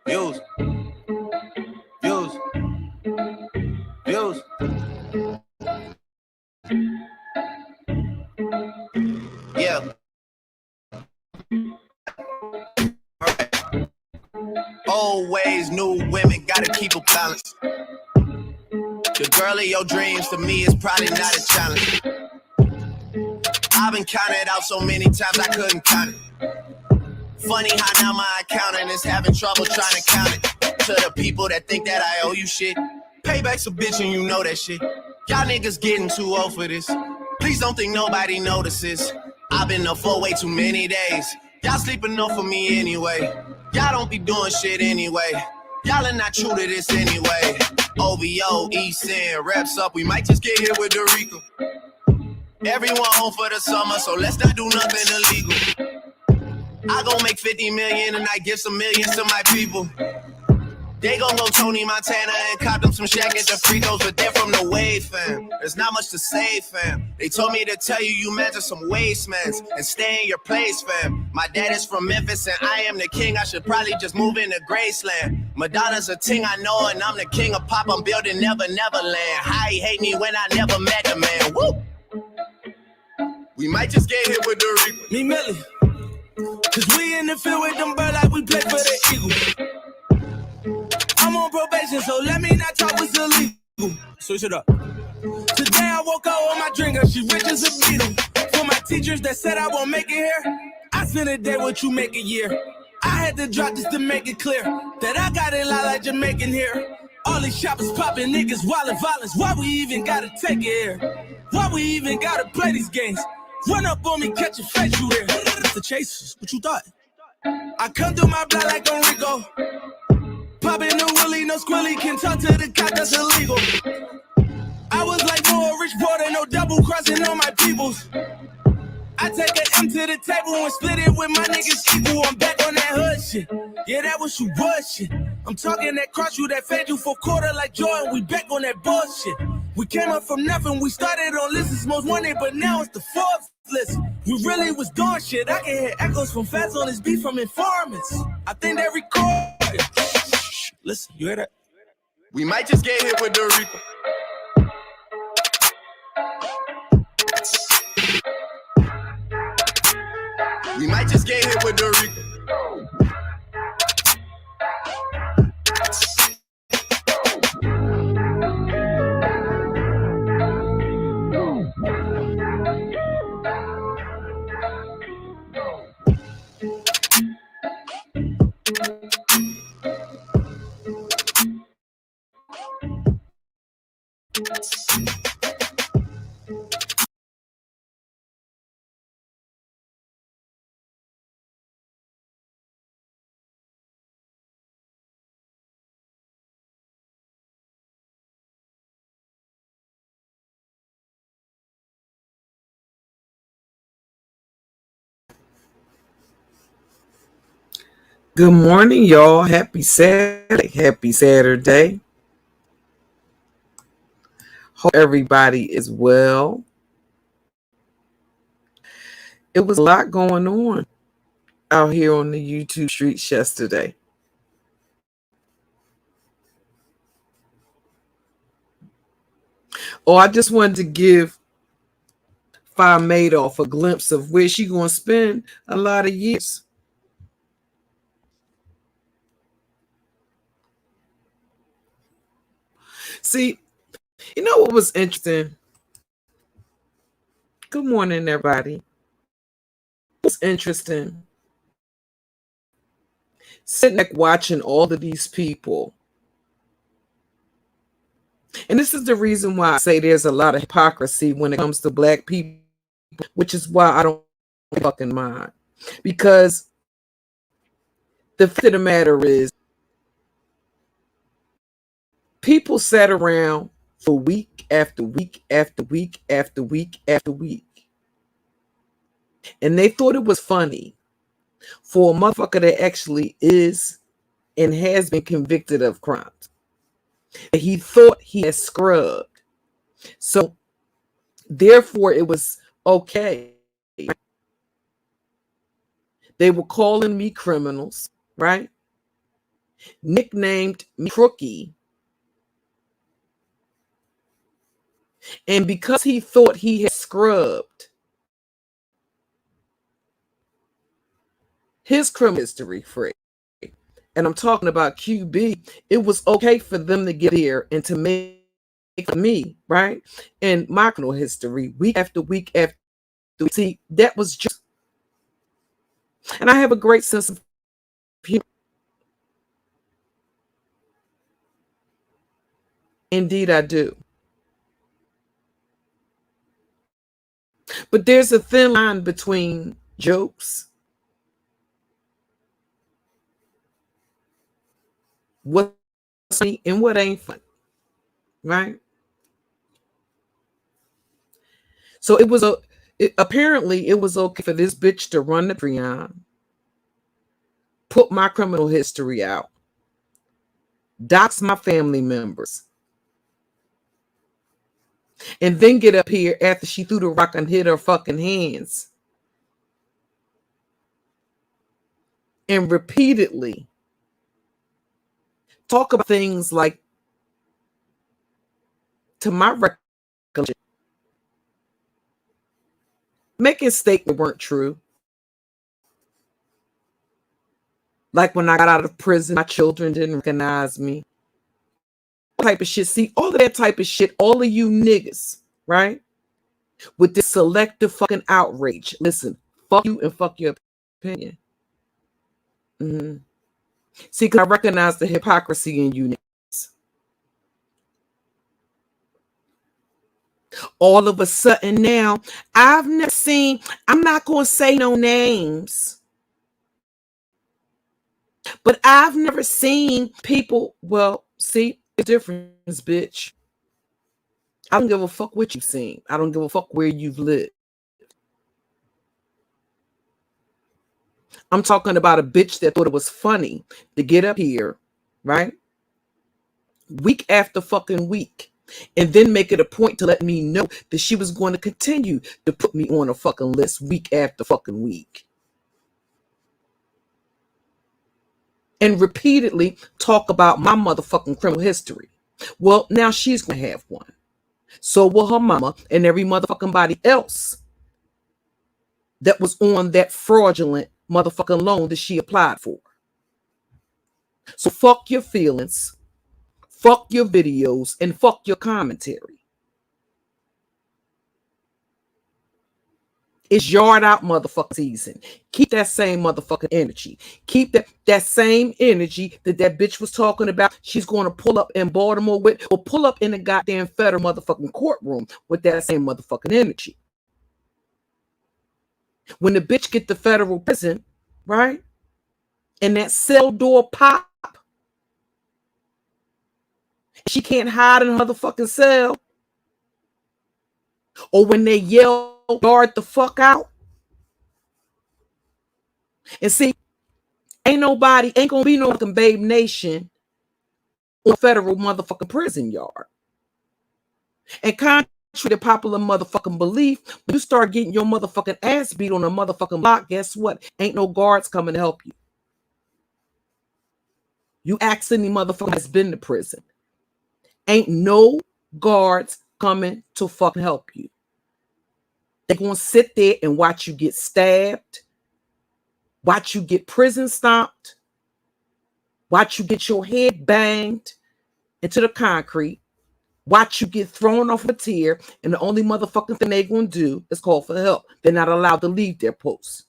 views, views, views. Yeah. Old ways, new women, gotta keep a balance. The girl of your dreams to me is probably not a challenge. I've been counted out so many times I couldn't count it. Funny how now my accountant is having trouble trying to count it. To the people that think that I owe you shit, payback's a bitch and you know that shit. Y'all niggas getting too old for this. Please don't think nobody notices. I've been up for way too many days. Y'all sleeping enough for me anyway. Y'all don't be doing shit anyway. Y'all are not true to this anyway. OVO, East End, reps up. We might just get hit with Dorico. Everyone home for the summer, so let's not do nothing illegal. I gon' make 50 million and I give some millions to my people. They gon' go Tony Montana and cop them some Shaq at the free throws, but they're from the wave, fam. There's not much to say, fam. They told me to tell you you meant to some wastemans and stay in your place, fam. My dad is from Memphis and I am the king. I should probably just move into Graceland. Madonna's a ting I know and I'm the king of pop. I'm building Neverland. How he hate me when I never met the man. Woo! We might just get hit with the Reaper. Me Millie. Cause we in the field with them birds like we play for the Eagles. I'm on probation, so let me not talk what's illegal. Switch it up. Today I woke up with my drinker, she rich as a beetle. For my teachers that said I won't make it here, I spend a day what you make a year. I had to drop this to make it clear that I got it like Jamaican here. All these shoppers popping, niggas wildin' violence. Why we even gotta take it here? Why we even gotta play these games? Run up on me, catch a face, you there. It's the chasers, what you thought? I come through my block like Enrico. Poppin' no willy, no squilly, can talk to the cop, that's illegal. I was like more rich boy, no double crossing on my peoples. I take an M to the table and split it with my niggas equal. I'm back on that hood shit. Yeah, that was you was shit. I'm talking that cross you, that fed you for quarter like Jordan. We back on that bullshit. We came up from nothing. We started on lists most wanted, but now it's the fourth list. We really was doing shit. I can hear echoes from fats on this beat from informants. I think they recorded. Listen, you hear that? We might just get hit with the Reaper. We might just get hit with the Reaper. Good morning, y'all. Happy Saturday. Happy Saturday. Hope everybody is well. It was a lot going on out here on the YouTube streets yesterday. Oh, I just wanted to give Fi Madoff a glimpse of where she's going to spend a lot of years. See, you know what was interesting? Good morning, everybody. It was interesting sitting back watching all of these people. And this is the reason why I say there's a lot of hypocrisy when it comes to black people, which is why I don't fucking mind. Because the fact of the matter is, people sat around for week after week after week after week after week. And they thought it was funny for a motherfucker that actually is and has been convicted of crimes. He thought he had scrubbed. So, therefore, it was okay. They were calling me criminals, right? nicknamed me Crookie. And because he thought he had scrubbed his criminal history free, and I'm talking about QB, it was okay for them to get here and to make me, right? And my criminal history, week after week after week. See, that was just, and I have a great sense of humor. Indeed, I do. But there's a thin line between jokes, what's funny and what ain't funny, right? So apparently it was okay for this bitch to run the Patreon, put my criminal history out, dox my family members, and then get up here after she threw the rock and hit her fucking hands and repeatedly talk about things like, to my recollection, making statements weren't true. Like when I got out of prison, my children didn't recognize me. Type of shit. See, all of that type of shit, all of you niggas, right? With this selective fucking outrage. Listen, fuck you and fuck your opinion. See, because I recognize the hypocrisy in you niggas. All of a sudden now, I've never seen, I'm not going to say no names, but I've never seen people, well, see, the difference, bitch. I don't give a fuck what you've seen. I don't give a fuck where you've lived. I'm talking about a bitch that thought it was funny to get up here, right? Week after fucking week. And then make it a point to let me know that she was going to continue to put me on a fucking list week after fucking week. And repeatedly talk about my motherfucking criminal history. Well, now she's going to have one. So will her mama and every motherfucking body else that was on that fraudulent motherfucking loan that she applied for. So fuck your feelings, fuck your videos, and fuck your commentary. It's yard out motherfucking season. Keep that same motherfucking energy. Keep that same energy that bitch was talking about. She's going to pull up in Baltimore with, or pull up in the goddamn federal motherfucking courtroom with that same motherfucking energy. When the bitch get to federal prison, right? And that cell door pop, she can't hide in her motherfucking cell. Or when they yell, guard the fuck out. And see, ain't gonna be no fucking Babe Nation on federal motherfucking prison yard. And contrary to popular motherfucking belief, when you start getting your motherfucking ass beat on a motherfucking block, guess what? Ain't no guards coming to help you. You ask any motherfucker that's been to prison. Ain't no guards coming to fucking help you. They're gonna sit there and watch you get stabbed, watch you get prison stomped, watch you get your head banged into the concrete, watch you get thrown off a tier, and the only motherfucking thing they're gonna do is call for help. They're not allowed to leave their posts.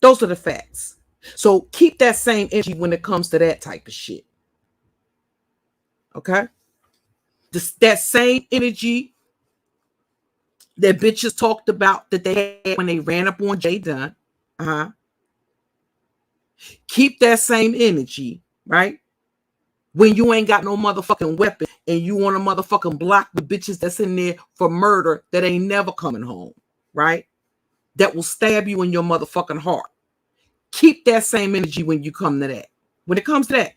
Those are the facts. So keep that same energy when it comes to that type of shit. Okay? That same energy that bitches talked about that they had when they ran up on Jay Dunn. Keep that same energy, right? When you ain't got no motherfucking weapon and you want to motherfucking block the bitches that's in there for murder that ain't never coming home, right? That will stab you in your motherfucking heart. Keep that same energy when you come to that. When it comes to that.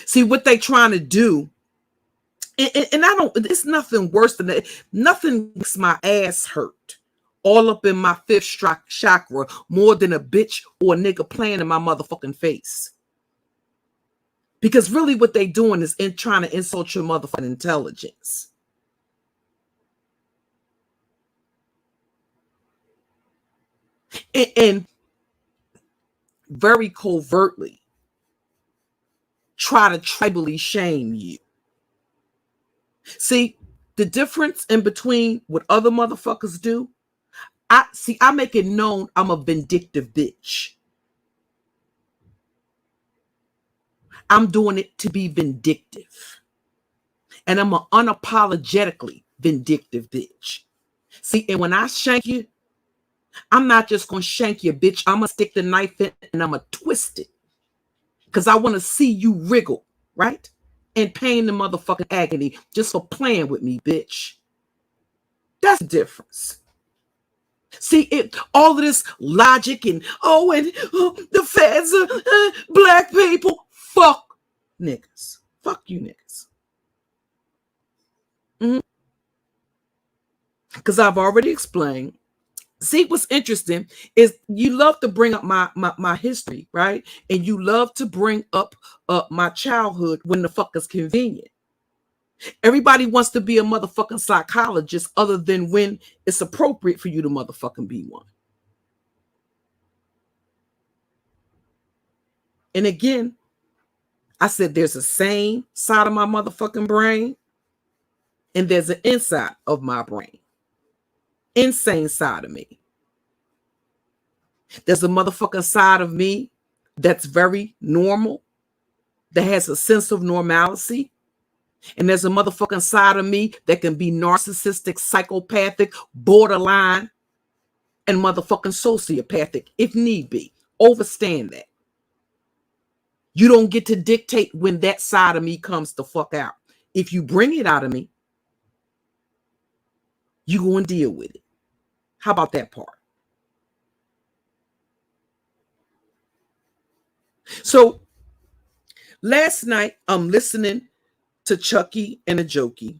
See, what they trying to do And I don't, it's nothing worse than that. Nothing makes my ass hurt all up in my fifth chakra more than a bitch or a nigga playing in my motherfucking face. Because really what they doing is trying to insult your motherfucking intelligence. And very covertly try to tribally shame you. See, the difference in between what other motherfuckers do, I make it known I'm a vindictive bitch. I'm doing it to be vindictive. And I'm an unapologetically vindictive bitch. See, and when I shank you, I'm not just going to shank you, bitch. I'm going to stick the knife in and I'm going to twist it. Because I want to see you wriggle, right? And pain the motherfucking agony just for playing with me, bitch. That's the difference. See, all of this logic and the feds are black people. Fuck niggas. Fuck you niggas. Because I've already explained. See, what's interesting is you love to bring up my history, right? And you love to bring up my childhood when the fuck is convenient. Everybody wants to be a motherfucking psychologist other than when it's appropriate for you to motherfucking be one. And again, I said there's a sane side of my motherfucking brain and there's an inside of my brain. Insane side of me. There's a motherfucking side of me that's very normal, that has a sense of normalcy. And there's a motherfucking side of me that can be narcissistic, psychopathic, borderline, and motherfucking sociopathic if need be. Overstand that. You don't get to dictate when that side of me comes the fuck out. If you bring it out of me, you go and deal with it. How about that part? So last night I'm listening to Chucky and a Jokey.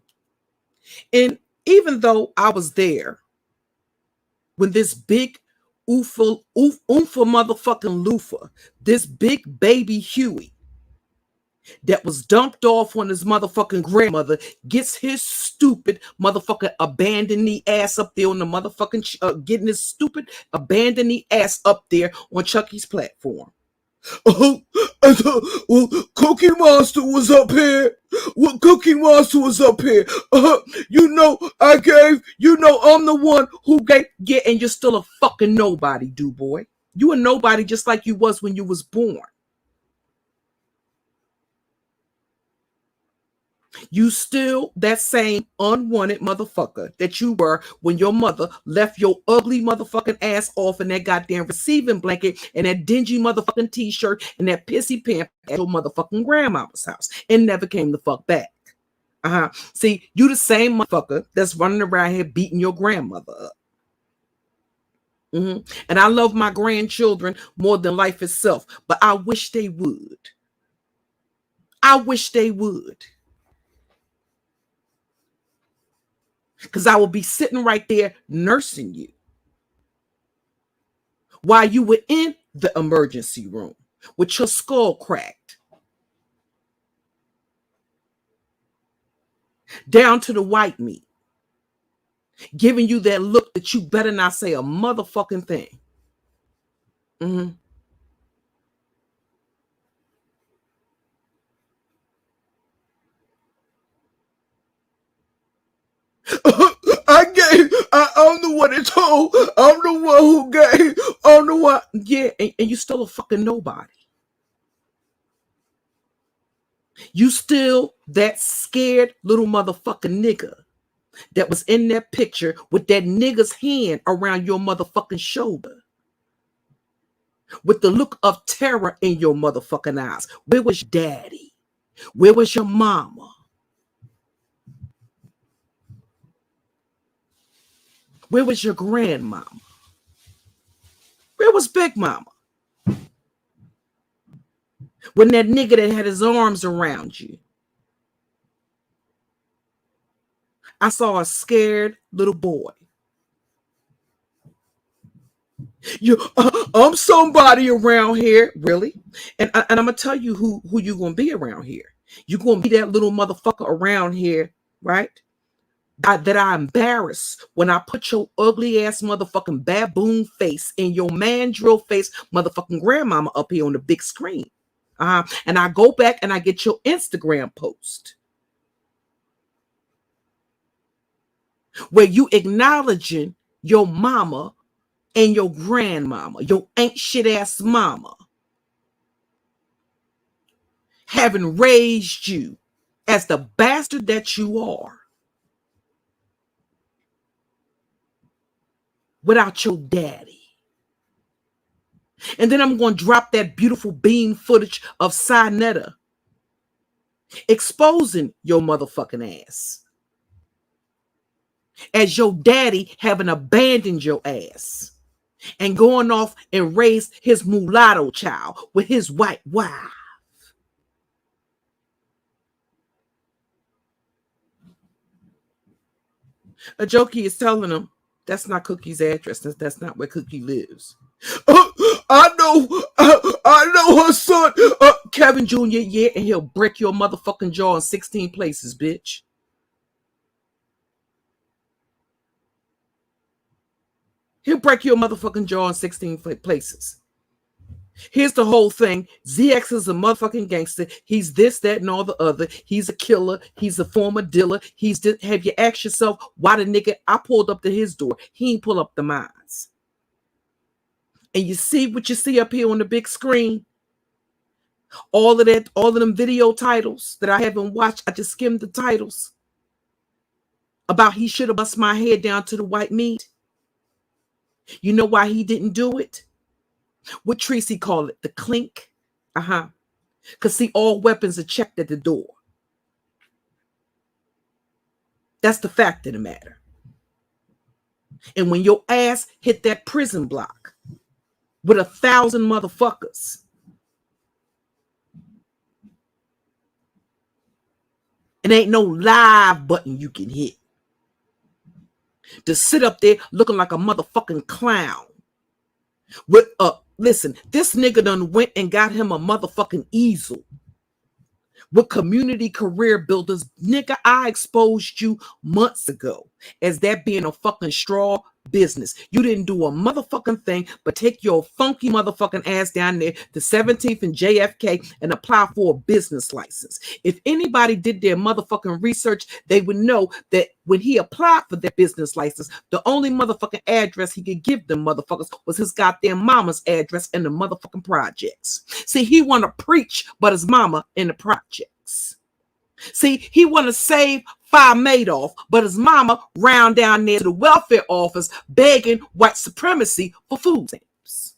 And even though I was there when this big oompa motherfucking loofah, this big baby Huey that was dumped off on his motherfucking grandmother gets his stupid motherfucking abandoned ass up there on the motherfucking getting his stupid abandoned ass up there on Chucky's platform. Well, Cookie Monster was up here. Well, Cookie Monster was up here. I'm the one who gave. Yeah, and you're still a fucking nobody, dude boy. You a nobody just like you was when you was born. You still that same unwanted motherfucker that you were when your mother left your ugly motherfucking ass off in that goddamn receiving blanket and that dingy motherfucking t-shirt and that pissy pants at your motherfucking grandmama's house and never came the fuck back. See, you the same motherfucker that's running around here beating your grandmother up. And I love my grandchildren more than life itself, but I wish they would. I wish they would. Because I will be sitting right there nursing you while you were in the emergency room with your skull cracked down to the white meat, giving you that look that you better not say a motherfucking thing. I'm the one that told. I'm the one who gave. I'm the one. Yeah, and you still a fucking nobody. You still that scared little motherfucking nigga that was in that picture with that nigga's hand around your motherfucking shoulder. With the look of terror in your motherfucking eyes. Where was your daddy? Where was your mama? Where was your grandmama? Where was Big Mama? When that nigga that had his arms around you I saw a scared little boy. I'm somebody around here, really, and I'm gonna tell you who you gonna be around here. You gonna be that little motherfucker around here, right? That I embarrass when I put your ugly ass motherfucking baboon face and your mandrill face motherfucking grandmama up here on the big screen. And I go back and I get your Instagram post where you acknowledging your mama and your grandmama, your ain't shit ass mama, having raised you as the bastard that you are without your daddy. And then I'm going to drop that beautiful bean footage of Sinetta exposing your motherfucking ass as your daddy having abandoned your ass and going off and raised his mulatto child with his white wife. A jokey is telling him that's not Cookie's address. That's not where Cookie lives. I know her son, Kevin Jr. Yeah, and he'll break your motherfucking jaw in 16 places, bitch. He'll break your motherfucking jaw in 16 places. Here's the whole thing. ZX is a motherfucking gangster. He's this, that, and all the other. He's a killer. He's a former dealer. Have you asked yourself why the nigga I pulled up to his door? He ain't pull up the mines. And you see what you see up here on the big screen? All of them video titles that I haven't watched. I just skimmed the titles about he should have bust my head down to the white meat. You know why he didn't do it? What Tracy call it? The clink? Because see, all weapons are checked at the door. That's the fact of the matter. And when your ass hit that prison block with 1,000 motherfuckers, and ain't no live button you can hit to sit up there looking like a motherfucking clown with listen, this nigga done went and got him a motherfucking easel with Community Career Builders. Nigga, I exposed you months ago as that being a fucking straw business. You didn't do a motherfucking thing but take your funky motherfucking ass down there to 17th and JFK and apply for a business license. If anybody did their motherfucking research, they would know that when he applied for that business license, the only motherfucking address he could give them motherfuckers was his goddamn mama's address in the motherfucking projects. See, he want to preach but his mama in the projects. See, he want to save Fire Madoff, but his mama round down there to the welfare office begging white supremacy for food stamps.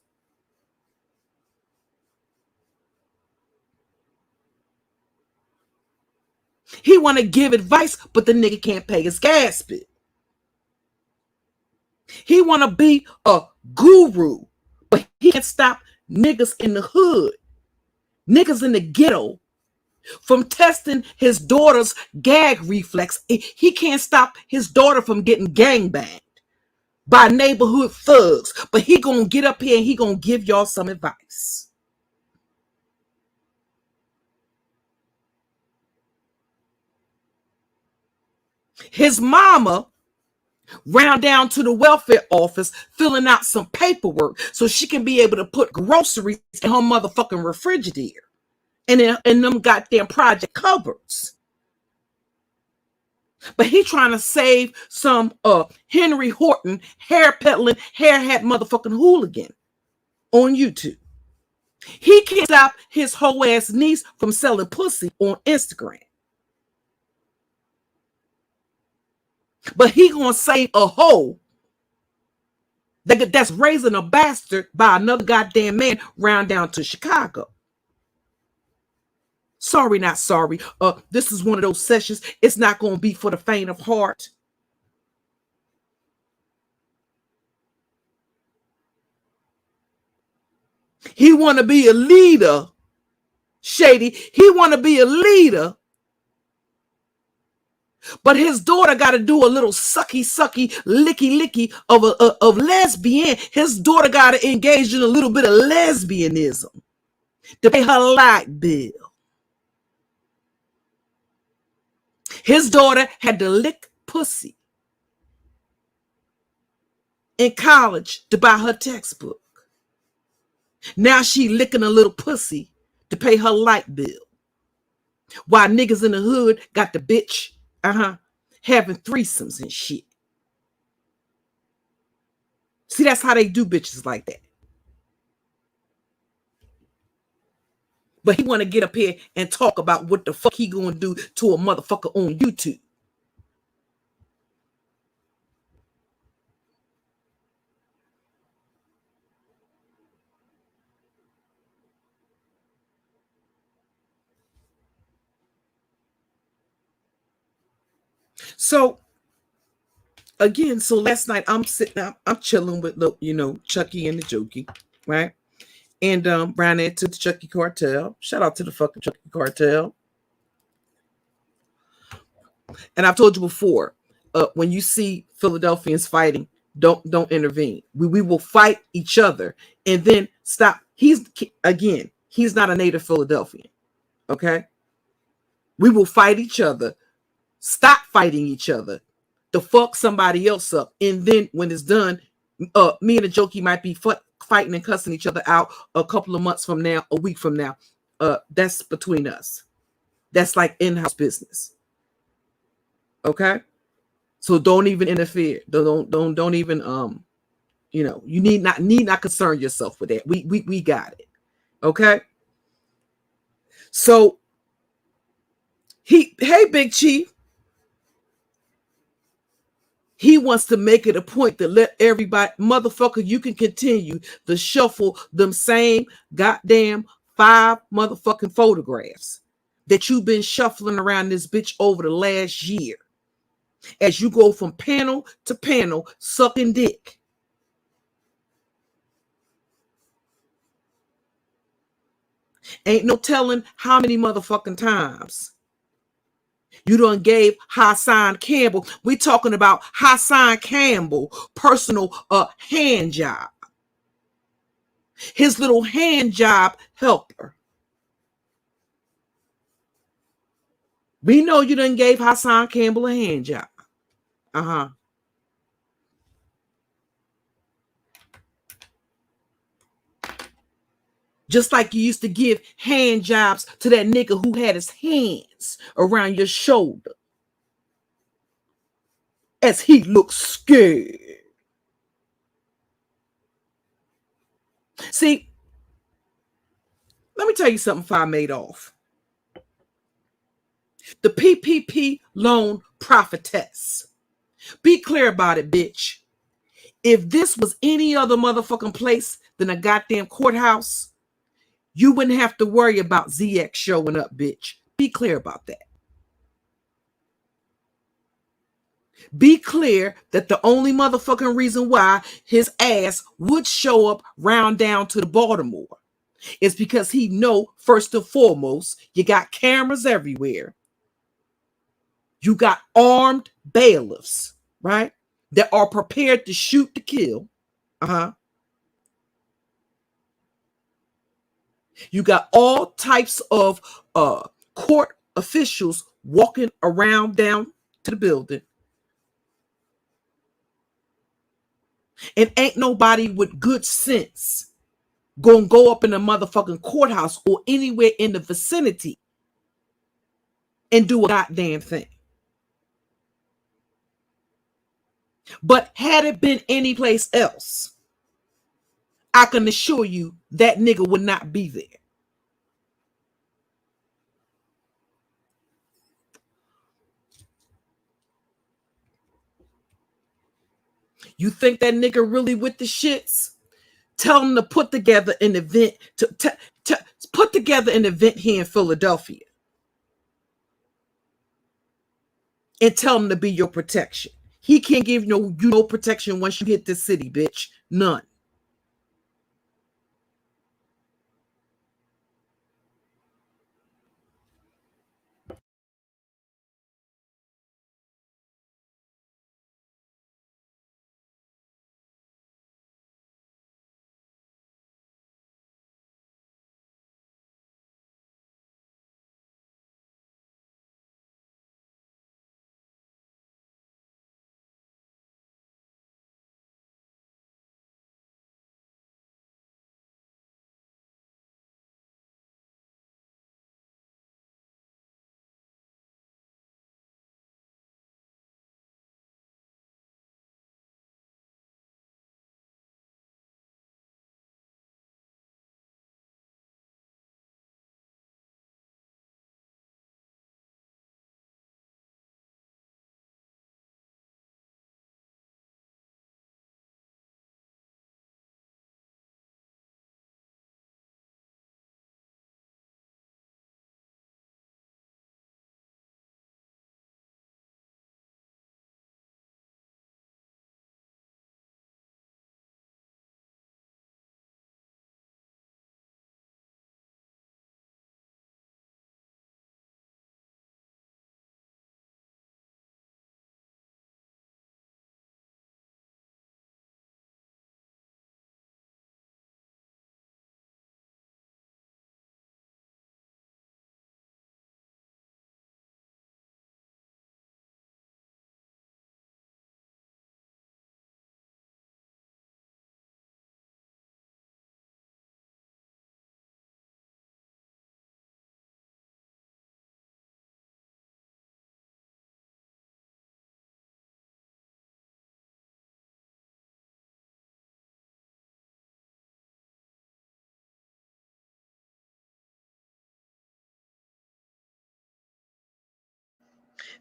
He want to give advice, but the nigga can't pay his gas bill. He want to be a guru, but he can't stop niggas in the hood, niggas in the ghetto, from testing his daughter's gag reflex. He can't stop his daughter from getting gangbanged by neighborhood thugs, but he gonna get up here and he gonna give y'all some advice. His mama ran down to the welfare office filling out some paperwork so she can be able to put groceries in her motherfucking refrigerator and in them goddamn project cupboards. But he trying to save some Henry Horton hair peddling, hair hat motherfucking hooligan on YouTube. He can't stop his whole ass niece from selling pussy on Instagram. But he gonna save a hoe that's raising a bastard by another goddamn man round down to Chicago. Sorry, not sorry. This is one of those sessions. It's not going to be for the faint of heart. He want to be a leader, Shady. He want to be a leader, But his daughter got to do a little sucky, licky of lesbian. His daughter got to engage in a little bit of lesbianism to pay her light bill. His daughter had to lick pussy in college to buy her textbook. Now she licking a little pussy to pay her light bill. While niggas in the hood got the bitch, having threesomes and shit. See, that's how they do bitches like that. But he want to get up here and talk about what the fuck he gonna do to a motherfucker on YouTube. So again, so last night I'm chilling with Chucky and the Jokey, right? And ran into the Chucky cartel. Shout out to the fucking Chucky cartel. And I've told you before, when you see Philadelphians fighting, don't intervene. We will fight each other and then stop. He's not a native Philadelphian. Okay? We will fight each other, stop fighting each other, to fuck somebody else up. And then when it's done, me and the Jokey might be fighting and cussing each other out a couple of months from now, a week from now. That's between us. That's like in-house business. Okay? So don't even interfere. Don't even you need not concern yourself with that. We got it. Okay? So hey Big Chief, he wants to make it a point to let everybody, motherfucker, you can continue to shuffle them same goddamn 5 motherfucking photographs that you've been shuffling around this bitch over the last year. As you go from panel to panel sucking dick. Ain't no telling how many motherfucking times you done gave Hassan Campbell. We talking about Hassan Campbell personal hand job. His little hand job helper. We know you done gave Hassan Campbell a hand job. Just like you used to give hand jobs to that nigga who had his hands around your shoulder as he looked scared. See, let me tell you something before I made off. The PPP loan prophetess. Be clear about it, bitch. If this was any other motherfucking place than a goddamn courthouse, you wouldn't have to worry about ZX showing up, bitch. Be clear about that. Be clear that the only motherfucking reason why his ass would show up round down to the Baltimore is because he know, first and foremost, you got cameras everywhere. You got armed bailiffs, right? That are prepared to shoot to kill. You got all types of court officials walking around down to the building. And ain't nobody with good sense gonna go up in the motherfucking courthouse or anywhere in the vicinity and do a goddamn thing. But had it been any place else, I can assure you that nigga would not be there. You think that nigga really with the shits? Tell him to put together an event to put together an event here in Philadelphia. And tell him to be your protection. He can't give you no protection once you hit this city, bitch. None.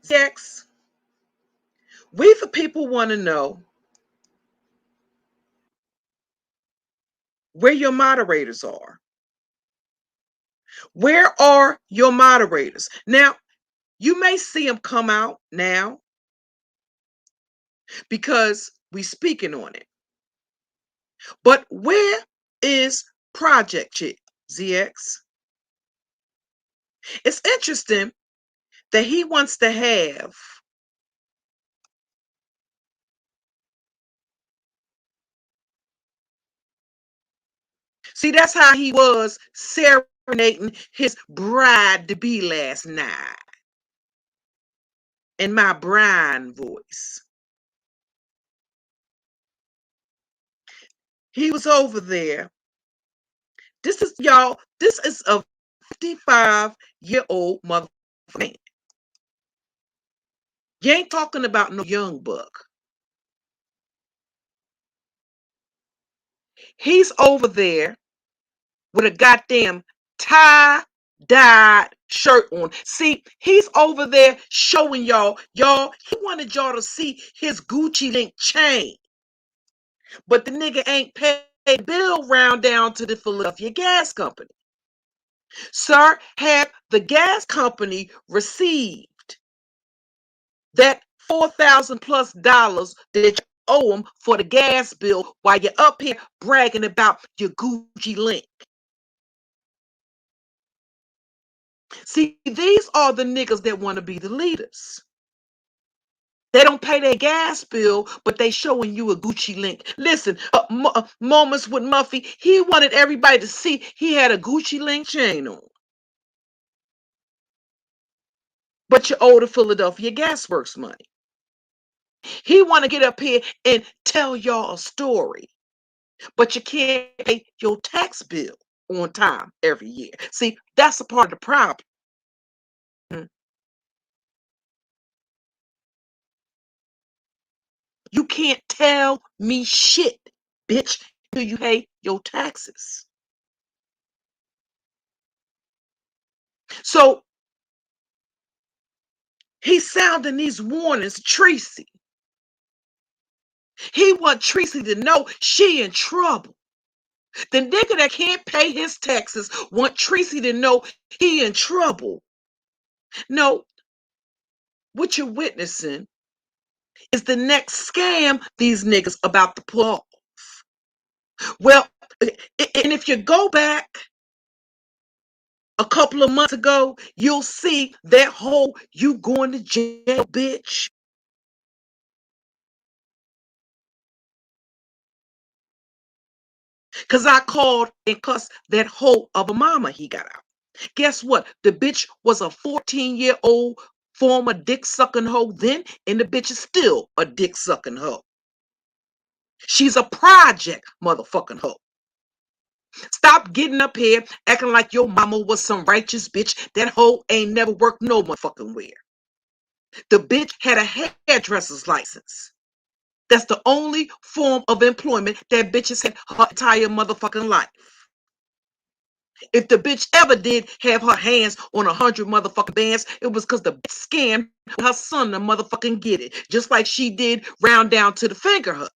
ZX, we the people want to know where your moderators are. Where are your moderators? Now, you may see them come out now because we speaking on it. But where is Project Chick, ZX? It's interesting that he wants to have see, that's how he was serenading his bride to be last night in my Brian voice. He was over there. This is, y'all, this is a 55-year-old motherfucker man. You ain't talking about no young buck. He's over there with a goddamn tie-dyed shirt on. See, he's over there showing y'all, he wanted y'all to see his Gucci link chain. But the nigga ain't paid bill round down to the Philadelphia Gas Company. Sir, have the gas company received that $4,000+ that you owe them for the gas bill while you're up here bragging about your Gucci link? See, these are the niggas that want to be the leaders. They don't pay their gas bill, but they showing you a Gucci link. Listen, Moments with Muffy, he wanted everybody to see he had a Gucci link chain on. But you owe the Philadelphia Gas Works money. He want to get up here and tell y'all a story, but you can't pay your tax bill on time every year. See, that's a part of the problem. You can't tell me shit, bitch, till you pay your taxes. So he's sounding these warnings to Tracy. He want Tracy to know she in trouble. The nigga that can't pay his taxes want Tracy to know he in trouble. No, what you're witnessing is the next scam these niggas about to pull off. Well, and if you go back a couple of months ago, you'll see that whole "you going to jail, bitch." Because I called and cussed that hoe of a mama he got out. Guess what? The bitch was a 14-year-old former dick sucking hoe then, and the bitch is still a dick sucking hoe. She's a project motherfucking hoe. Stop getting up here acting like your mama was some righteous bitch. That hoe ain't never worked no motherfucking where. The bitch had a hairdresser's license. That's the only form of employment that bitch has had her entire motherfucking life. If the bitch ever did have her hands on 100 motherfucking bands, it was because the bitch scammed her son to motherfucking get it. Just like she did round down to the finger hut.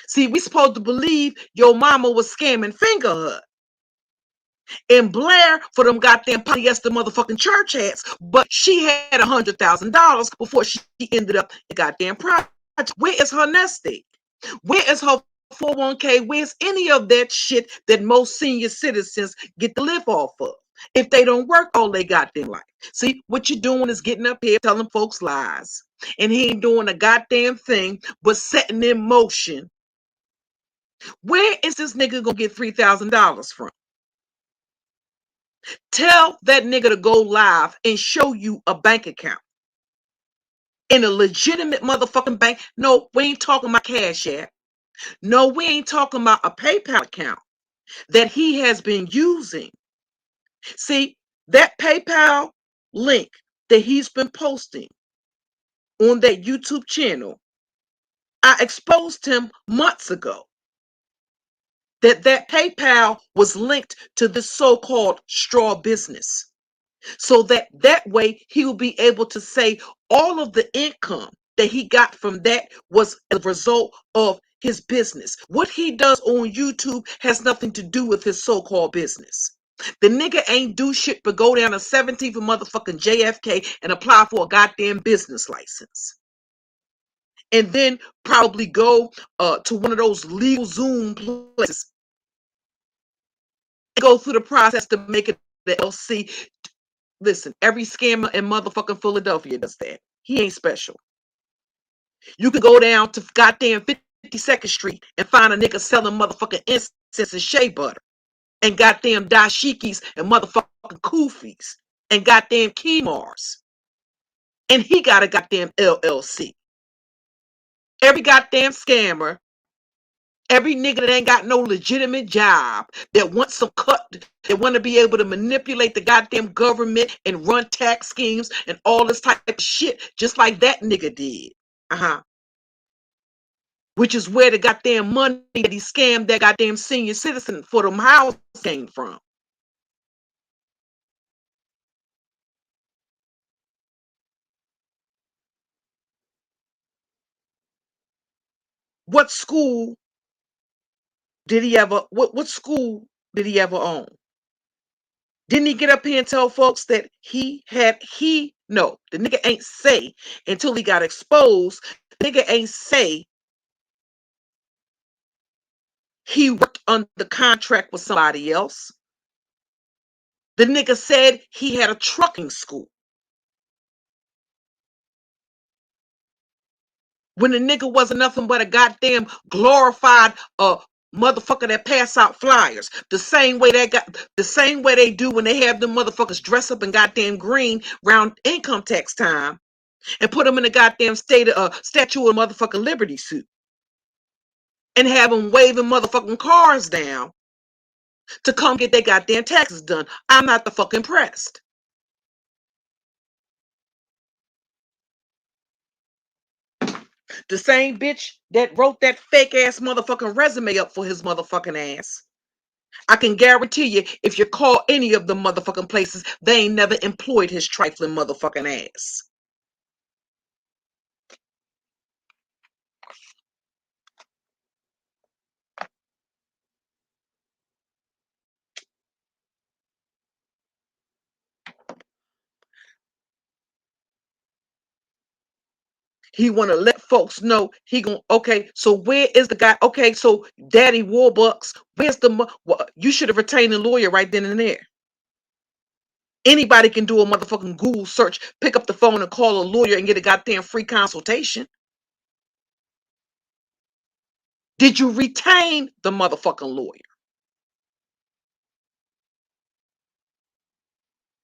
See, we supposed to believe your mama was scamming finger hut and Blair for them goddamn polyester motherfucking church hats, but she had $100,000 before she ended up in goddamn project. Where is her nest egg? Where is her 401k? Where's any of that shit that most senior citizens get to live off of if they don't work all they goddamn life? See, what you're doing is getting up here telling folks lies, and he ain't doing a goddamn thing but setting in motion. Where is this nigga gonna get $3,000 from? Tell that nigga to go live and show you a bank account in a legitimate motherfucking bank. No, we ain't talking about Cash App. No, we ain't talking about a PayPal account that he has been using. See, that PayPal link that he's been posting on that YouTube channel, I exposed him months ago that PayPal was linked to this so-called straw business. so that way he will be able to say all of the income that he got from that was a result of his business. What he does on YouTube has nothing to do with his so-called business. The nigga ain't do shit but go down to 17th of motherfucking JFK and apply for a goddamn business license. And then probably go to one of those legal Zoom places and go through the process to make it the LC. Listen, every scammer in motherfucking Philadelphia does that. He ain't special. You can go down to goddamn 52nd Street and find a nigga selling motherfucking incense and shea butter and goddamn dashikis and motherfucking kufis and goddamn kimars. And he got a goddamn LLC. Every goddamn scammer, every nigga that ain't got no legitimate job, that wants some cut, that want to be able to manipulate the goddamn government and run tax schemes and all this type of shit, just like that nigga did. Which is where the goddamn money that he scammed that goddamn senior citizen for them houses came from. What school did he ever, what school did he ever own? Didn't he get up here and tell folks that no, the nigga ain't say until he got exposed. The nigga ain't say he worked under contract with somebody else. The nigga said he had a trucking school. When the nigga wasn't nothing but a goddamn glorified motherfucker that pass out flyers. The same way they do when they have them motherfuckers dress up in goddamn green round income tax time and put them in a goddamn statue of motherfucking Liberty suit and have them waving motherfucking cars down to come get their goddamn taxes done. I'm not the fucking impressed. The same bitch that wrote that fake ass motherfucking resume up for his motherfucking ass. I can guarantee you, if you call any of the motherfucking places, they ain't never employed his trifling motherfucking ass. He want to let folks know he going okay. So where is the guy? Okay, so Daddy Warbucks, where's the? You should have retained a lawyer right then and there. Anybody can do a motherfucking Google search, pick up the phone and call a lawyer and get a goddamn free consultation. Did you retain the motherfucking lawyer?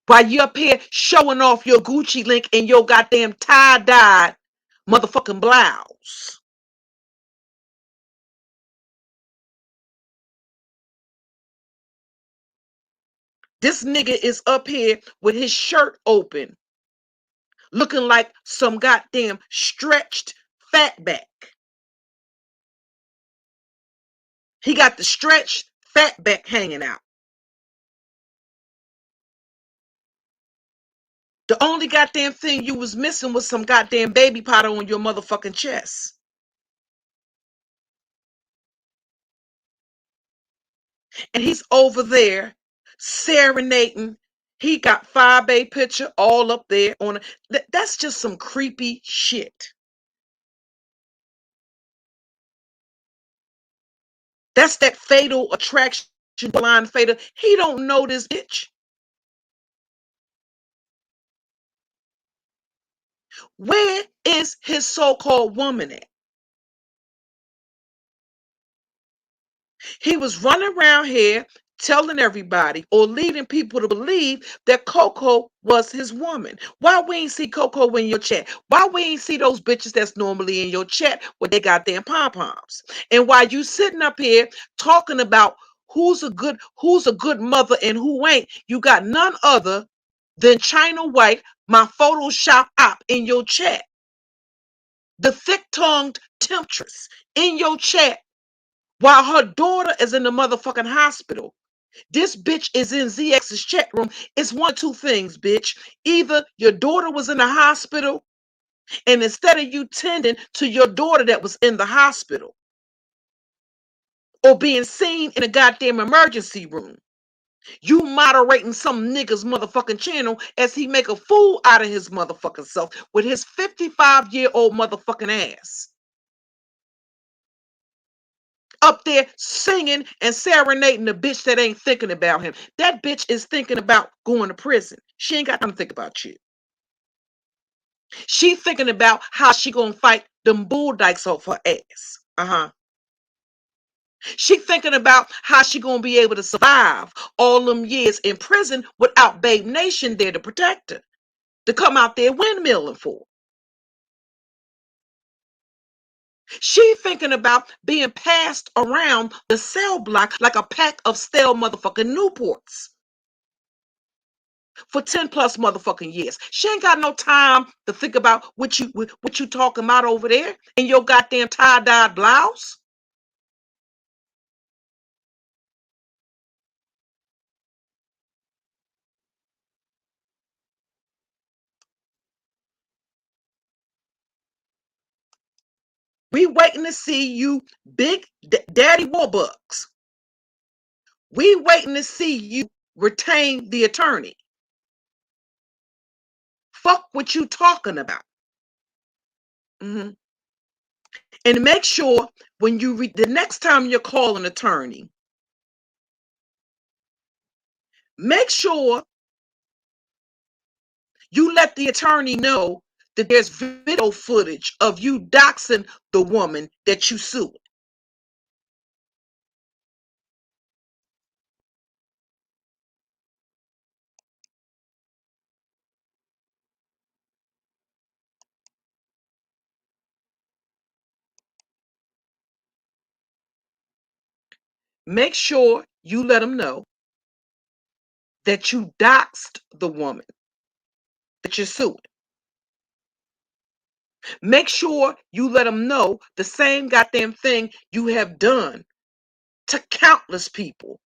While you up here showing off your Gucci link and your goddamn tie-dyed motherfucking blouse. This nigga is up here with his shirt open, looking like some goddamn stretched fatback. He got the stretched fatback hanging out. The only goddamn thing you was missing was some goddamn baby powder on your motherfucking chest. And he's over there serenading. He got 5A picture all up there on it. That's just some creepy shit. That's that fatal attraction, blind fatal. He don't know this bitch. Where is his so-called woman at? He was running around here telling everybody or leading people to believe that Coco was his woman. Why we ain't see Coco in your chat? Why we ain't see those bitches that's normally in your chat with their goddamn pom-poms? And while you sitting up here talking about who's a good mother and who ain't, you got none other than China White, my Photoshop op in your chat. The thick-tongued temptress in your chat while her daughter is in the motherfucking hospital This bitch is in ZX's chat room. It's one of two things, bitch. Either your daughter was in the hospital, and instead of you tending to your daughter that was in the hospital or being seen in a goddamn emergency room, you moderating some nigga's motherfucking channel as he make a fool out of his motherfucking self with his 55-year-old motherfucking ass. Up there singing and serenading the bitch that ain't thinking about him. That bitch is thinking about going to prison. She ain't got time to think about you. She thinking about how she gonna fight them bull dykes off her ass. She thinking about how she gonna be able to survive all them years in prison without Babe Nation there to protect her, to come out there windmilling for. She thinking about being passed around the cell block like a pack of stale motherfucking Newports for 10 plus motherfucking years. She ain't got no time to think about what you talking about over there in your goddamn tie-dyed blouse. We waiting to see you, big daddy Warbucks. We waiting to see you retain the attorney. Fuck what you talking about. And make sure when you the next time you call an attorney, make sure you let the attorney know that there's video footage of you doxing the woman that you sued. Make sure you let them know that you doxed the woman that you're suing. Make sure you let them know the same goddamn thing you have done to countless people.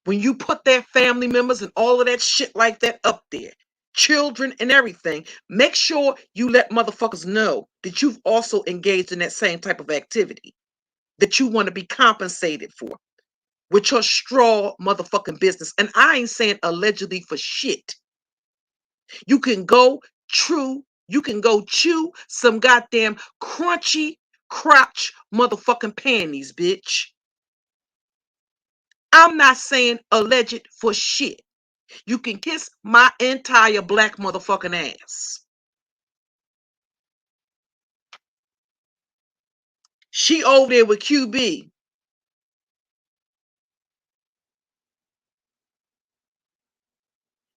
When you put their family members and all of that shit like that up there, children and everything, make sure you let motherfuckers know that you've also engaged in that same type of activity that you want to be compensated for with your straw motherfucking business. And I ain't saying allegedly for shit. You can go you can go chew some goddamn crunchy crotch motherfucking panties, bitch. I'm not saying alleged for shit. You can kiss my entire black motherfucking ass. She over there with QB.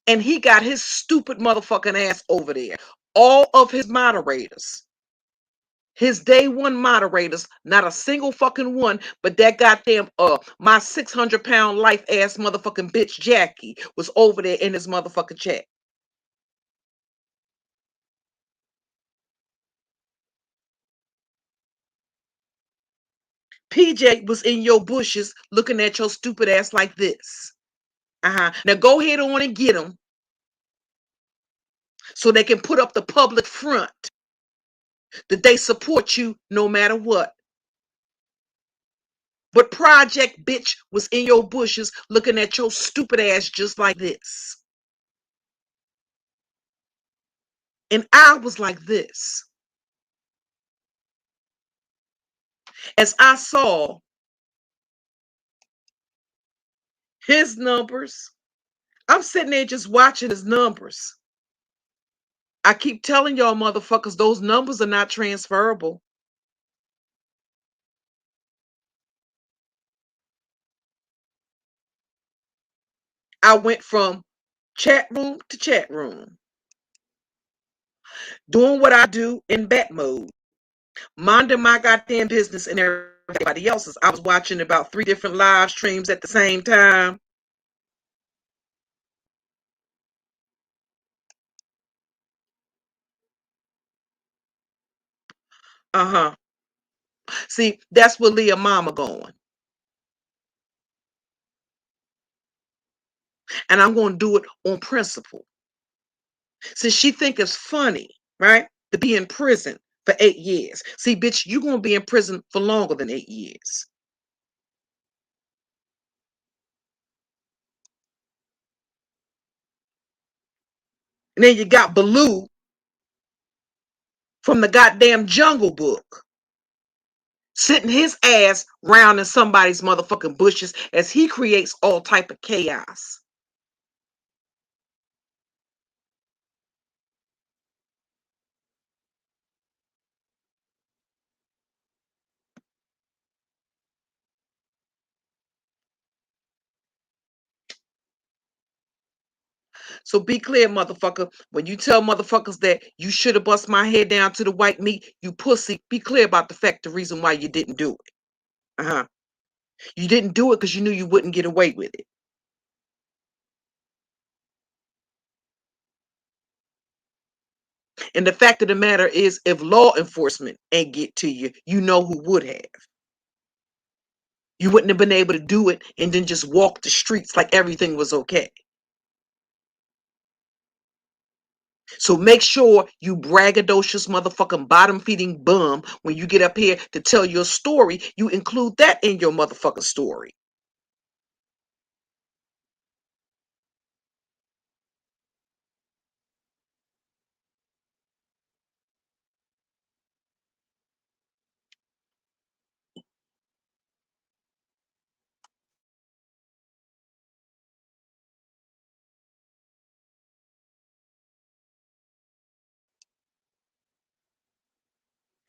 And he got his stupid motherfucking ass over there. All of his moderators, his day one moderators, not a single fucking one, but that goddamn my 600-pound life ass motherfucking bitch Jackie was over there in his motherfucking chat. PJ was in your bushes looking at your stupid ass like this. Now go ahead on and get them so they can put up the public front that they support you no matter what. But Project Bitch was in your bushes looking at your stupid ass just like this. And I was like this. As I saw his numbers, I'm sitting there just watching his numbers. I keep telling y'all motherfuckers, those numbers are not transferable. I went from chat room to chat room, doing what I do in bat mode, minding my goddamn business and everybody else's. I was watching about 3 different live streams at the same time. Uh-huh. See, that's where Leah mama going. And I'm going to do it on principle. Since she think it's funny, right, to be in prison for 8 years. See, bitch, you're going to be in prison for longer than 8 years. And then you got Baloo from the goddamn Jungle Book, sitting his ass round in somebody's motherfucking bushes as he creates all type of chaos. So be clear, motherfucker. When you tell motherfuckers that you should have bust my head down to the white meat, you pussy, be clear about the fact, the reason why you didn't do it. Uh-huh. You didn't do it because you knew you wouldn't get away with it. And the fact of the matter is, if law enforcement ain't get to you, you know who would have. You wouldn't have been able to do it and then just walk the streets like everything was okay. So make sure you braggadocious motherfucking bottom feeding bum, when you get up here to tell your story, you include that in your motherfucking story.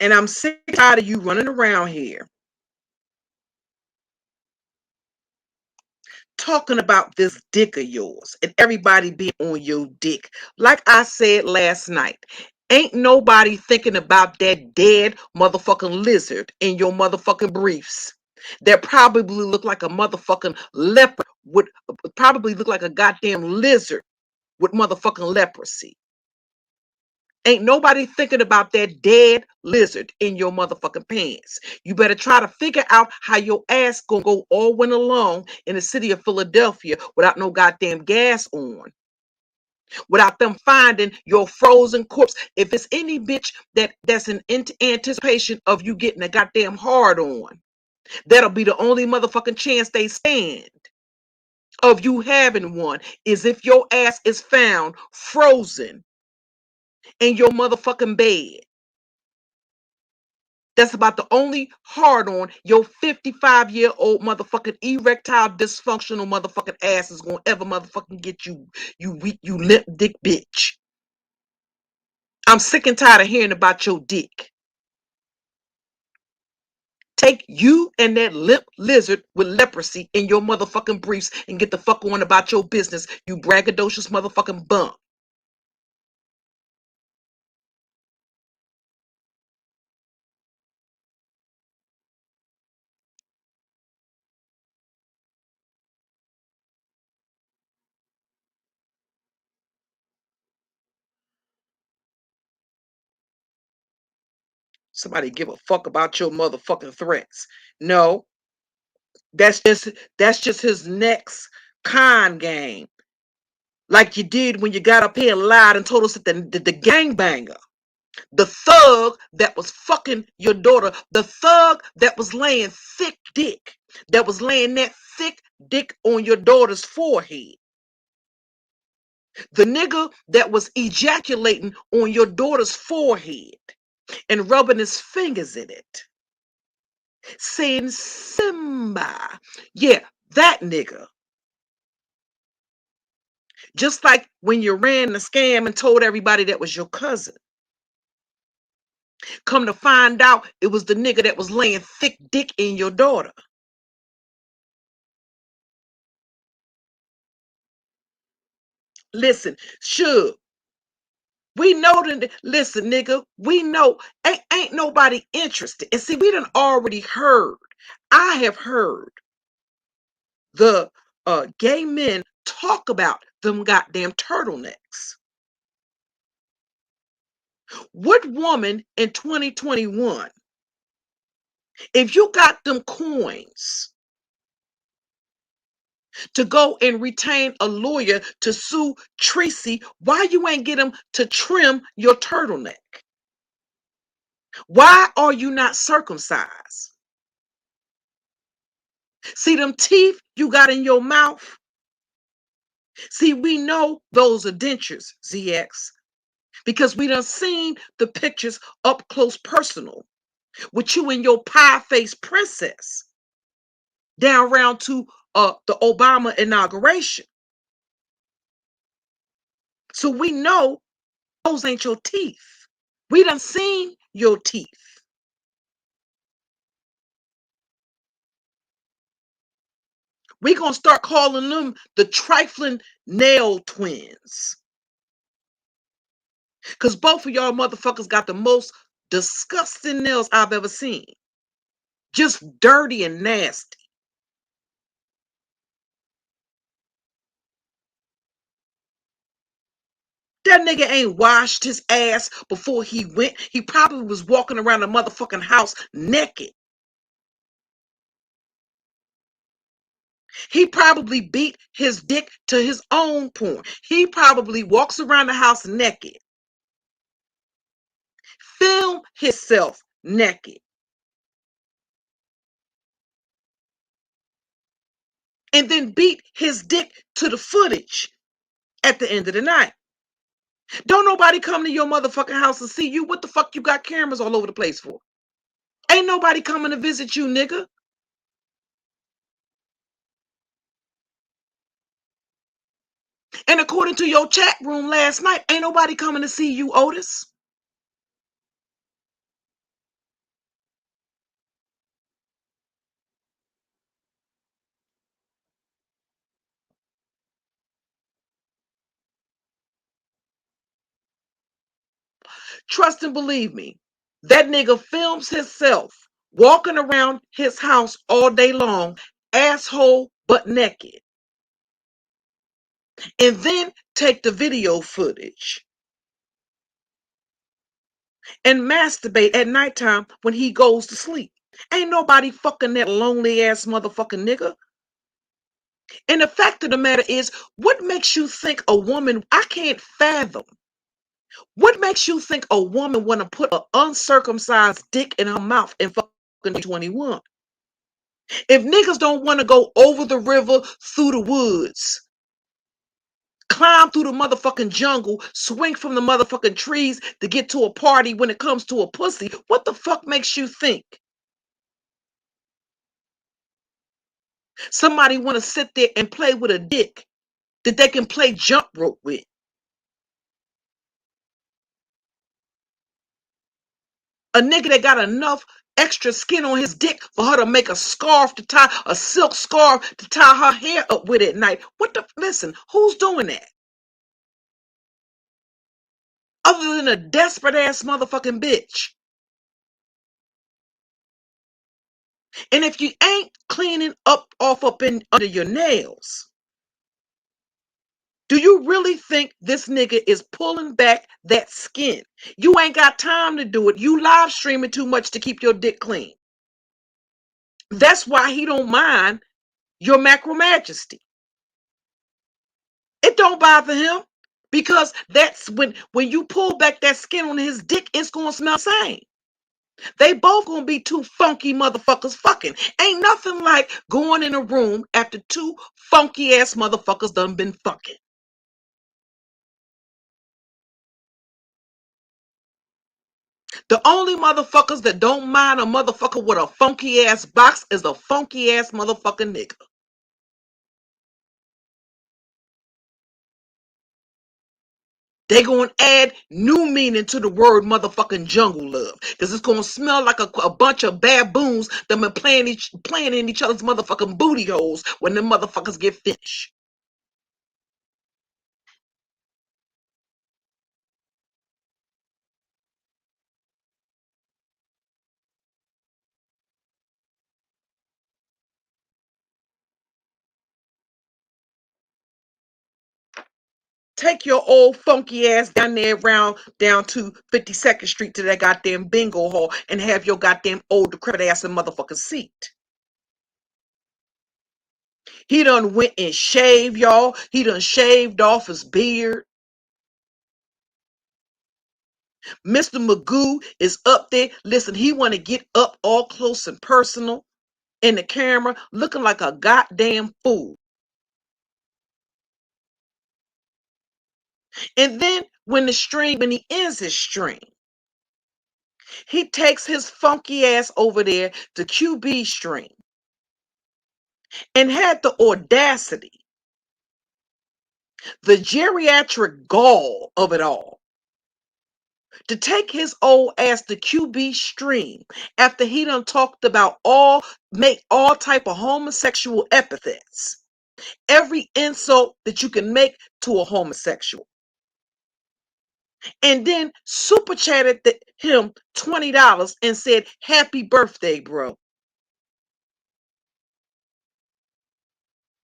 And I'm sick and tired of you running around here talking about this dick of yours and everybody being on your dick. Like I said last night, ain't nobody thinking about that dead motherfucking lizard in your motherfucking briefs that probably look like a motherfucking leopard, would probably look like a goddamn lizard with motherfucking leprosy. Ain't nobody thinking about that dead lizard in your motherfucking pants. You better try to figure out how your ass gonna go all winter long in the city of Philadelphia without no goddamn gas on, without them finding your frozen corpse. If it's any bitch that's in anticipation of you getting a goddamn hard on, that'll be the only motherfucking chance they stand of you having one, is if your ass is found frozen in your motherfucking bed. That's about the only hard on your 55-year-old motherfucking erectile dysfunctional motherfucking ass is gonna ever motherfucking get you, you weak, you limp dick bitch. I'm sick and tired of hearing about your dick. Take you and that limp lizard with leprosy in your motherfucking briefs and get the fuck on about your business, you braggadocious motherfucking bum. Somebody give a fuck about your motherfucking threats. No, that's just that's just his next con game. Like you did when you got up here and lied and told us that the gangbanger, the thug that was fucking your daughter, the thug that was laying thick dick, that was laying that thick dick on your daughter's forehead, the nigga that was ejaculating on your daughter's forehead and rubbing his fingers in it, saying Simba. Yeah, that nigga. Just like when you ran the scam and told everybody that was your cousin. Come to find out, it was the nigga that was laying thick dick in your daughter. Listen, sure. We know that. Listen, nigga, we know ain't nobody interested. And see, we done already heard. I have heard the gay men talk about them goddamn turtlenecks. What woman in 2021 If you got them coins to go and retain a lawyer to sue Tracy, why you ain't get him to trim your turtleneck? Why are you not circumcised? See them teeth you got in your mouth? See, we know those are dentures, ZX, because we done seen the pictures up close personal with you and your pie-faced princess down around to the Obama inauguration. So we know those ain't your teeth. We done seen your teeth. We gonna start calling them the trifling nail twins. Because both of y'all motherfuckers got the most disgusting nails I've ever seen. Just dirty and nasty. That nigga ain't washed his ass before he went. He probably was walking around the motherfucking house naked. He probably beat his dick to his own porn. He probably walks around the house naked. Film himself naked. And then beat his dick to the footage at the end of the night. Don't nobody come to your motherfucking house and see you. What the fuck you got cameras all over the place for? Ain't nobody coming to visit you, nigga. And according to your chat room last night, ain't nobody coming to see you, Otis. Trust and believe me, that nigga films himself walking around his house all day long, asshole butt naked, and then take the video footage and masturbate at nighttime when he goes to sleep. Ain't nobody fucking that lonely ass motherfucking nigga. And the fact of the matter is, what makes you think a woman, I can't fathom, what makes you think a woman want to put an uncircumcised dick in her mouth in fucking 21? If niggas don't want to go over the river, through the woods, climb through the motherfucking jungle, swing from the motherfucking trees to get to a party when it comes to a pussy, what the fuck makes you think somebody want to sit there and play with a dick that they can play jump rope with? A nigga that got enough extra skin on his dick for her to make a scarf to tie, a silk scarf to tie her hair up with at night. What the, listen, who's doing that? Other than a desperate ass motherfucking bitch. And if you ain't cleaning up in under your nails, do you really think this nigga is pulling back that skin? You ain't got time to do it. You live streaming too much to keep your dick clean. That's why he don't mind your macro majesty. It don't bother him because that's when you pull back that skin on his dick, it's gonna smell the same. They both gonna be two funky motherfuckers fucking. Ain't nothing like going in a room after two funky ass motherfuckers done been fucking. The only motherfuckers that don't mind a motherfucker with a funky ass box is a funky ass motherfucking nigga. They gonna add new meaning to the word motherfucking jungle love. Cause it's gonna smell like a bunch of baboons that been playing in each other's motherfucking booty holes when them motherfuckers get finished. Take your old funky ass down there down to 52nd Street to that goddamn bingo hall and have your goddamn old decrepit ass in motherfucking seat. He done went and shaved, y'all. He done shaved off his beard. Mr. Magoo is up there. Listen, he want to get up all close and personal in the camera, looking like a goddamn fool. And then when he ends his string, he takes his funky ass over there to QB string and had the audacity, the geriatric gall of it all, to take his old ass to QB stream after he done talked about make all type of homosexual epithets, every insult that you can make to a homosexual, and then super chatted him $20 and said, "Happy birthday, bro."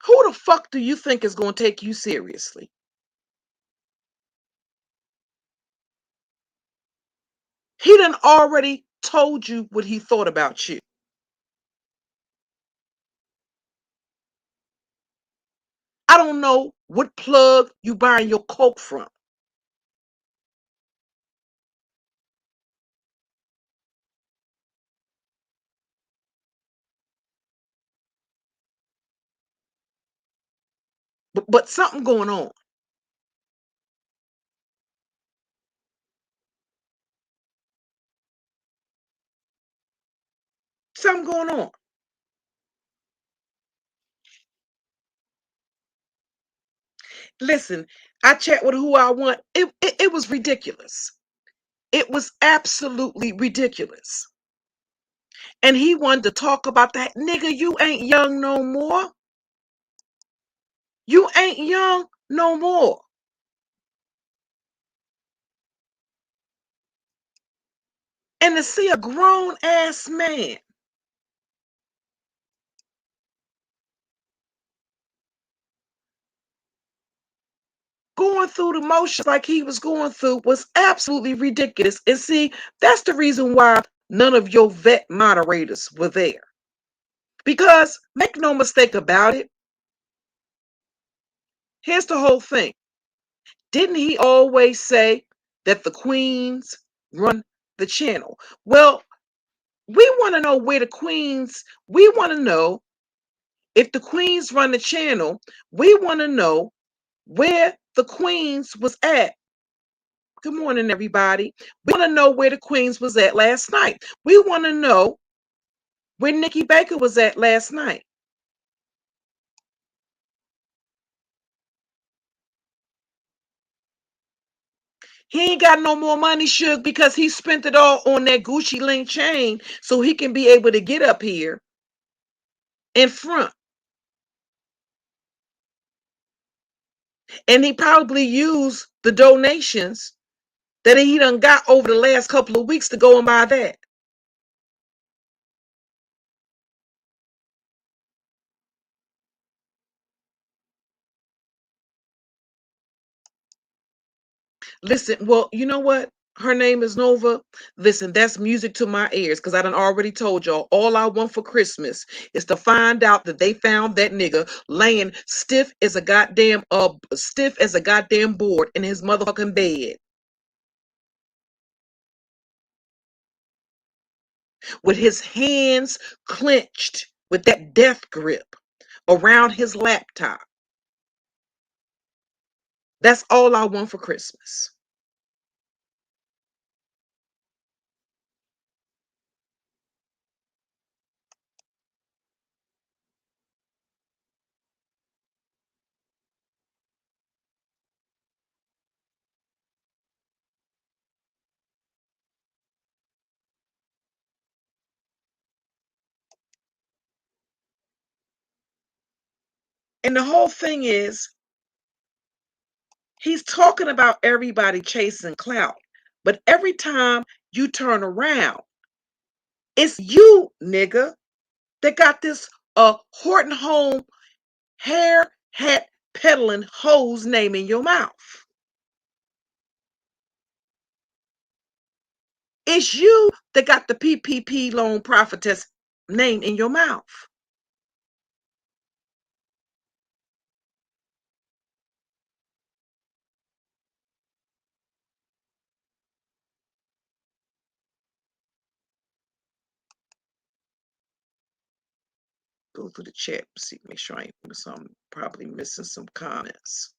Who the fuck do you think is going to take you seriously? He done already told you what he thought about you. I don't know what plug you buying your coke from. But something going on. Something going on. Listen, I chat with who I want. It was ridiculous. It was absolutely ridiculous. And he wanted to talk about that. Nigga, you ain't young no more. You ain't young no more. And to see a grown ass man going through the motions like he was going through was absolutely ridiculous. And see, that's the reason why none of your vet moderators were there. Because make no mistake about it, here's the whole thing. Didn't he always say that the queens run the channel? Well, we want to know where the queens, we want to know if the queens run the channel, we want to know where the queens was at. Good morning, everybody. We want to know where the queens was at last night. We want to know where Nikki Baker was at last night. He ain't got no more money, Suge, because he spent it all on that Gucci link chain so he can be able to get up here in front. And he probably used the donations that he done got over the last couple of weeks to go and buy that. Listen, well, you know what? Her name is Nova. Listen, that's music to my ears because I done already told y'all all I want for Christmas is to find out that they found that nigga laying stiff as a goddamn board in his motherfucking bed with his hands clenched with that death grip around his laptop. That's all I want for Christmas. And the whole thing is, he's talking about everybody chasing clout. But every time you turn around, it's you, nigga, that got this Horton Home hair hat peddling Heaux name in your mouth. It's you that got the PPP loan prophetess name in your mouth. Go through the chat, see, make sure I ain't missing some, probably missing some comments.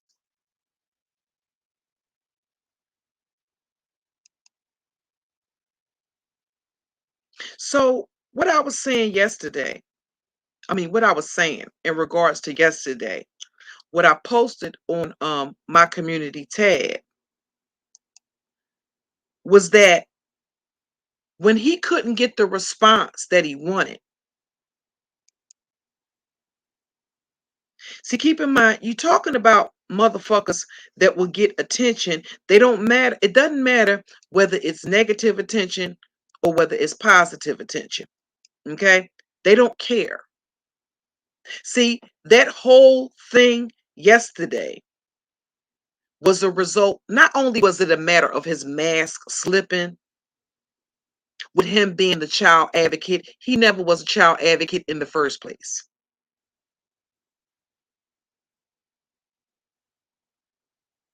So what I was saying yesterday, what I was saying in regards to yesterday, what I posted on my community tab was that when he couldn't get the response that he wanted. See, keep in mind, you talking about motherfuckers that will get attention. They don't matter. It doesn't matter whether it's negative attention or whether it's positive attention. Okay? They don't care. See, that whole thing yesterday was a result. Not only was it a matter of his mask slipping, with him being the child advocate, he never was a child advocate in the first place.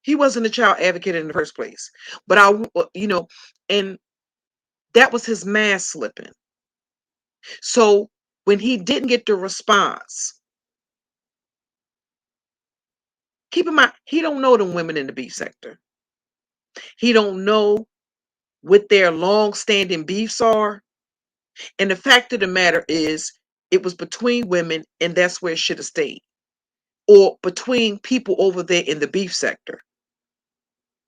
He wasn't a child advocate in the first place. But and that was his mask slipping. So when he didn't get the response, keep in mind, he don't know them women in the beef sector. He don't know what their long-standing beefs are. And the fact of the matter is, it was between women, and that's where it should have stayed. Or between people over there in the beef sector.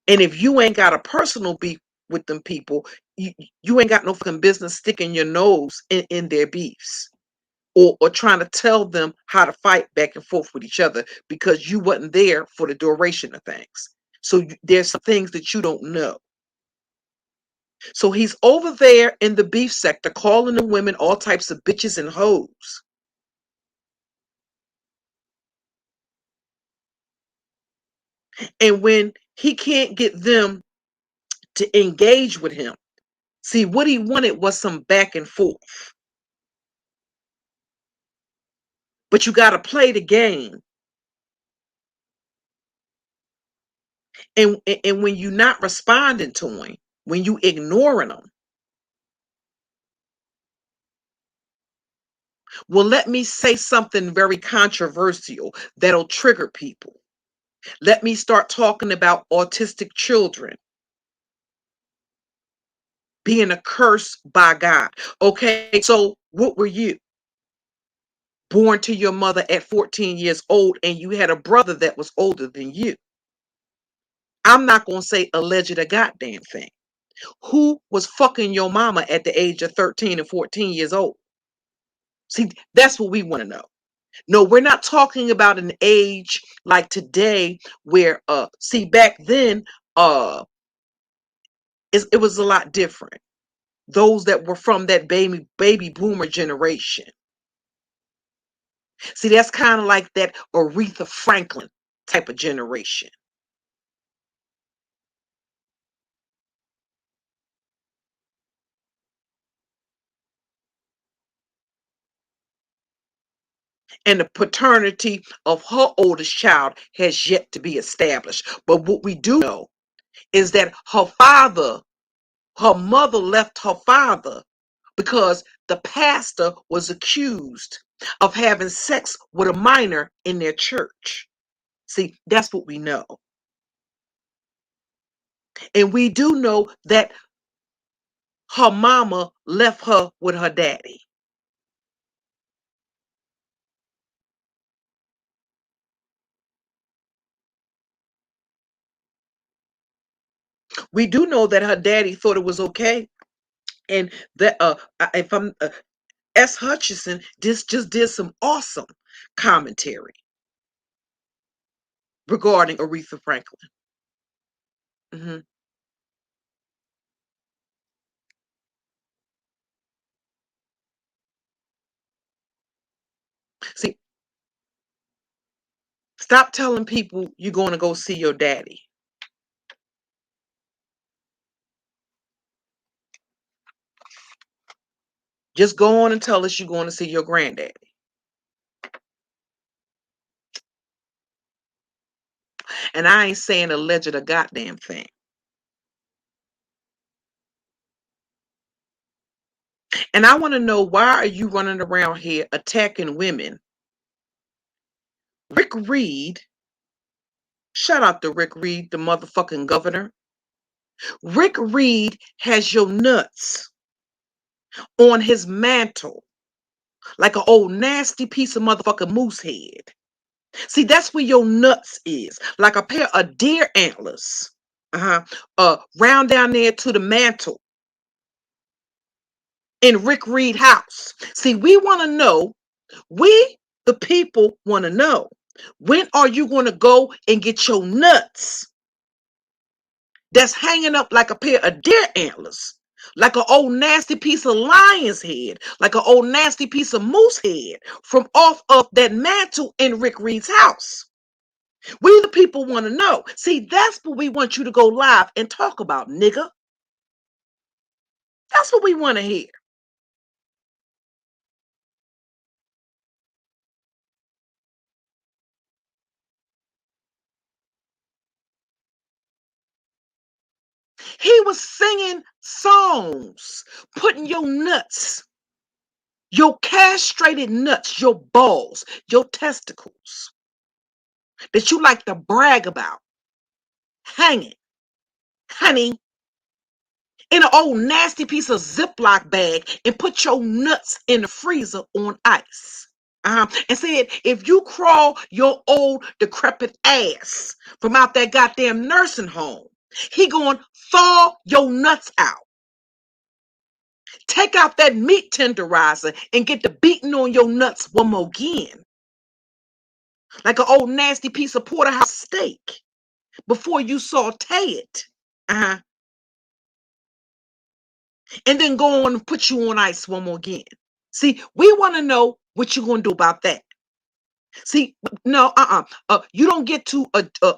And if you ain't got a personal beef with them people, you ain't got no fucking business sticking your nose in their beefs. Or trying to tell them how to fight back and forth with each other because you wasn't there for the duration of things. So there's some things that you don't know. So he's over there in the beef sector calling the women all types of bitches and hoes. And when he can't get them to engage with him, see, what he wanted was some back and forth. But you got to play the game. And when you're not responding to him, when you ignoring him, well, let me say something very controversial that'll trigger people. Let me start talking about autistic children being a curse by God. Okay, so what were you? Born to your mother at 14 years old, and you had a brother that was older than you. I'm not going to say alleged a goddamn thing. Who was fucking your mama at the age of 13 and 14 years old? See, that's what we want to know. No, we're not talking about an age like today where see, back then it was a lot different. Those that were from that baby boomer generation. See, that's kind of like that Aretha Franklin type of generation. And the paternity of her oldest child has yet to be established. But what we do know is that her mother left her father because the pastor was accused of having sex with a minor in their church. See, that's what we know. And we do know that her mama left her with her daddy. We do know that her daddy thought it was okay. And that if I'm S. Hutchinson just did some awesome commentary regarding Aretha Franklin. Hmm. See, stop telling people you're going to go see your daddy. Just go on and tell us you're going to see your granddaddy. And I ain't saying alleged a goddamn thing. And I want to know, why are you running around here attacking women? Rick Reed, shout out to Rick Reed, the motherfucking governor. Rick Reed has your nuts on his mantle like an old nasty piece of motherfucking moose head. See, that's where your nuts is, like a pair of deer antlers. Round down there to the mantle in Rick Reed house. See, we want to know, we, the people, want to know, when are you going to go and get your nuts that's hanging up like a pair of deer antlers, like an old nasty piece of lion's head, like an old nasty piece of moose head from off of that mantle in Rick Reed's house? We, the people, want to know. See, that's what we want you to go live and talk about, nigga. That's what we want to hear. He was singing songs, putting your nuts, your castrated nuts, your balls, your testicles that you like to brag about, hanging, honey, in an old nasty piece of Ziploc bag and put your nuts in the freezer on ice. And said, if you crawl your old decrepit ass from out that goddamn nursing home, he going to thaw your nuts out. Take out that meat tenderizer and get the beating on your nuts one more again. Like an old nasty piece of porterhouse steak before you saute it. And then go on and put you on ice one more again. See, we want to know what you're going to do about that. See, no, you don't get to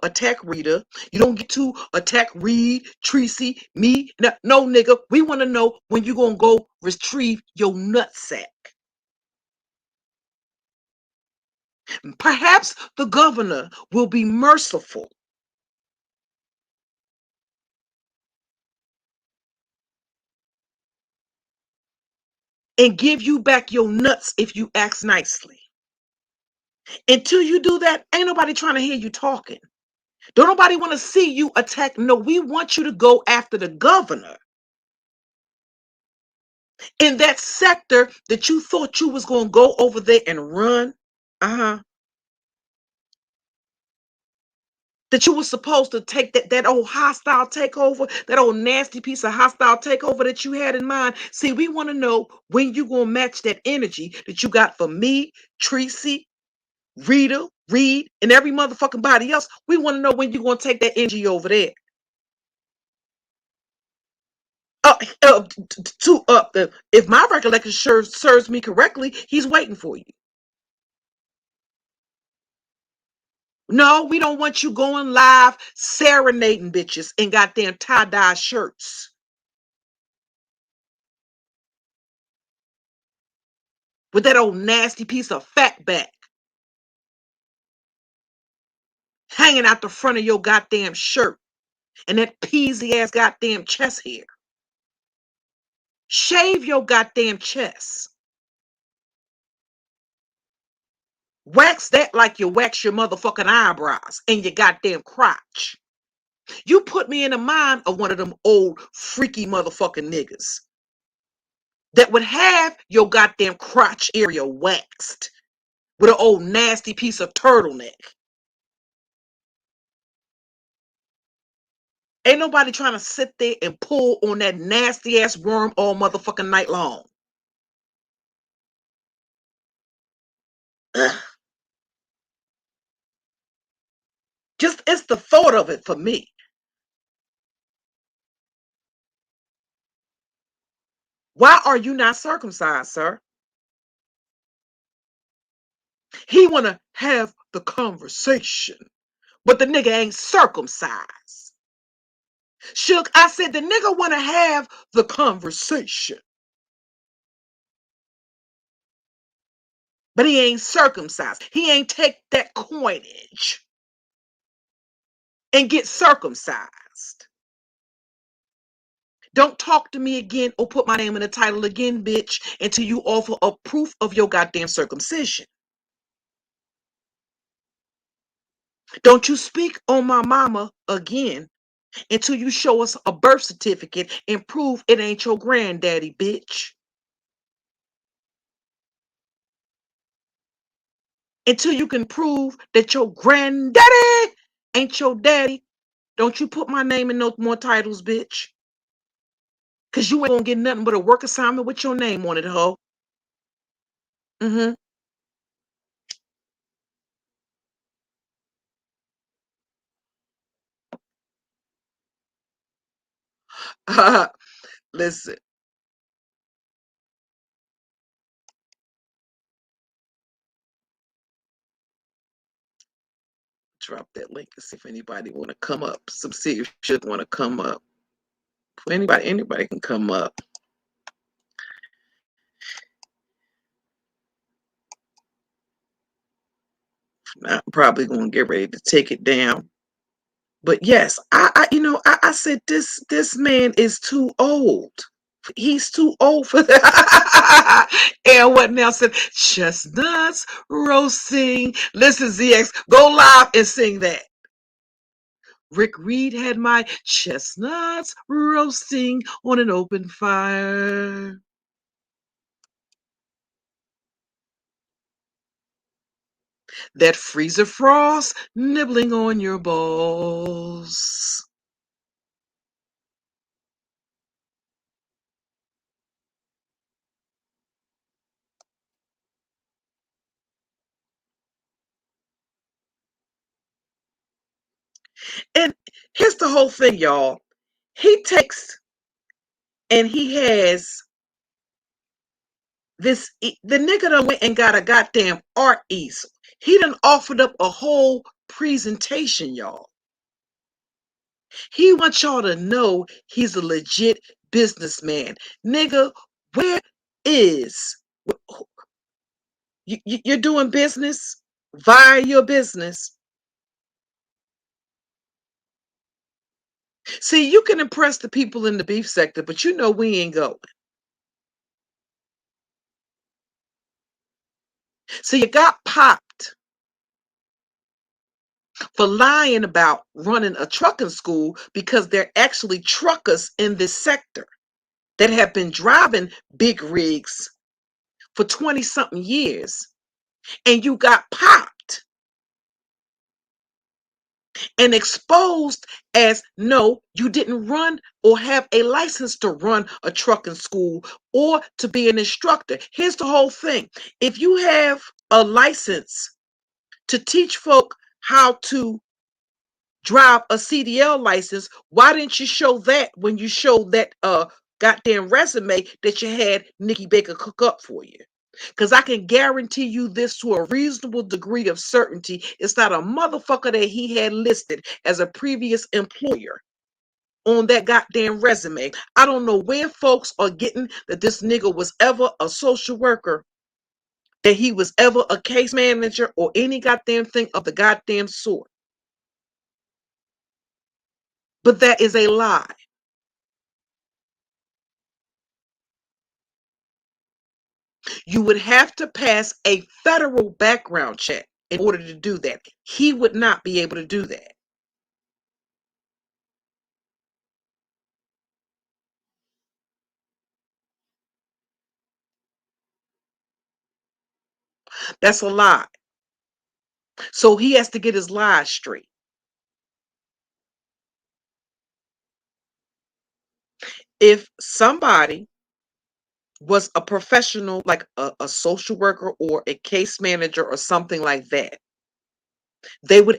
attack Rita. You don't get to attack Reed, Tracy, me. No, nigga. We want to know when you're going to go retrieve your nutsack. Perhaps the governor will be merciful and give you back your nuts if you ask nicely. Until you do that, ain't nobody trying to hear you talking. Don't nobody want to see you attack. No, we want you to go after the governor in that sector that you thought you was going to go over there and run. That you were supposed to take that old hostile takeover, that old nasty piece of hostile takeover that you had in mind. See, we want to know when you going to match that energy that you got for me, Tracy, Rita, Reed, and every motherfucking body else. We want to know when you're going to take that energy over there. If my recollection serves me correctly, he's waiting for you. No, we don't want you going live serenading bitches in goddamn tie-dye shirts with that old nasty piece of fat back hanging out the front of your goddamn shirt and that peasy ass goddamn chest hair. Shave your goddamn chest. Wax that like you wax your motherfucking eyebrows and your goddamn crotch. You put me in the mind of one of them old freaky motherfucking niggas that would have your goddamn crotch area waxed with an old nasty piece of turtleneck. Ain't nobody trying to sit there and pull on that nasty ass worm all motherfucking night long. Ugh. Just, it's the thought of it for me. Why are you not circumcised, sir? He want to have the conversation, but the nigga ain't circumcised. Shook, I said the nigga want to have the conversation, but he ain't circumcised. He ain't take that coinage and get circumcised. Don't talk to me again or put my name in the title again, bitch, until you offer a proof of your goddamn circumcision. Don't you speak on my mama again until you show us a birth certificate and prove it ain't your granddaddy, bitch. Until you can prove that your granddaddy ain't your daddy, don't you put my name in no more titles, bitch. Because you ain't gonna get nothing but a work assignment with your name on it, ho. Mm-hmm. Listen, drop that link and see if anybody want to come up. Some serious shit want to come up. Anybody can come up. I'm probably gonna get ready to take it down. But yes, I said this man is too old. He's too old for that. And what now said chestnuts roasting. Listen, ZX, go live and sing that. Rick Reed had my chestnuts roasting on an open fire. That freezer frost nibbling on your balls. And here's the whole thing, y'all. He takes and he has the nigga done went and got a goddamn art easel. He done offered up a whole presentation, y'all. He wants y'all to know he's a legit businessman. Nigga, where is you're doing business via your business? See, you can impress the people in the beef sector, but you know we ain't going. So you got popped for lying about running a trucking school because they're actually truckers in this sector that have been driving big rigs for 20 something years, and you got popped and exposed as no, you didn't run or have a license to run a trucking school or to be an instructor. Here's the whole thing. If you have a license to teach folk how to drive a CDL license, why didn't you show that when you showed that goddamn resume that you had Nikki Baker cook up for you? Because I can guarantee you this to a reasonable degree of certainty. It's not a motherfucker that he had listed as a previous employer on that goddamn resume. I don't know where folks are getting that this nigga was ever a social worker, that he was ever a case manager or any goddamn thing of the goddamn sort. But that is a lie. You would have to pass a federal background check in order to do that. He would not be able to do that. That's a lie. So he has to get his lies straight. If somebody was a professional, like a social worker or a case manager or something like that, they would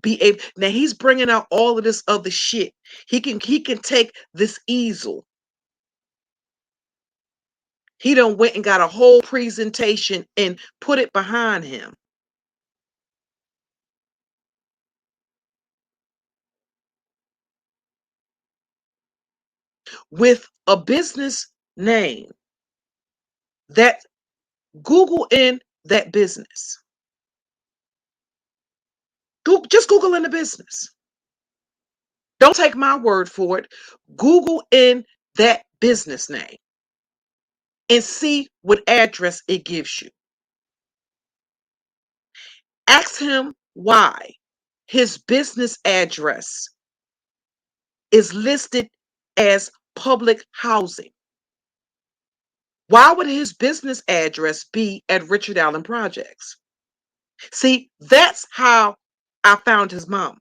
be able. Now he's bringing out all of this other shit. He can take this easel. He done went and got a whole presentation and put it behind him with a business name that Google in that business. Just Google in the business. Don't take my word for it. Google in that business name and see what address it gives you. Ask him why his business address is listed as public housing. Why would his business address be at Richard Allen Projects? See, that's how I found his mama.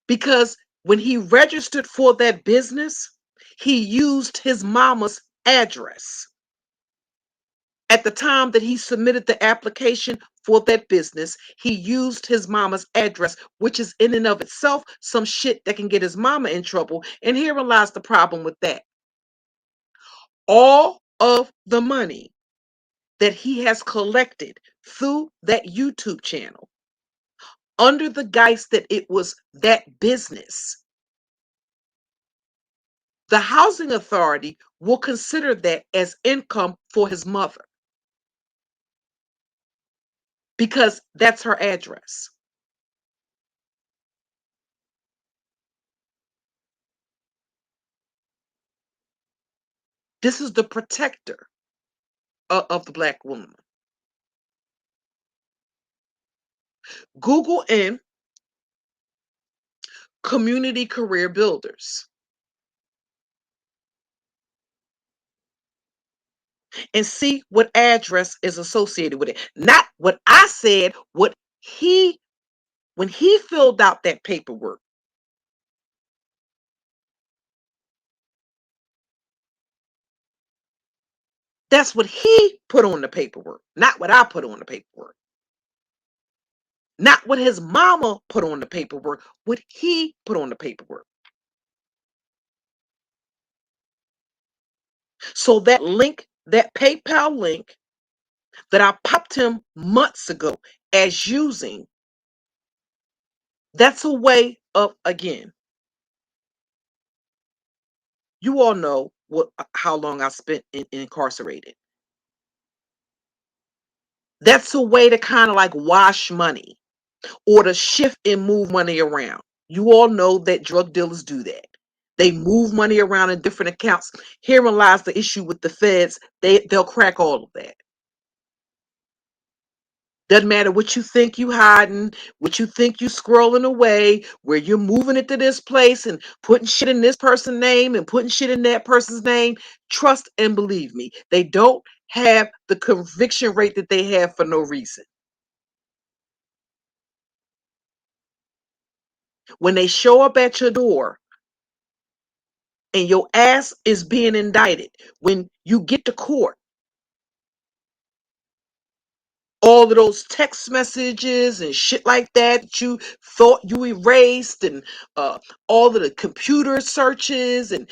Because when he registered for that business, he used his mama's address. At the time that he submitted the application for that business, he used his mama's address, which is in and of itself some shit that can get his mama in trouble. And herein lies the problem with that. All of the money that he has collected through that YouTube channel, under the guise that it was that business, the housing authority will consider that as income for his mother because that's her address. This is the protector of the Black woman. Google in community career builders and see what address is associated with it. Not what I said, what he, when he filled out that paperwork, that's what he put on the paperwork, not what I put on the paperwork. Not what his mama put on the paperwork, what he put on the paperwork. So that link, that PayPal link that I popped him months ago as using, that's a way of, again, you all know how long I spent incarcerated. That's a way to kind of like wash money or to shift and move money around. You all know that drug dealers do that. They move money around in different accounts. Herein lies the issue with the feds. They'll crack all of that. Doesn't matter what you think you hiding, what you think you scrolling away, where you're moving it to this place and putting shit in this person's name and putting shit in that person's name. Trust and believe me, they don't have the conviction rate that they have for no reason. When they show up at your door and your ass is being indicted, when you get to court, all of those text messages and shit like that you thought you erased, and all of the computer searches and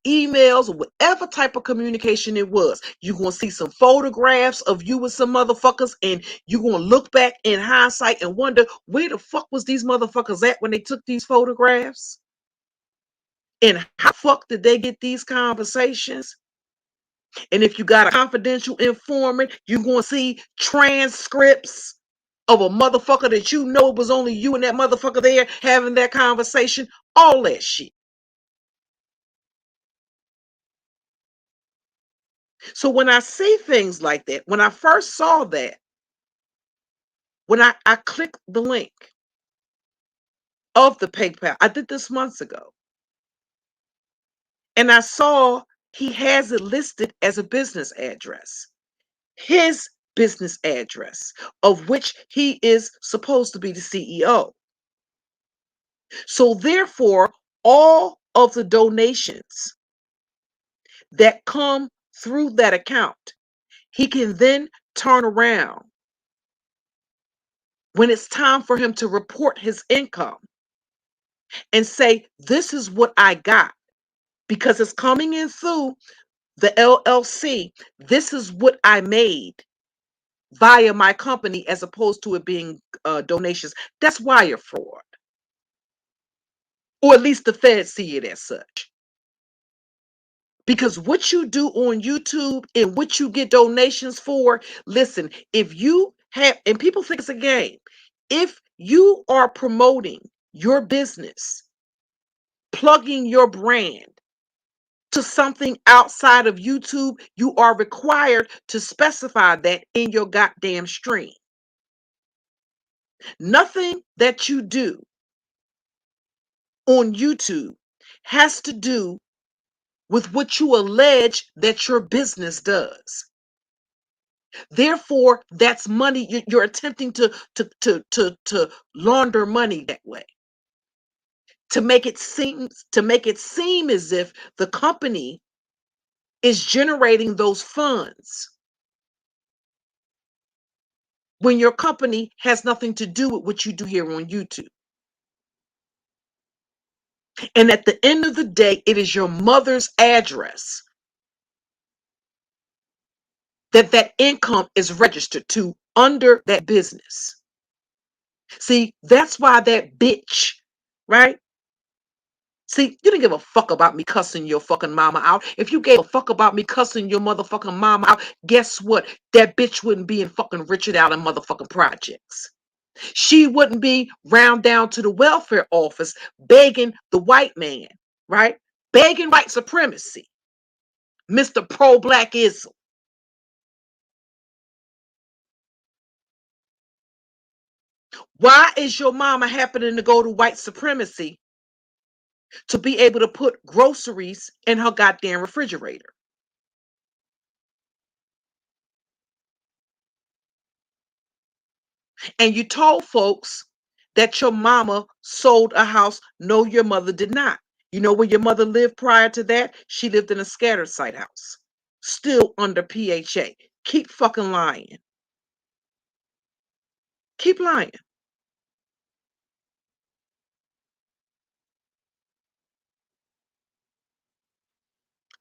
emails or whatever type of communication it was, you're going to see some photographs of you with some motherfuckers, and you're going to look back in hindsight and wonder where the fuck was these motherfuckers at when they took these photographs, and how the fuck did they get these conversations. And if you got a confidential informant, you're going to see transcripts of a motherfucker that you know was only you and that motherfucker there having that conversation. All that shit. So when I see things like that, when I first saw that, when I clicked the link of the PayPal, I did this months ago, and I saw he has it listed as a business address. His business address, of which he is supposed to be the CEO. So therefore, all of the donations that come through that account, he can then turn around when it's time for him to report his income and say, this is what I got, because it's coming in through the LLC. This is what I made via my company, as opposed to it being donations. That's wire fraud. Or at least the feds see it as such. Because what you do on YouTube and what you get donations for, listen, if you have, and people think it's a game, if you are promoting your business, plugging your brand to something outside of YouTube, you are required to specify that in your goddamn stream. Nothing that you do on YouTube has to do with what you allege that your business does. Therefore, that's money you're attempting to launder money that way. To make it seem as if the company is generating those funds when your company has nothing to do with what you do here on YouTube. And at the end of the day, it is your mother's address that income is registered to under that business. See, that's why that bitch, right? See, you didn't give a fuck about me cussing your fucking mama out. If you gave a fuck about me cussing your motherfucking mama out, guess what? That bitch wouldn't be in fucking Richard Allen motherfucking projects. She wouldn't be round down to the welfare office begging the white man, right? Begging white supremacy, Mr. Pro-Blackism. Why is your mama happening to go to white supremacy to be able to put groceries in her goddamn refrigerator? And you told folks that your mama sold a house. No, your mother did not. You know where your mother lived prior to that? She lived in a scattered site house, still under PHA. Keep fucking lying. Keep lying.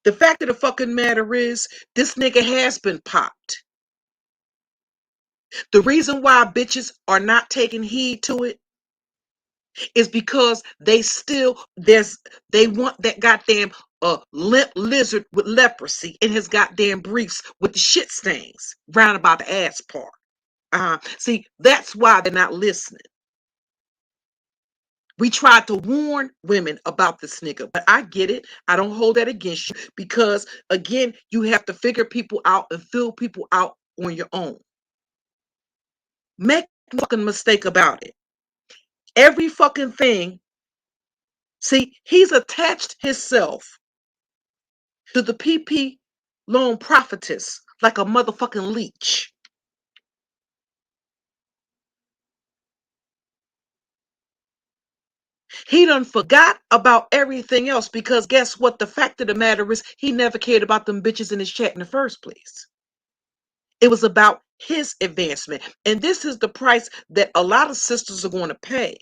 The fact of the fucking matter is, this nigga has been popped. The reason why bitches are not taking heed to it is because they want that goddamn limp lizard with leprosy in his goddamn briefs with the shit stains round about the ass part. See, that's why they're not listening. We tried to warn women about this nigga, but I get it. I don't hold that against you because, again, you have to figure people out and fill people out on your own. Make no fucking mistake about it. Every fucking thing. See, he's attached himself to the PP loan prophetess like a motherfucking leech. He done forgot about everything else because guess what? The fact of the matter is he never cared about them bitches in his chat in the first place. It was about his advancement. And this is the price that a lot of sisters are going to pay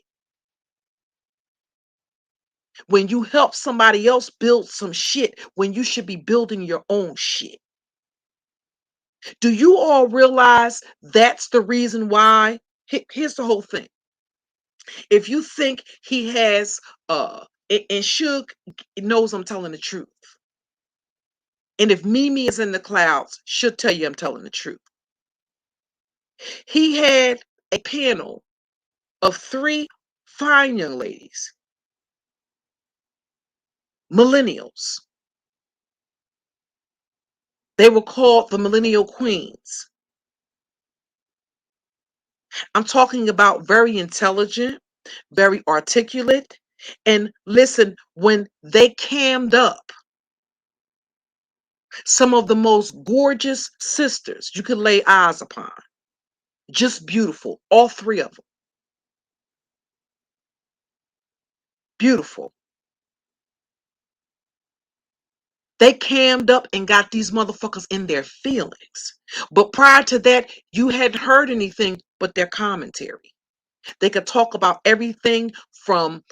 when you help somebody else build some shit when you should be building your own shit. Do you all realize that's the reason why? Here's the whole thing. If you think he has and Suge knows I'm telling the truth. And if Mimi is in the clouds, she'll tell you I'm telling the truth. He had a panel of 3 fine young ladies, millennials. They were called the Millennial Queens. I'm talking about very intelligent, very articulate, and listen, when they cammed up, some of the most gorgeous sisters you could lay eyes upon. Just beautiful, all 3 of them. Beautiful. They cammed up and got these motherfuckers in their feelings. But prior to that, you hadn't heard anything but their commentary. They could talk about everything from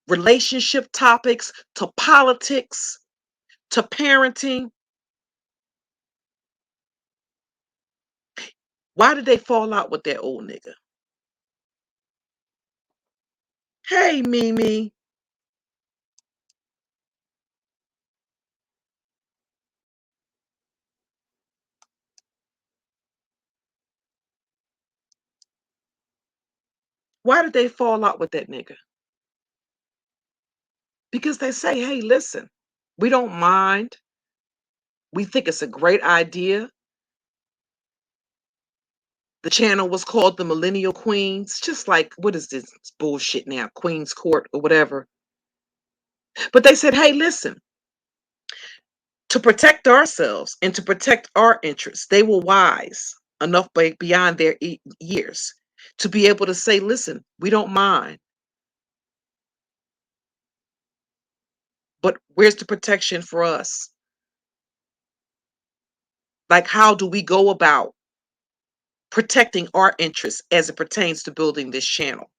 relationship topics to politics to parenting. Why did they fall out with that old nigga? Hey, Mimi. Why did they fall out with that nigga? Because they say, hey, listen, we don't mind. We think it's a great idea. The channel was called the Millennial Queens, just like, what is this bullshit now? Queen's Court or whatever. But they said, hey, listen, to protect ourselves and to protect our interests, they were wise enough beyond their years to be able to say, listen, we don't mind. But where's the protection for us? Like, how do we go about protecting our interests as it pertains to building this channel?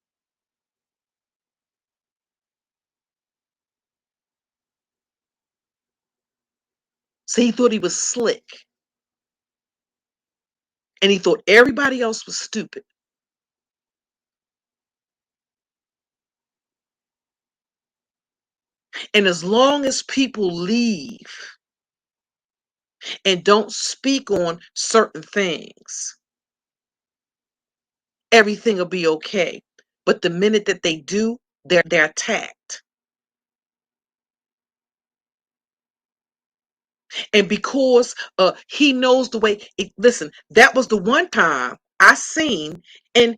So he thought he was slick. And he thought everybody else was stupid. And as long as people leave and don't speak on certain things, everything will be okay. But the minute that they do, they're attacked. And because he knows the way, listen, that was the one time I seen, and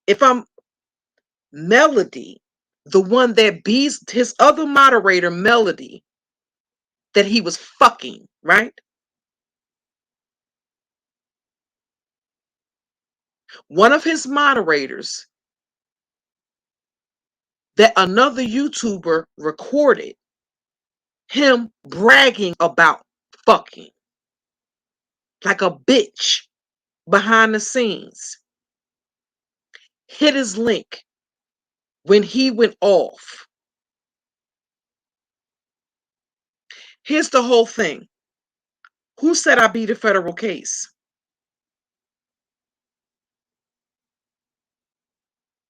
if I'm Melody, the one that beats his other moderator, Melody, that he was fucking, right? One of his moderators that another YouTuber recorded him bragging about fucking like a bitch behind the scenes, hit his link when he went off. Here's the whole thing. Who said I beat a federal case?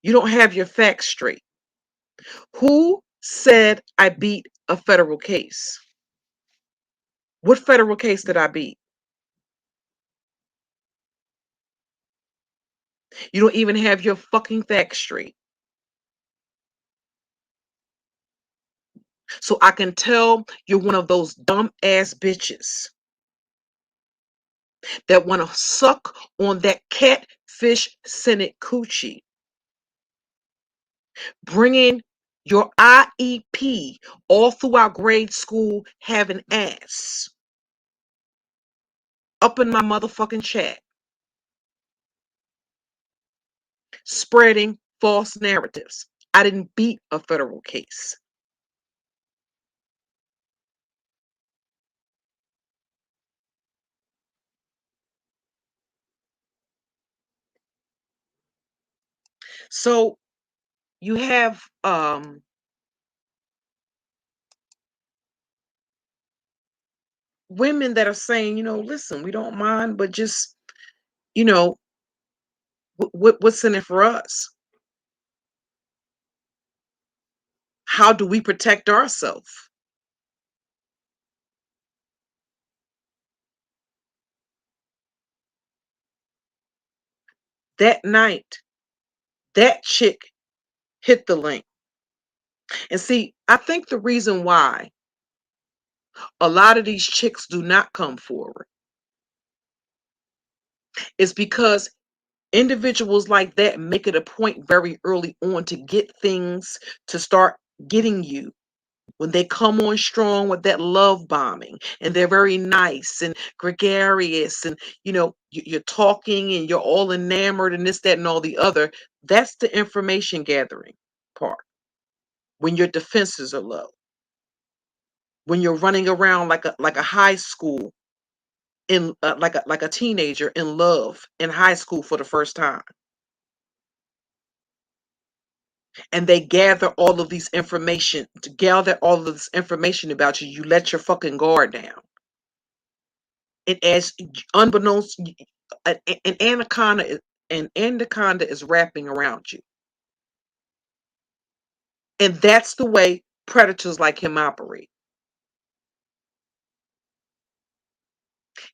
You don't have your facts straight. Who said I beat a federal case? What federal case did I beat? You don't even have your fucking facts straight. So I can tell you're one of those dumb ass bitches that want to suck on that catfish Senate coochie, bringing your IEP all throughout grade school having ass up in my motherfucking chat, spreading false narratives. I didn't beat a federal case. So you have women that are saying, listen, we don't mind, but just, you know, what's in it for us? How do we protect ourselves? That night, that chick hit the link. And see, I think the reason why a lot of these chicks do not come forward is because individuals like that make it a point very early on to get things to start getting you. When they come on strong with that love bombing and they're very nice and gregarious and, you're talking and you're all enamored and this, that, and all the other, that's the information gathering part. When your defenses are low, when you're running around like a high school in like a teenager in love in high school for the first time, and they gather all of these information to gather all of this information about you, you let your fucking guard down. And as unbeknownst, an anaconda is wrapping around you. And that's the way predators like him operate.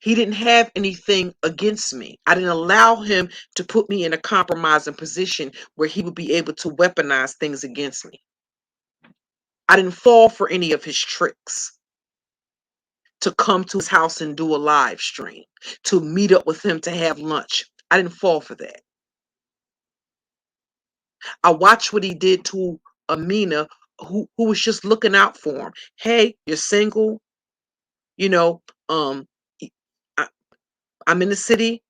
He didn't have anything against me. I didn't allow him to put me in a compromising position where he would be able to weaponize things against me. I didn't fall for any of his tricks to come to his house and do a live stream, to meet up with him to have lunch. I didn't fall for that. I watched what he did to Amina, who was just looking out for him. Hey, you're single, you know, y- I, I'm in the city.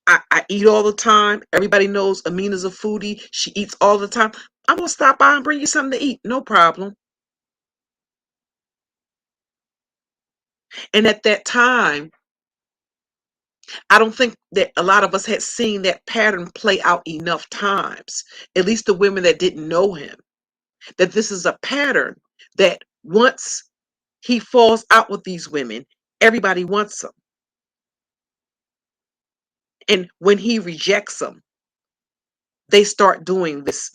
I eat all the time. Everybody knows Amina's a foodie. She eats all the time. I'm gonna stop by and bring you something to eat. No problem. And at that time, I don't think that a lot of us had seen that pattern play out enough times. At least the women that didn't know him. That this is a pattern that once he falls out with these women, everybody wants them. And when he rejects them, they start doing this.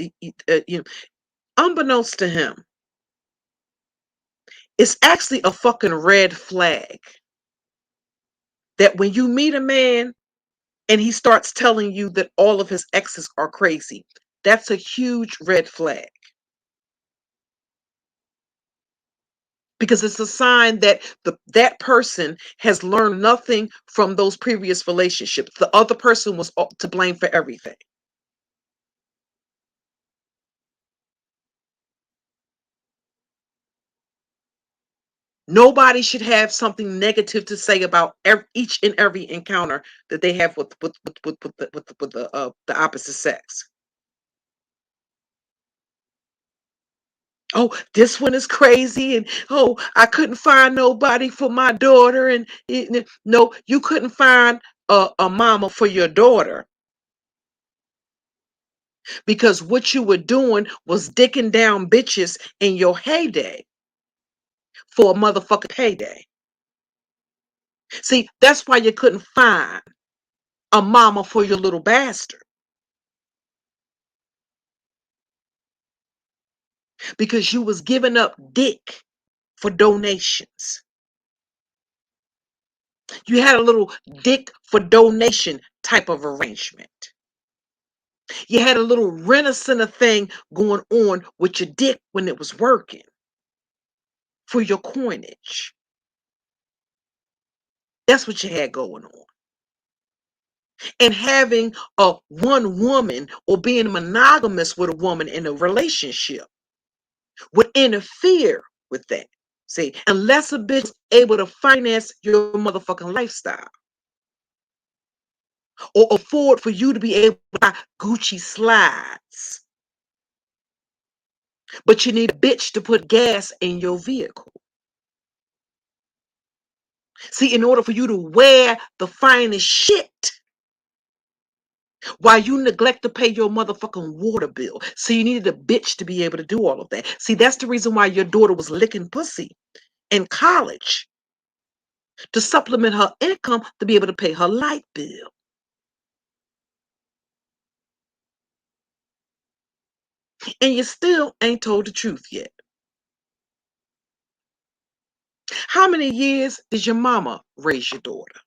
Unbeknownst to him, it's actually a fucking red flag that when you meet a man and he starts telling you that all of his exes are crazy, that's a huge red flag. Because it's a sign that that person has learned nothing from those previous relationships. The other person was to blame for everything. Nobody should have something negative to say about each and every encounter that they have with the opposite sex. Oh, this one is crazy, and oh, I couldn't find nobody for my daughter, and no, you couldn't find a mama for your daughter because what you were doing was dicking down bitches in your heyday for a motherfucking payday. See, that's why you couldn't find a mama for your little bastard, because you was giving up dick for donations. You had a little dick for donation type of arrangement. You had a little renaissance thing going on with your dick when it was working for your coinage. That's what you had going on. And having a one woman or being monogamous with a woman in a relationship would interfere with that. See, unless a bitch is able to finance your motherfucking lifestyle or afford for you to be able to buy Gucci slides, but you need a bitch to put gas in your vehicle. See, in order for you to wear the finest shit while you neglect to pay your motherfucking water bill. So you needed a bitch to be able to do all of that. See, that's the reason why your daughter was licking pussy in college, to supplement her income to be able to pay her light bill. And you still ain't told the truth yet. How many years did your mama raise your daughter?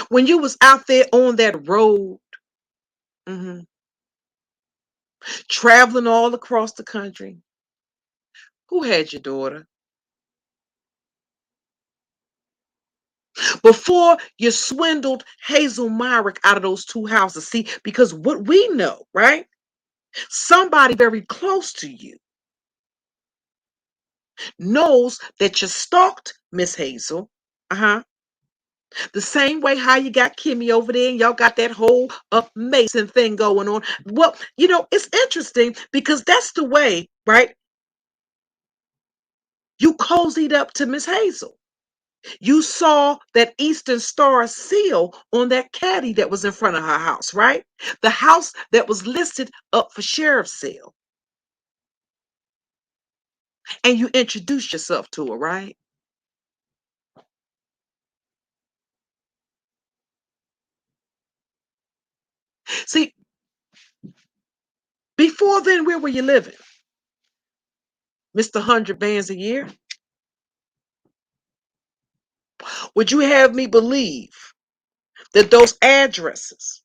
When you was out there on that road, mhm, traveling all across the country, who had your daughter? Before you swindled Hazel Myrick out of those two houses. See, because what we know, right? Somebody very close to you knows that you stalked Miss Hazel. Uh-huh. The same way how you got Kimmy over there and y'all got that whole Mason thing going on. Well, it's interesting because that's the way, right? You cozied up to Miss Hazel. You saw that Eastern Star seal on that caddy that was in front of her house, right? The house that was listed up for sheriff's sale. And you introduced yourself to her, right? See, Before then, where were you living? Mr. 100 bands a year? Would you have me believe that those addresses,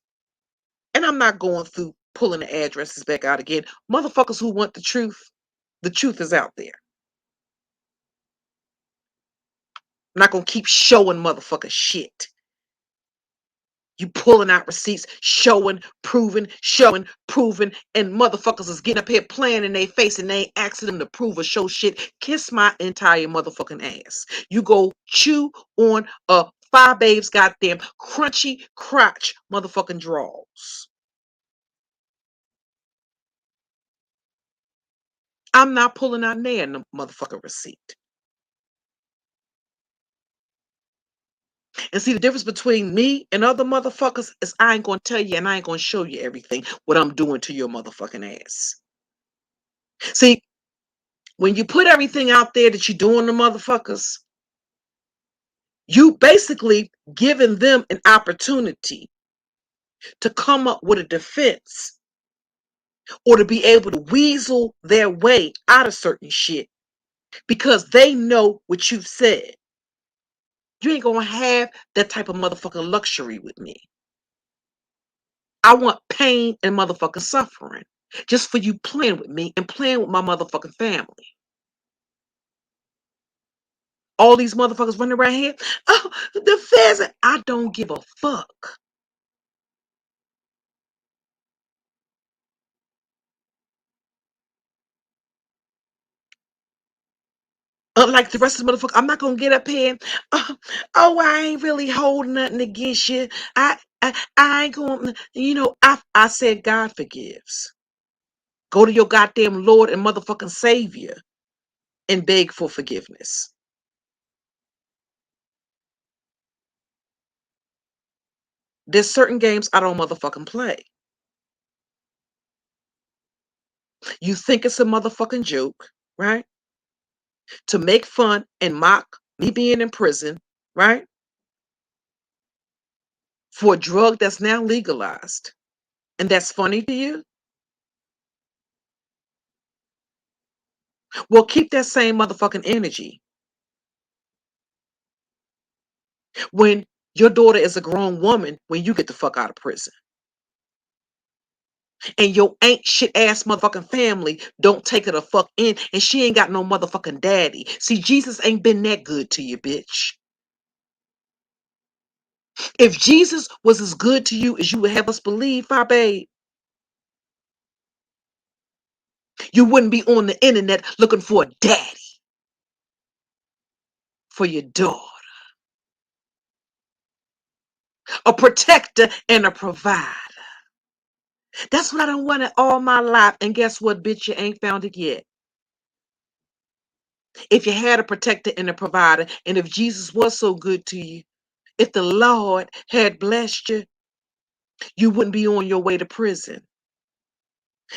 and I'm not going through pulling the addresses back out again, motherfuckers who want the truth is out there. I'm not going to keep showing motherfuckers shit. You pulling out receipts, showing, proving, and motherfuckers is getting up here playing in their face and they ain't asking them to prove or show shit. Kiss my entire motherfucking ass. You go chew on a Five Babe's goddamn crunchy crotch motherfucking draws. I'm not pulling out there no motherfucking receipt. And see, the difference between me and other motherfuckers is I ain't gonna tell you and I ain't gonna show you everything what I'm doing to your motherfucking ass. See, when you put everything out there that you're doing to motherfuckers, you basically giving them an opportunity to come up with a defense or to be able to weasel their way out of certain shit because they know what you've said. You ain't gonna have that type of motherfucking luxury with me. I want pain and motherfucking suffering just for you playing with me and playing with my motherfucking family. All these motherfuckers running around here, oh, the feds, I don't give a fuck. Unlike the rest of the motherfuckers, I'm not gonna get up here and, I ain't really holding nothing against you. I ain't gonna, I said God forgives. Go to your goddamn Lord and motherfucking Savior and beg for forgiveness. There's certain games I don't motherfucking play. You think it's a motherfucking joke, right? To make fun and mock me being in prison, right? For a drug that's now legalized. And that's funny to you? Well, keep that same motherfucking energy when your daughter is a grown woman when you get the fuck out of prison. And your ain't shit ass motherfucking family don't take her the fuck in and she ain't got no motherfucking daddy. See, Jesus ain't been that good to you, bitch. If Jesus was as good to you as you would have us believe, babe, you wouldn't be on the internet looking for a daddy for your daughter. A protector and a provider. That's what I done wanted all my life. And guess what, bitch? You ain't found it yet. If you had a protector and a provider, and if Jesus was so good to you, if the Lord had blessed you, you wouldn't be on your way to prison.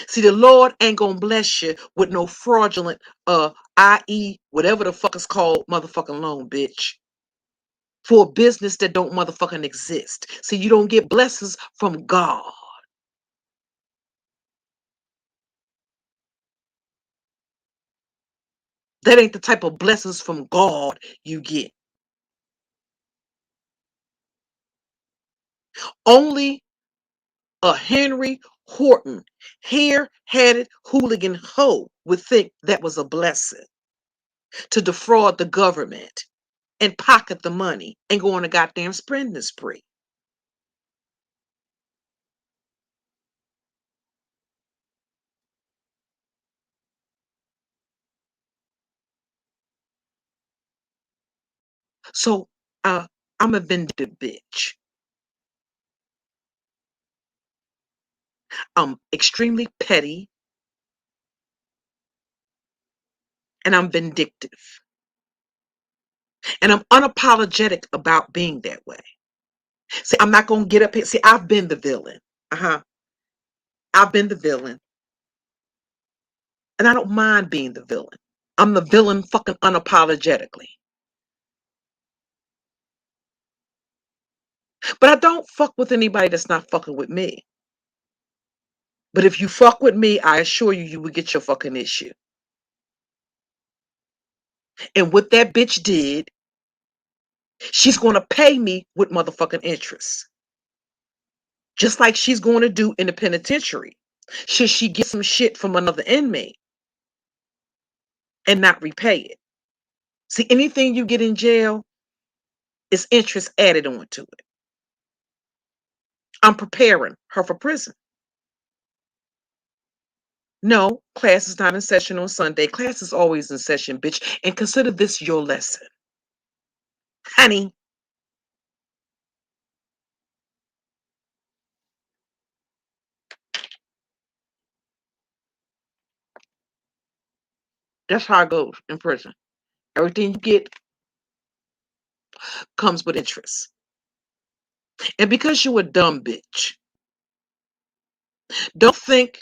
See, the Lord ain't gonna bless you with no fraudulent, i.e., whatever the fuck is called motherfucking loan, bitch. For a business that don't motherfucking exist. See, you don't get blessings from God. That ain't the type of blessings from God you get. Only a Henry Horton, hair-hatted hooligan hoe would think that was a blessing to defraud the government and pocket the money and go on a goddamn spending spree. So I'm a vindictive bitch. I'm extremely petty and I'm vindictive. And I'm unapologetic about being that way. See, I'm not gonna get up here. See, I've been the villain. I've been the villain. And I don't mind being the villain. I'm the villain fucking unapologetically. But I don't fuck with anybody that's not fucking with me. But if you fuck with me, I assure you, you will get your fucking issue. And what that bitch did, she's going to pay me with motherfucking interest. Just like she's going to do in the penitentiary. Should she get some shit from another inmate and not repay it? See, anything you get in jail is interest added onto it. I'm preparing her for prison. No, class is not in session on Sunday. Class is always in session, bitch. And consider this your lesson. Honey, that's how it goes in prison. Everything you get comes with interest. And because you're a dumb bitch, don't think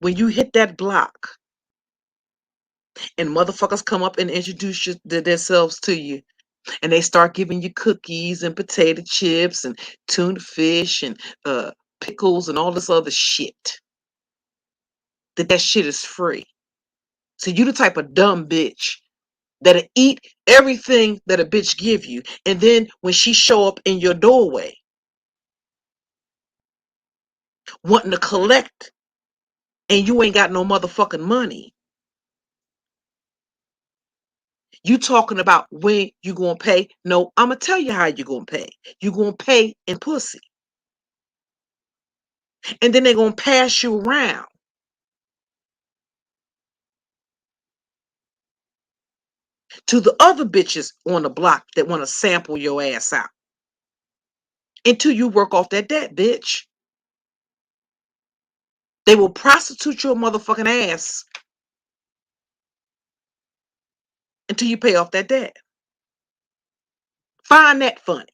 when you hit that block and motherfuckers come up and introduce themselves to you and they start giving you cookies and potato chips and tuna fish and pickles and all this other shit, that shit is free. So you the type of dumb bitch that'll eat everything that a bitch give you, and then when she show up in your doorway wanting to collect and you ain't got no motherfucking money, you talking about when you gonna pay. No, I'm gonna tell you how you gonna pay. You gonna pay in pussy. And then they gonna pass you around to the other bitches on the block that want to sample your ass out until you work off that debt, bitch. They will prostitute your motherfucking ass until you pay off that debt. Find that funny.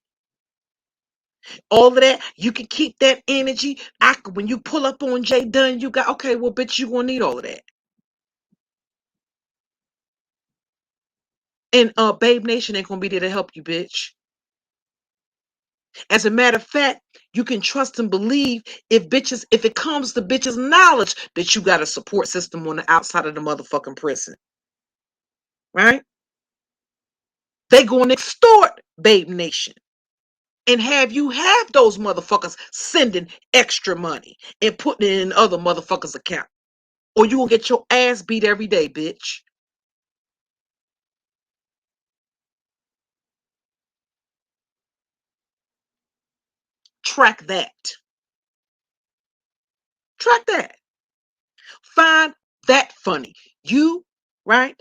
All of that, you can keep that energy. When you pull up on Jay Dunn, you got, okay, well, bitch, you gonna need all of that. And Babe Nation ain't gonna be there to help you, bitch. As a matter of fact, you can trust and believe if it comes to bitches' knowledge that you got a support system on the outside of the motherfucking prison. Right? They gonna extort Babe Nation and have you have those motherfuckers sending extra money and putting it in other motherfuckers' account. Or you gonna get your ass beat every day, bitch. Track that. Track that. Find that funny. You, right?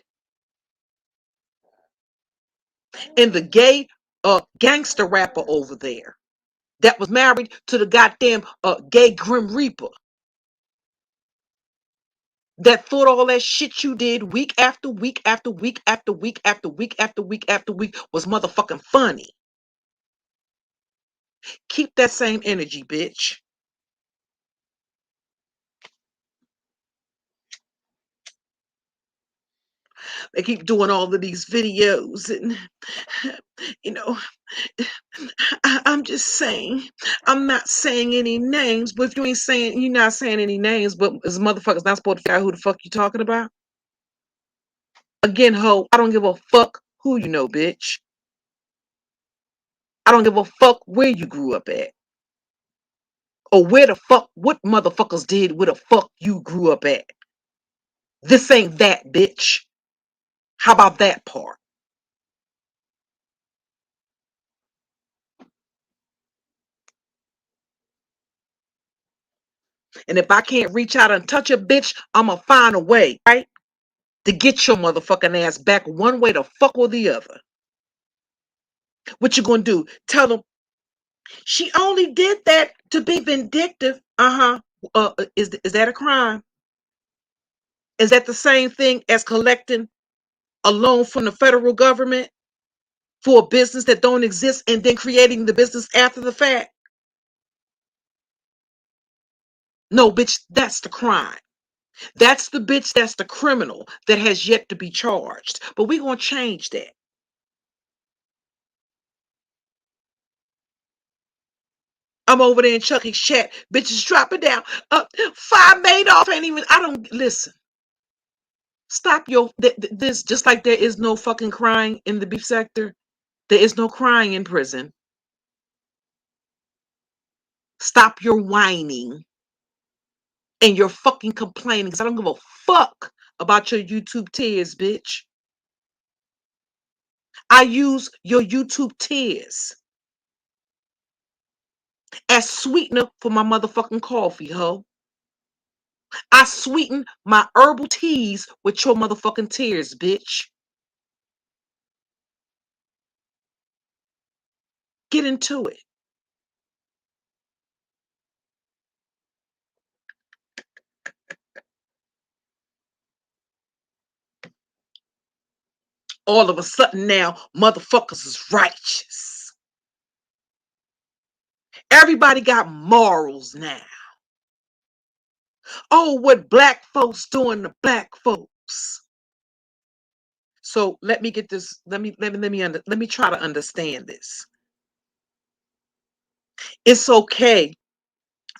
And the gay gangster rapper over there that was married to the goddamn gay Grim Reaper that thought all that shit you did week after week after week after week after week after week after week was motherfucking funny. Keep that same energy, bitch. They keep doing all of these videos and, you know, I'm just saying, I'm not saying any names, but if you're not saying any names, but as motherfuckers not supposed to figure out who the fuck you talking about. Again, ho, I don't give a fuck who you know, bitch. I don't give a fuck where you grew up at. Or what motherfuckers did where the fuck you grew up at. This ain't that, bitch. How about that part? And if I can't reach out and touch a bitch, I'ma find a way, right? To get your motherfucking ass back one way the fuck or the other. What you gonna do? Tell them she only did that to be vindictive. Is that a crime? Is that the same thing as collecting a loan from the federal government for a business that don't exist and then creating the business after the fact? No, bitch, that's the crime. That's the bitch, that's the criminal that has yet to be charged. But we're going to change that. I'm over there in Chucky's chat. Bitches drop it down. 5 made off ain't even. I don't listen. Stop your this. Just like there is no fucking crying in the beef sector, there is no crying in prison. Stop your whining and your fucking complaining. Because I don't give a fuck about your YouTube tears, bitch. I use your YouTube tears as sweetener for my motherfucking coffee, ho. I sweeten my herbal teas with your motherfucking tears, bitch. Get into it. All of a sudden now, motherfuckers is righteous. Everybody got morals now. Oh, what black folks doing to black folks. So let me get this. Let me try to understand this. It's okay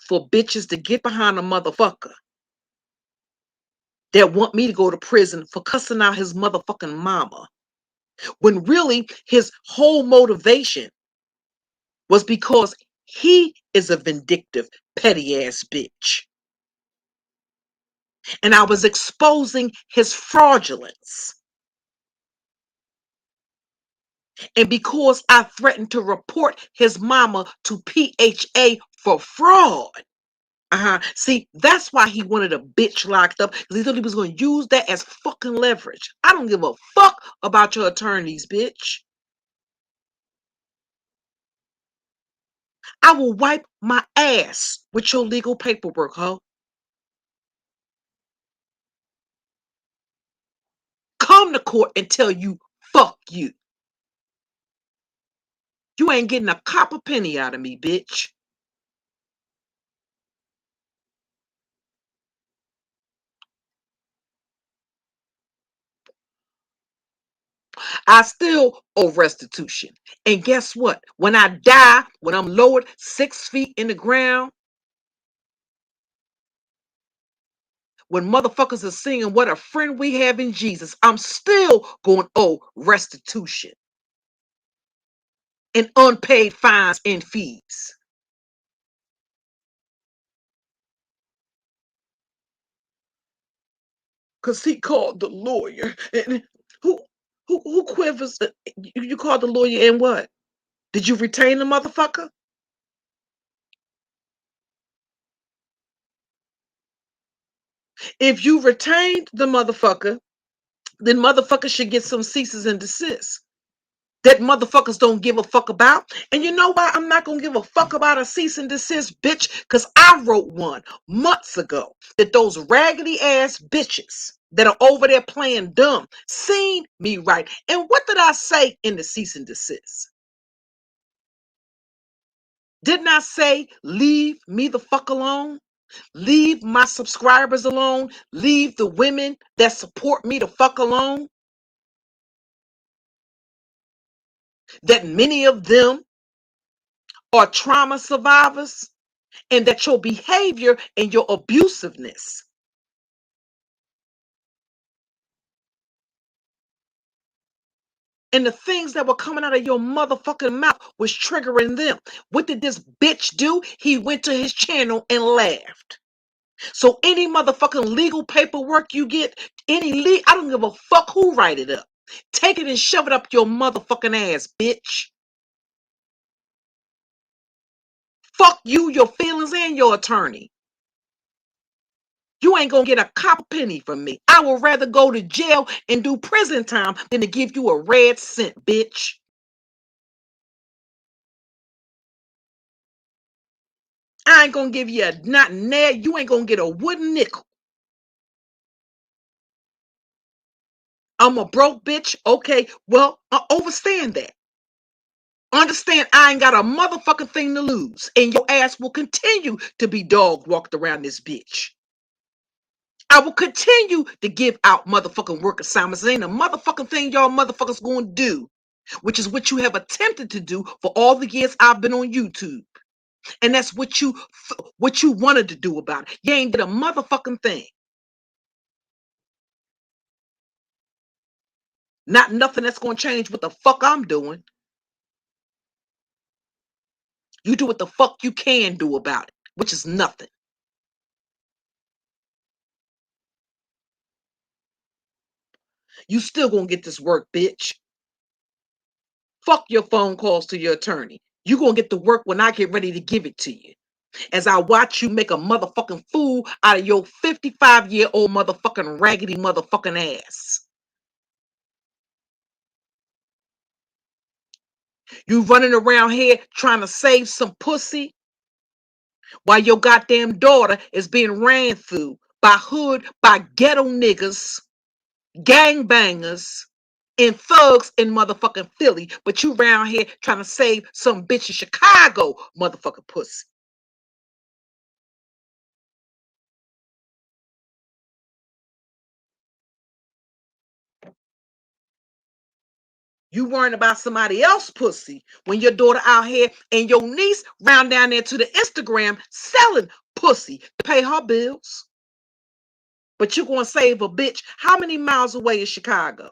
for bitches to get behind a motherfucker that want me to go to prison for cussing out his motherfucking mama, when really his whole motivation was because he is a vindictive, petty ass bitch. And I was exposing his fraudulence. And because I threatened to report his mama to PHA for fraud. See, that's why he wanted a bitch locked up, because he thought he was going to use that as fucking leverage. I don't give a fuck about your attorneys, bitch. I will wipe my ass with your legal paperwork, ho. Come to court and tell you, fuck you. You ain't getting a copper penny out of me, bitch. I still owe restitution. And guess what? When I die, when I'm lowered 6 feet in the ground, when motherfuckers are singing what a friend we have in Jesus, I'm still going to owe restitution and unpaid fines and fees. Because he called the lawyer. And who quivers? You called the lawyer and what? Did you retain the motherfucker? If you retained the motherfucker, then motherfuckers should get some ceases and desists that motherfuckers don't give a fuck about. And you know why I'm not going to give a fuck about a cease and desist, bitch? Because I wrote one months ago that those raggedy ass bitches that are over there playing dumb seen me right. And what did I say in the cease and desist? Didn't I say, leave me the fuck alone? Leave my subscribers alone. Leave the women that support me the fuck alone. That many of them are trauma survivors, and that your behavior and your abusiveness and the things that were coming out of your motherfucking mouth was triggering them. What did this bitch do? He went to his channel and laughed. So any motherfucking legal paperwork you get, I don't give a fuck who write it up. Take it and shove it up your motherfucking ass, bitch. Fuck you, your feelings, and your attorney. You ain't gonna get a copper penny from me. I would rather go to jail and do prison time than to give you a red cent, bitch. I ain't gonna give you you ain't gonna get a wooden nickel. I'm a broke bitch. Okay, well, I understand that. Understand I ain't got a motherfucking thing to lose. And your ass will continue to be dog walked around this bitch. I will continue to give out motherfucking work assignments. It ain't a motherfucking thing y'all motherfuckers gonna do, which is what you have attempted to do for all the years I've been on YouTube. And that's what you wanted to do about it. You ain't did a motherfucking thing. Not nothing that's going to change what the fuck I'm doing. You do what the fuck you can do about it, which is nothing. You still going to get this work, bitch. Fuck your phone calls to your attorney. You going to get the work when I get ready to give it to you. As I watch you make a motherfucking fool out of your 55-year-old motherfucking raggedy motherfucking ass. You running around here trying to save some pussy while your goddamn daughter is being ran through by ghetto niggas, gangbangers, and thugs in motherfucking Philly, but you around here trying to save some bitch in Chicago motherfucking pussy. You worrying about somebody else's pussy when your daughter out here and your niece round down there to the Instagram selling pussy to pay her bills. But you gonna save a bitch. How many miles away is Chicago?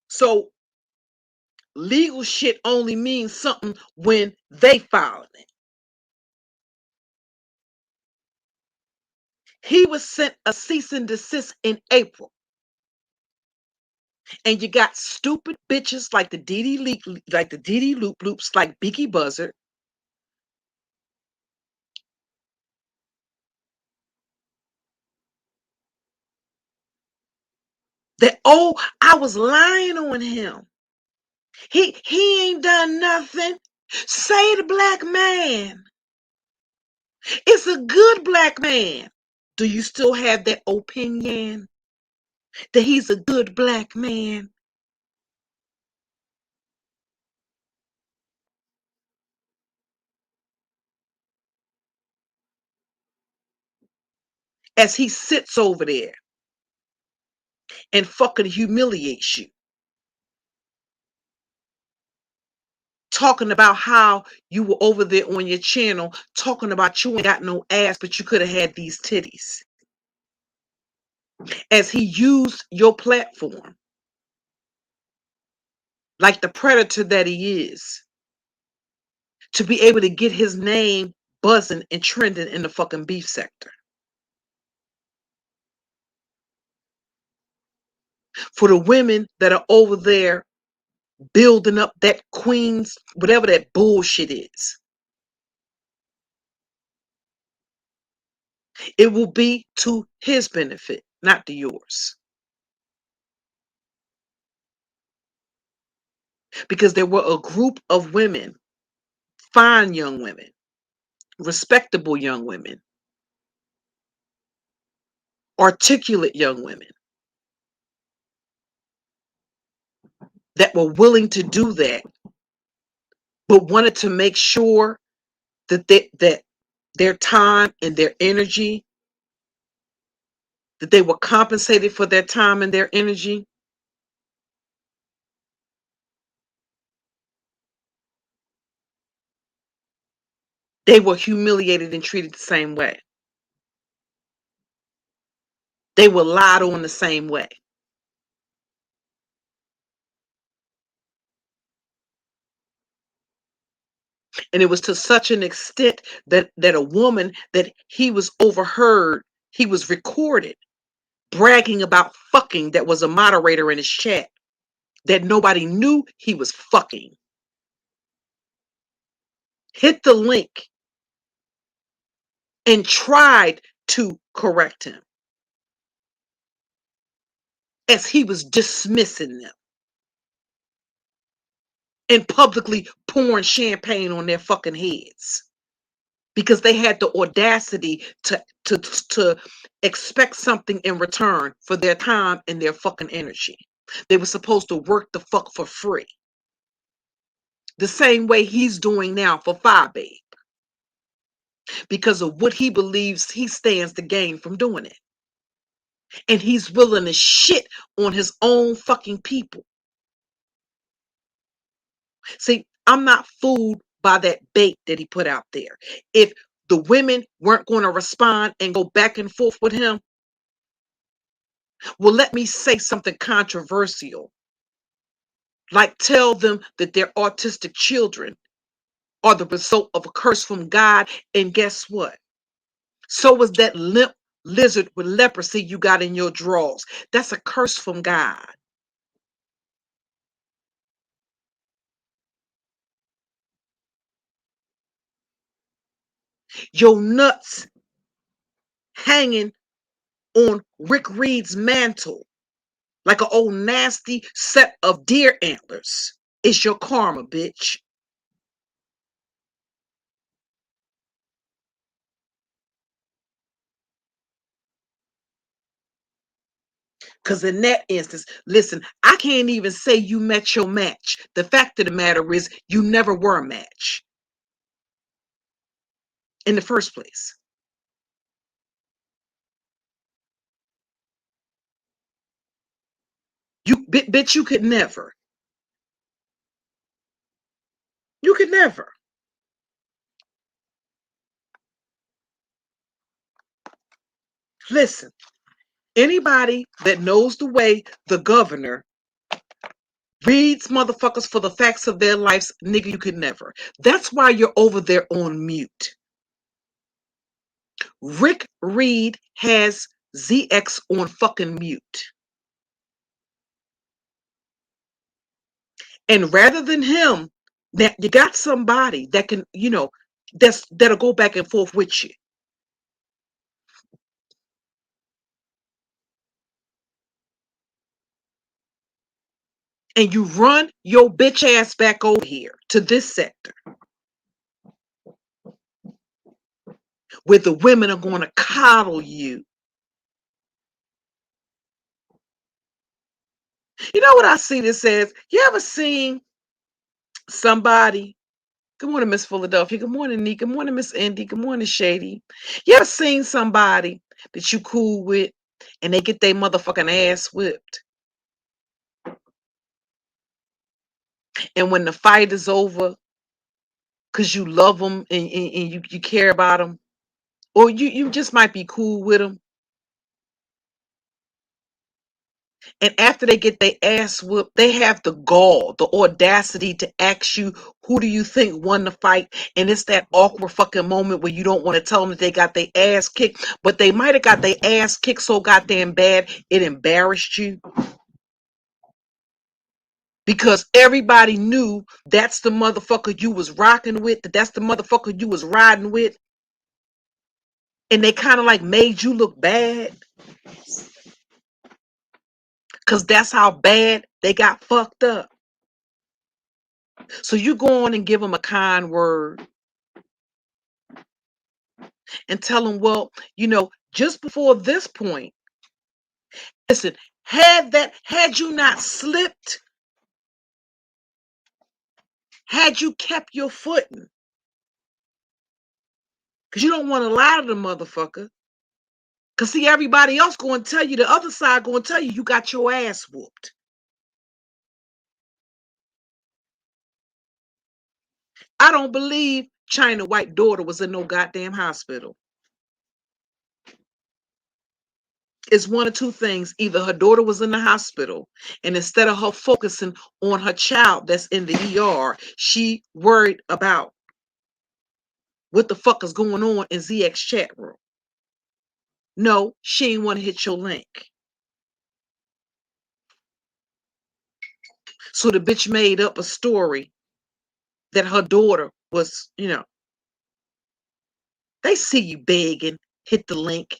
So legal shit only means something when they filing it. He was sent a cease and desist in April. And you got stupid bitches like the DD Loop Loops, like Beaky Buzzard. That, oh, I was lying on him. He ain't done nothing. Say the black man. It's a good black man. Do you still have that opinion that he's a good black man? As he sits over there and fucking humiliates you, talking about how you were over there on your channel, talking about you ain't got no ass, but you could have had these titties. As he used your platform like the predator that he is to be able to get his name buzzing and trending in the fucking beef sector. For the women that are over there building up that queen's, whatever that bullshit is, it will be to his benefit, not to yours. Because there were a group of women, fine young women, respectable young women, articulate young women that were willing to do that, but wanted to make sure that that their time and their energy, that they were compensated for their time and their energy. They were humiliated and treated the same way. They were lied on the same way. And it was to such an extent that a woman that he was overheard, he was recorded bragging about fucking, that was a moderator in his chat, that nobody knew he was fucking. Hit the link and tried to correct him as he was dismissing them and publicly pouring champagne on their fucking heads because they had the audacity to expect something in return for their time and their fucking energy. They were supposed to work the fuck for free. the same way he's doing now for Phi Babe, because of what he believes he stands to gain from doing it. And he's willing to shit on his own fucking people. See, I'm not fooled by that bait that he put out there. If the women weren't going to respond and go back and forth with him, well, let me say something controversial. Like tell them that their autistic children are the result of a curse from God. And guess what? So was that limp lizard with leprosy you got in your drawers. That's a curse from God. Your nuts hanging on Rick Reed's mantle like an old nasty set of deer antlers is your karma, bitch. Because in that instance, listen, I can't even say you met your match. The fact of the matter is you never were a match in the first place. Bitch, you could never. You could never. Listen, anybody that knows the way the governor reads motherfuckers for the facts of their lives, nigga, you could never. That's why you're over there on mute. Rick Reed has ZX on fucking mute. And rather than him, that you got somebody that can, that'll go back and forth with you. And you run your bitch ass back over here to this sector where the women are going to coddle you. You know what I see this as? You ever seen somebody? Good morning, Miss Philadelphia. Good morning, Nick. Good morning, Miss Indy. Good morning, Shady. You ever seen somebody that you cool with and they get their motherfucking ass whipped? And when the fight is over, because you love them and you care about them, or you just might be cool with them. And after they get their ass whooped, they have the gall, the audacity to ask you, who do you think won the fight? And it's that awkward fucking moment where you don't want to tell them that they got their ass kicked, but they might have got their ass kicked so goddamn bad it embarrassed you. Because everybody knew that's the motherfucker you was rocking with, that's the motherfucker you was riding with. And they kind of like made you look bad. Because that's how bad they got fucked up. So you go on and give them a kind word and tell them, well, just before this point, listen, had you not slipped, had you kept your footing, because you don't want to lie to the motherfucker. Because see, everybody else going to tell you, the other side going to tell you, you got your ass whooped. I don't believe China White daughter was in no goddamn hospital. It's one of two things. Either her daughter was in the hospital, and instead of her focusing on her child that's in the ER, she worried about what the fuck is going on in ZX chat room. No, she ain't want to hit your link. So the bitch made up a story that her daughter was, they see you begging, hit the link.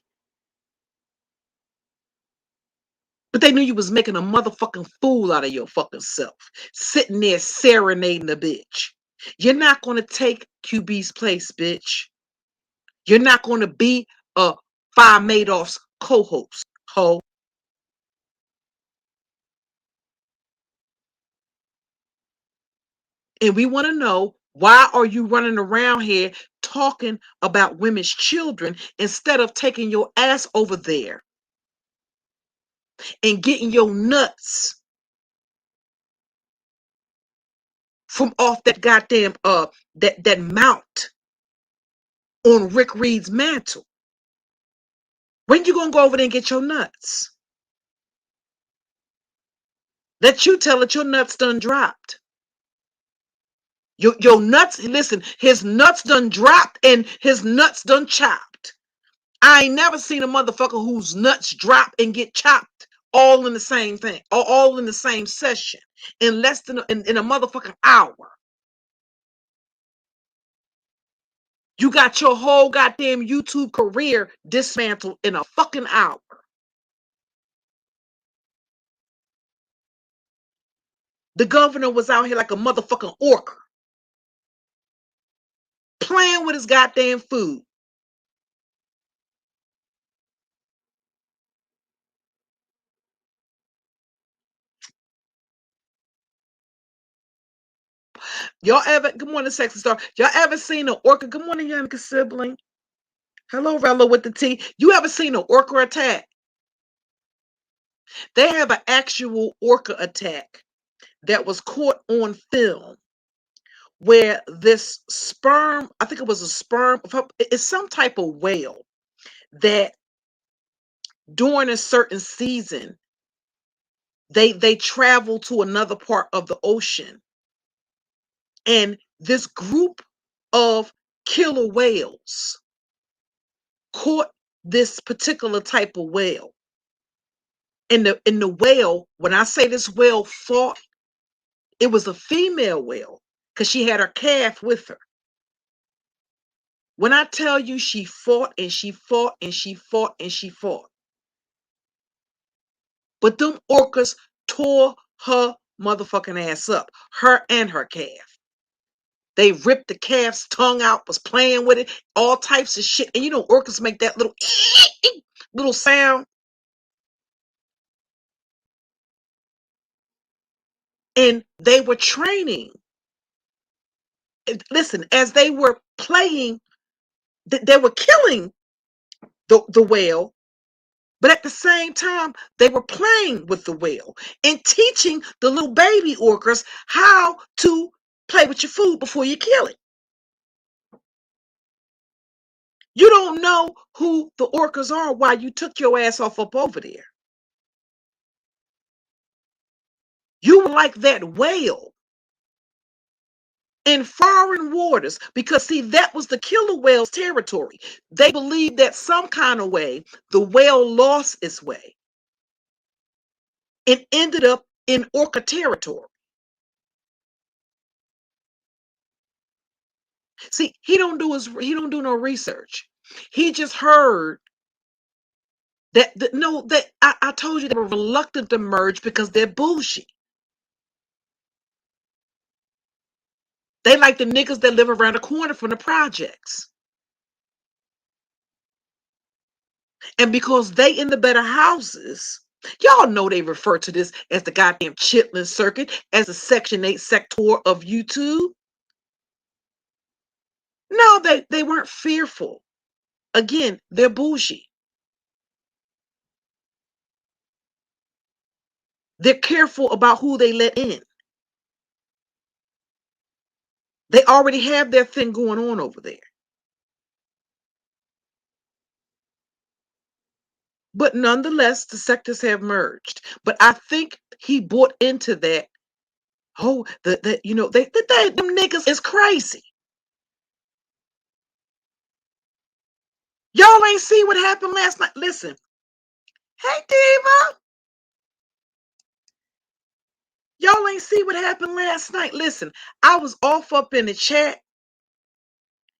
But they knew you was making a motherfucking fool out of your fucking self, sitting there serenading the bitch. You're not going to take QB's place, bitch. You're not going to be a Phi Madoff's co-host, ho. And we want to know, why are you running around here talking about women's children instead of taking your ass over there and getting your nuts from off that goddamn that mount on Rick Reed's mantle? When you gonna go over there and get your nuts? Let you tell it your nuts done dropped. Your nuts, listen, his nuts done dropped and his nuts done chopped. I ain't never seen a motherfucker whose nuts drop and get chopped all in the same thing, or all in the same session in less than in a motherfucking hour. You got your whole goddamn YouTube career dismantled in a fucking hour. The governor was out here like a motherfucking orca, playing with his goddamn food. Y'all ever, good morning, sexy star. Y'all ever seen an orca? Good morning, young sibling. Hello, Rella with the T. You ever seen an orca attack? They have an actual orca attack that was caught on film where this sperm, I think it was a sperm, it's some type of whale that during a certain season, they travel to another part of the ocean. And this group of killer whales caught this particular type of whale. And the whale, when I say this whale fought, it was a female whale because she had her calf with her. When I tell you she fought and she fought and she fought and she fought. But them orcas tore her motherfucking ass up, her and her calf. They ripped the calf's tongue out, was playing with it, all types of shit. And you know, orcas make that little little sound. And they were training. Listen, as they were playing, they were killing the whale, but at the same time, they were playing with the whale and teaching the little baby orcas how to play with your food before you kill it. You don't know who the orcas are while you took your ass off up over there. You were like that whale in foreign waters because, see, that was the killer whale's territory. They believed that some kind of way the whale lost its way and ended up in orca territory. See, he don't do no research. He just heard that I told you they were reluctant to merge because they're bullshit. They like the niggas that live around the corner from the projects. And because they in the better houses, y'all know they refer to this as the goddamn Chitlin circuit, as the Section 8 sector of YouTube. No, they weren't fearful. Again, they're bougie. They're careful about who they let in. They already have their thing going on over there. But nonetheless, the sectors have merged. But I think he bought into that. Oh, them niggas is crazy. Y'all ain't see what happened last night. Listen. Hey, Diva. Y'all ain't see what happened last night. Listen, I was off up in the chat.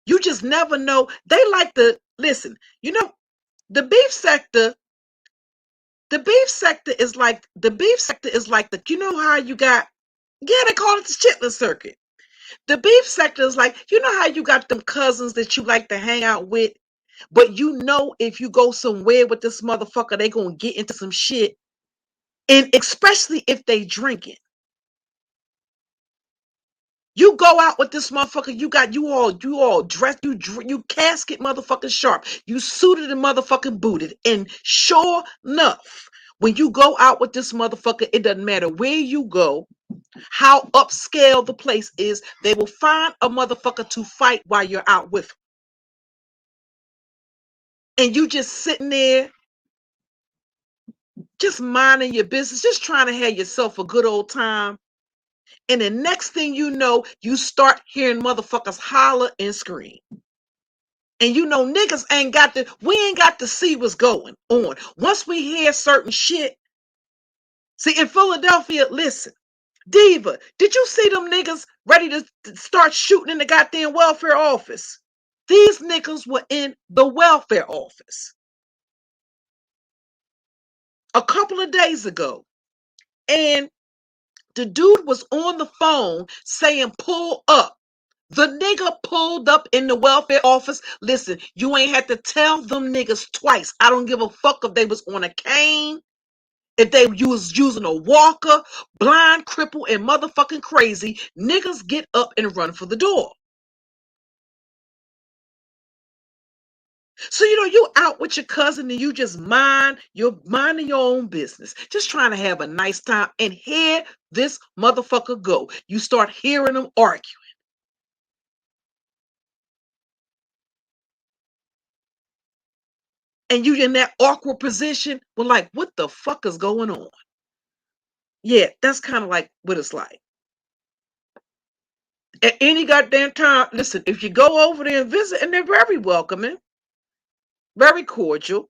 You just never know. They like to listen. You know, the beef sector. The beef sector is like the. You know how you got. Yeah, they call it the Chitlin circuit. The beef sector is like, you know how you got them cousins that you like to hang out with, but you know if you go somewhere with this motherfucker, they gonna get into some shit, and especially if they drinking. You go out with this motherfucker, you all dressed, you casket motherfucking sharp. You suited and motherfucking booted. And sure enough, when you go out with this motherfucker, it doesn't matter where you go, how upscale the place is, they will find a motherfucker to fight while you're out with them. And you just sitting there, just minding your business, just trying to have yourself a good old time. And the next thing you know, you start hearing motherfuckers holler and scream. And you know, niggas we ain't got to see what's going on. Once we hear certain shit, see, in Philadelphia, listen, Diva, did you see them niggas ready to start shooting in the goddamn welfare office? These niggas were in the welfare office a couple of days ago. And the dude was on the phone saying, pull up. The nigga pulled up in the welfare office. Listen, you ain't had to tell them niggas twice. I don't give a fuck if they was on a cane, if they was using a walker, blind, crippled, and motherfucking crazy. Niggas get up and run for the door. So, you know, you out with your cousin and you just you're minding your own business, just trying to have a nice time. And here this motherfucker go. You start hearing them argue. And you in that awkward position, well, like, what the fuck is going on? Yeah, that's kind of like what it's like. At any goddamn time, listen, if you go over there and visit, and they're very welcoming, very cordial,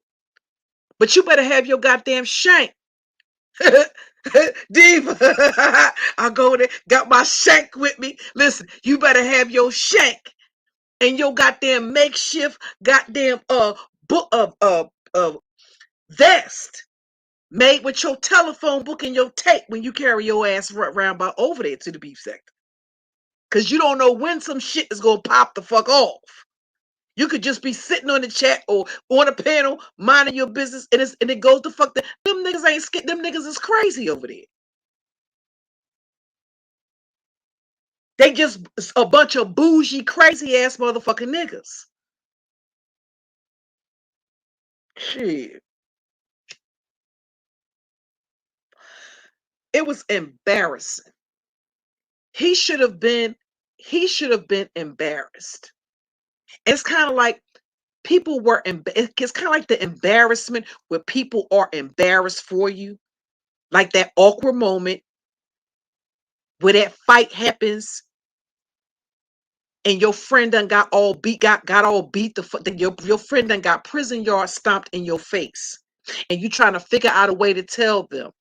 but you better have your goddamn shank. Diva, I go there, got my shank with me. Listen, you better have your shank and your goddamn makeshift goddamn book vest made with your telephone book and your tape when you carry your ass around by over there to the beef sector. Because you don't know when some shit is going to pop the fuck off. You could just be sitting on the chat or on a panel, minding your business, and it goes to fuck. Them niggas ain't scared. Them niggas is crazy over there. They just a bunch of bougie, crazy ass motherfucking niggas. Shit. It was embarrassing. He should have been embarrassed. It's kind of like people were, it's kind of like the embarrassment where people are embarrassed for you. Like that awkward moment where that fight happens and your friend done got all beat, got all beat your friend done got prison yard stomped in your face. And you trying to figure out a way to tell them.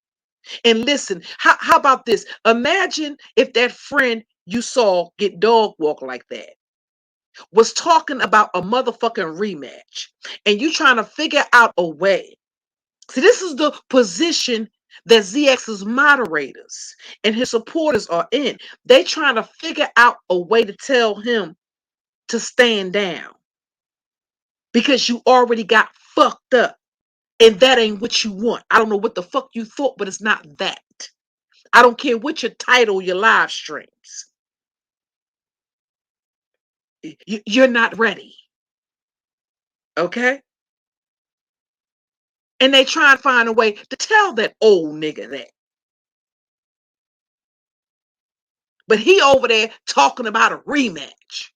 And listen, how about this? Imagine if that friend you saw get dog walk like that was talking about a motherfucking rematch, and you trying to figure out a way. See, this is the position that ZX's moderators and his supporters are in. They trying to figure out a way to tell him to stand down because you already got fucked up, and that ain't what you want. I don't know what the fuck you thought, but it's not that. I don't care what your title, your live streams. You're not ready. Okay? And they try and find a way to tell that old nigga that. But he over there talking about a rematch.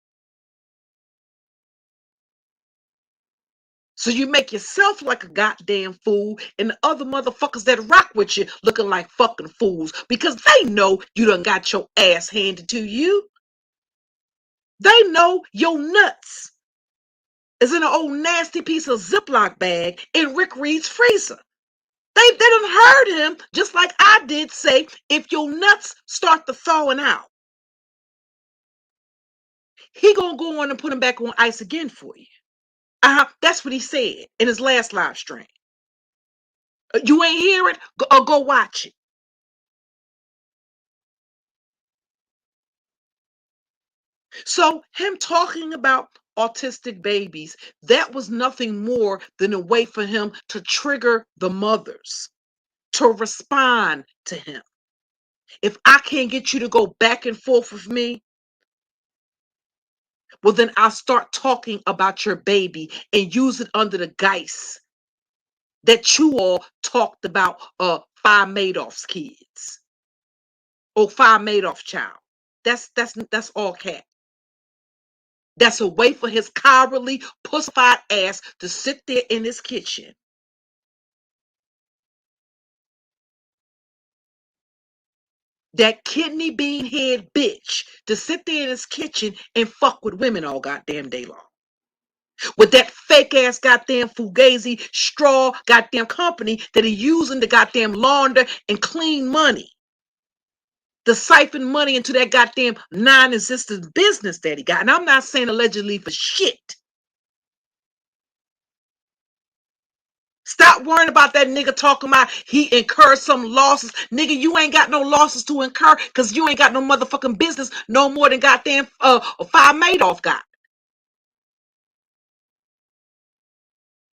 So you make yourself like a goddamn fool, and the other motherfuckers that rock with you looking like fucking fools because they know you done got your ass handed to you. They know your nuts is in an old nasty piece of Ziploc bag in Rick Reed's freezer. They done heard him, just like I did, say, if your nuts start to thawing out, he gonna go on and put them back on ice again for you. That's what he said in his last live stream. You ain't hear it? Go watch it. So him talking about autistic babies, that was nothing more than a way for him to trigger the mothers to respond to him. If I can't get you to go back and forth with me, Well, then I'll start talking about your baby and use it under the guise that you all talked about Five Madoff's kids or Five Madoff child. That's all cat. That's a way for his cowardly, pussified ass to sit there in his kitchen. That kidney bean head bitch to sit there in his kitchen and fuck with women all goddamn day long. With that fake ass goddamn fugazi straw goddamn company that he using to goddamn launder and clean money. To siphon money into that goddamn non-existent business that he got. And I'm not saying allegedly for shit. Stop worrying about that nigga talking about he incurred some losses. Nigga, you ain't got no losses to incur because you ain't got no motherfucking business no more than goddamn Five Madoff got.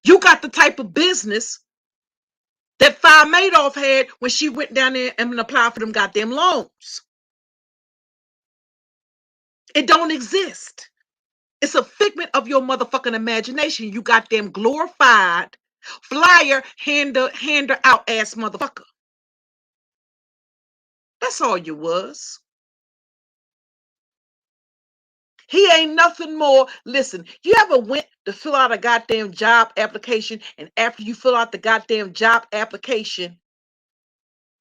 You got the type of business that Five Madoff had when she went down there and applied for them goddamn loans. It don't exist. It's a figment of your motherfucking imagination. You goddamn glorified flyer hander out ass motherfucker. That's all you was. He ain't nothing more. Listen, you ever went to fill out a goddamn job application, and after you fill out the goddamn job application,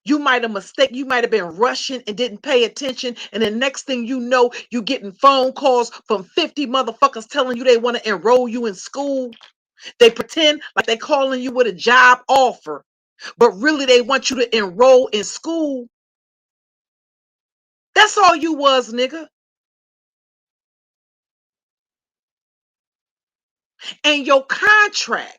you might have been rushing and didn't pay attention, and the next thing you know, you getting phone calls from 50 motherfuckers telling you they want to enroll you in school. They pretend like they calling you with a job offer, but really they want you to enroll in school. That's all you was, nigga. And your contract.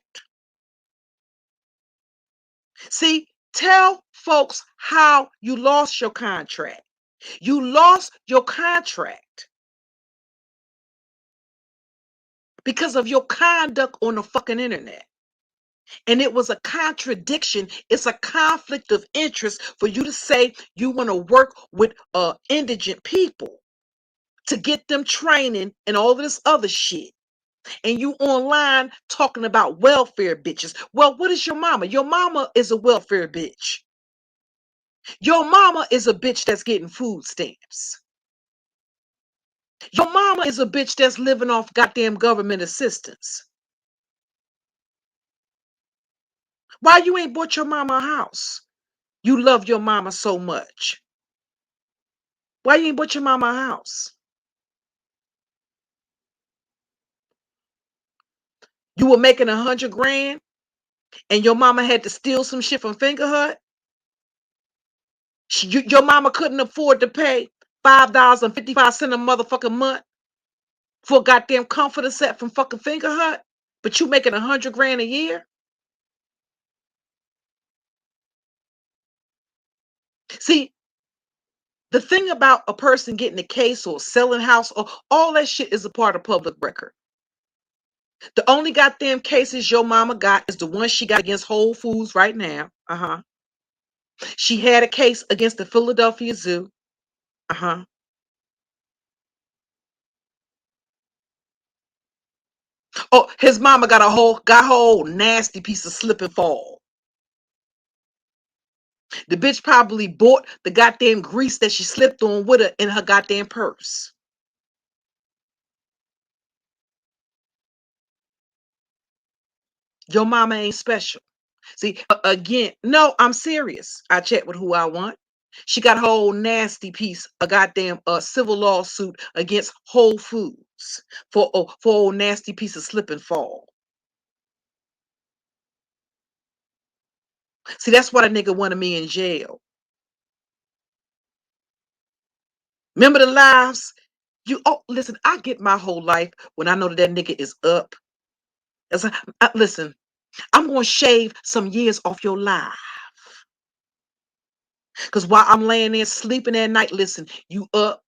See, tell folks how you lost your contract. You lost your contract because of your conduct on the fucking internet. And it was a contradiction. It's a conflict of interest for you to say you want to work with indigent people to get them training and all this other shit. And you online talking about welfare bitches. Well, what is your mama? Your mama is a welfare bitch. Your mama is a bitch that's getting food stamps. Your mama is a bitch that's living off goddamn government assistance. Why you ain't bought your mama a house? You love your mama so much. Why you ain't bought your mama a house? You were making 100 grand and your mama had to steal some shit from Finger Hut. Your mama couldn't afford to pay $5.55 a motherfucking month for a goddamn comforter set from fucking Finger Hut, but you making 100 grand a year. See, the thing about a person getting a case or selling house or all that shit is a part of public record. The only goddamn cases your mama got is the one she got against Whole Foods right now. She had a case against the Philadelphia Zoo. Oh, his mama got a whole nasty piece of slip and fall. The bitch probably bought the goddamn grease that she slipped on with her in her goddamn purse. Your mama ain't special. See, again, no, I'm serious. I check with who I want. She got a whole nasty piece, a goddamn civil lawsuit against Whole Foods for a old nasty piece of slip and fall. See, that's why the nigga wanted me in jail. Remember the lives? Listen, I get my whole life when I know that nigga is up. Listen, I'm going to shave some years off your life. Because while I'm laying there sleeping at night, listen, you up,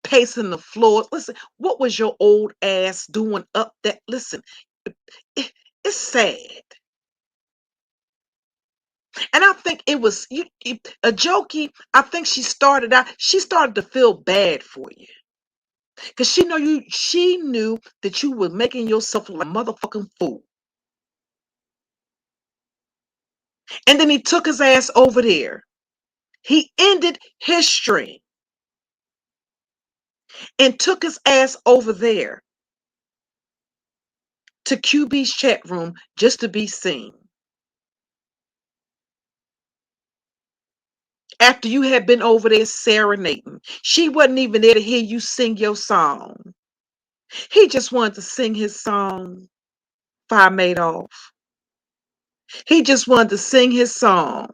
pacing the floors. Listen, what was your old ass doing up that? Listen, it's sad. And I think it was a jokey. I think she started to feel bad for you. Because she knew that you were making yourself like a motherfucking fool. And then he took his ass over there. He ended his stream and took his ass over there to QB's chat room just to be seen. After you had been over there serenading. She wasn't even there to hear you sing your song. He just wanted to sing his song, Fire Made Off. He just wanted to sing his song.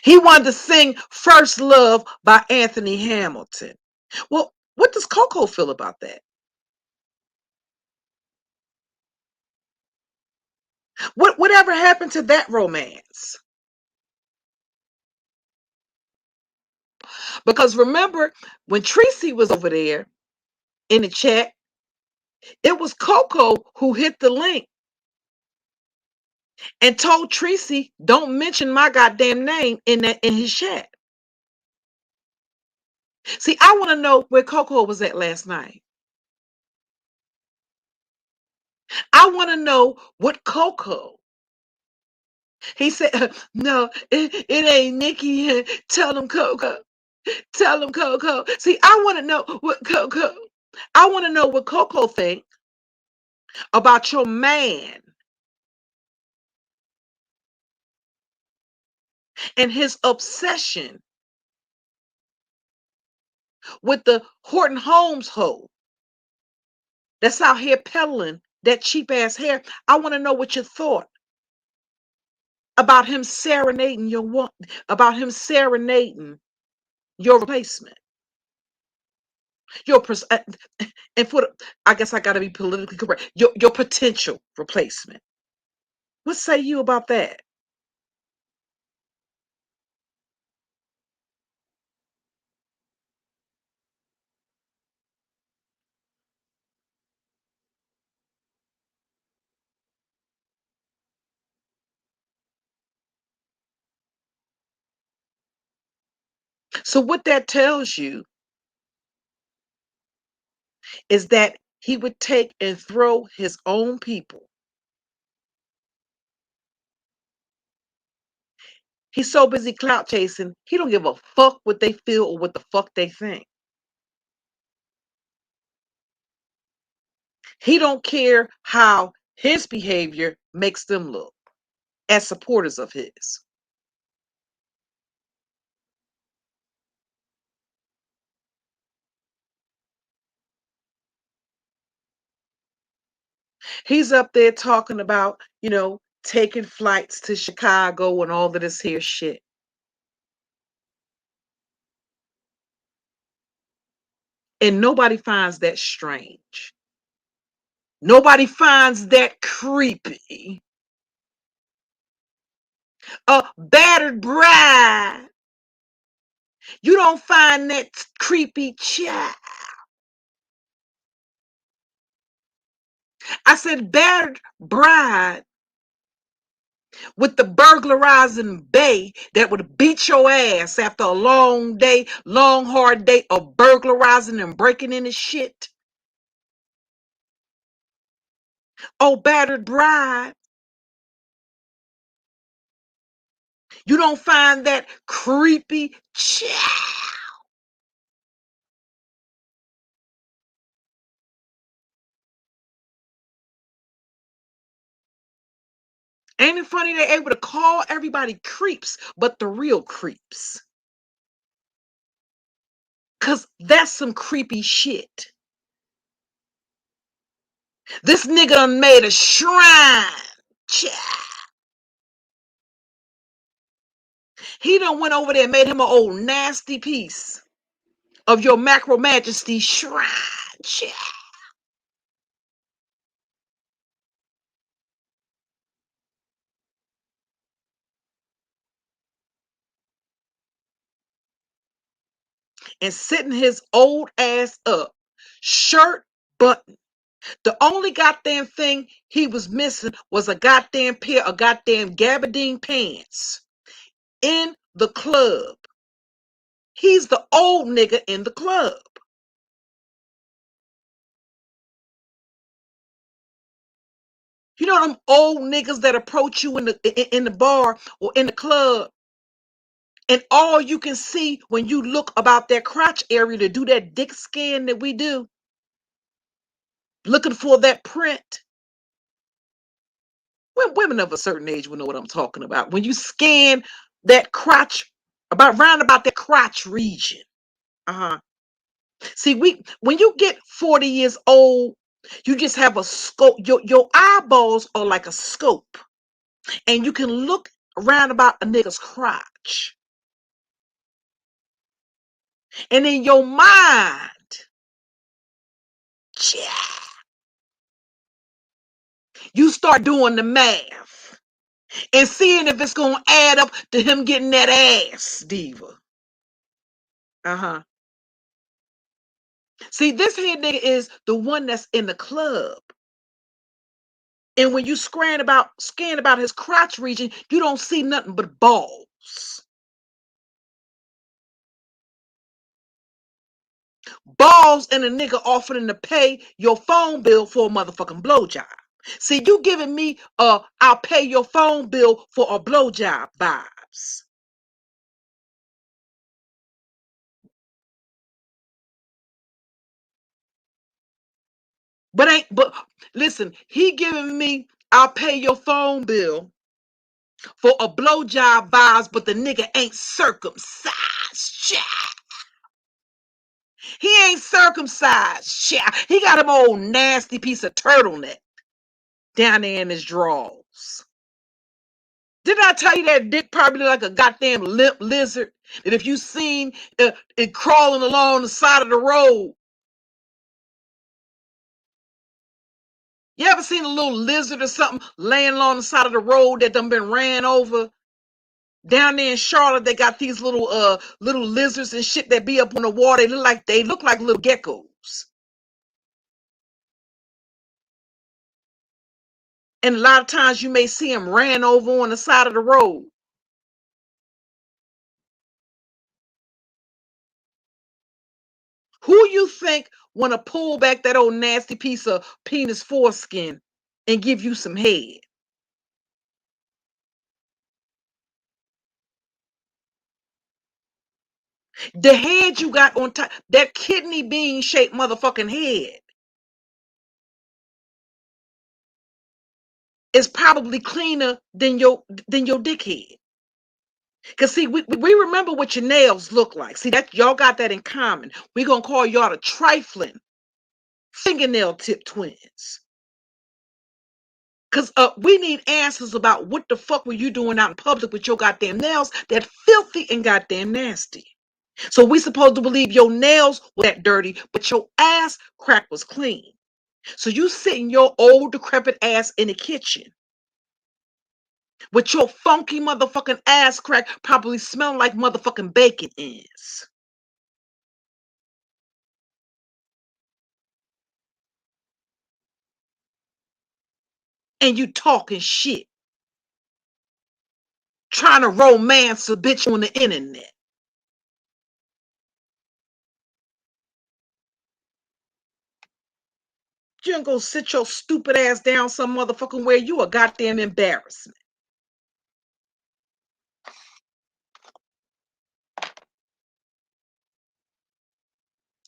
He wanted to sing First Love by Anthony Hamilton. Well, what does Coco feel about that? Whatever happened to that romance? Because remember, when Tracy was over there in the chat, it was Coco who hit the link and told Tracy, don't mention my goddamn name in his chat. See, I want to know where Coco was at last night. I want to know what Coco. He said, no, it ain't Nikki. Tell him Coco. Tell him Coco. See, I want to know what Coco. I want to know what Coco think about your man and his obsession with the Horton Holmes hoe that's out here peddling that cheap ass hair. I want to know what you thought about him serenading about him serenading your replacement, your and I guess I got to be politically correct. Your potential replacement. What say you about that? So what that tells you is that he would take and throw his own people. He's so busy clout chasing, he don't give a fuck what they feel or what the fuck they think. He don't care how his behavior makes them look as supporters of his. He's up there talking about, taking flights to Chicago and all of this here shit. And nobody finds that strange. Nobody finds that creepy. A battered bride. You don't find that creepy child. I said battered bride with the burglarizing bay that would beat your ass after a long day, long hard day of burglarizing and breaking into shit. Oh, battered bride. You don't find that creepy child. Ain't it funny they're able to call everybody creeps, but the real creeps? Because that's some creepy shit. This nigga done made a shrine. He done went over there and made him an old nasty piece of your macro majesty shrine. And sitting his old ass up, shirt button. The only goddamn thing he was missing was a goddamn pair of goddamn gabardine pants in the club. He's the old nigga in the club. You know them old niggas that approach you in the bar or in the club, and all you can see when you look about that crotch area to do that dick scan that we do, looking for that print. When women of a certain age will know what I'm talking about. When you scan that crotch, round about that crotch region. Uh-huh. See, when you get 40 years old, you just have a scope. Your eyeballs are like a scope, and you can look around about a nigga's crotch. And in your mind, you start doing the math and seeing if it's gonna add up to him getting that ass, diva. Uh-huh. See, this here nigga is the one that's in the club. And when you scan about his crotch region, you don't see nothing but balls. Balls and a nigga offering to pay your phone bill for a motherfucking blowjob. See, you giving me I'll pay your phone bill for a blowjob vibes. But listen, he giving me I'll pay your phone bill for a blowjob vibes, but the nigga ain't circumcised. Shit. He ain't circumcised. Shit. He got him old nasty piece of turtleneck down there in his drawers. Didn't I tell you that dick probably like a goddamn limp lizard? That if you seen it crawling along the side of the road, you ever seen a little lizard or something laying along the side of the road that done been ran over? Down there in Charlotte, they got these little lizards and shit that be up on the wall. They look like little geckos. And a lot of times you may see them ran over on the side of the road. Who you think want to pull back that old nasty piece of penis foreskin and give you some head? The head you got on top, that kidney bean shaped motherfucking head, is probably cleaner than your dickhead. Cause see, we remember what your nails look like. See, that y'all got that in common. We're gonna call y'all the trifling fingernail tip twins. Cause we need answers about what the fuck were you doing out in public with your goddamn nails that filthy and goddamn nasty. So we supposed to believe your nails were that dirty, but your ass crack was clean. So you sitting your old decrepit ass in the kitchen with your funky motherfucking ass crack probably smelling like motherfucking bacon is. And you talking shit, trying to romance a bitch on the internet. You ain't gonna sit your stupid ass down some motherfucking where. You a goddamn embarrassment.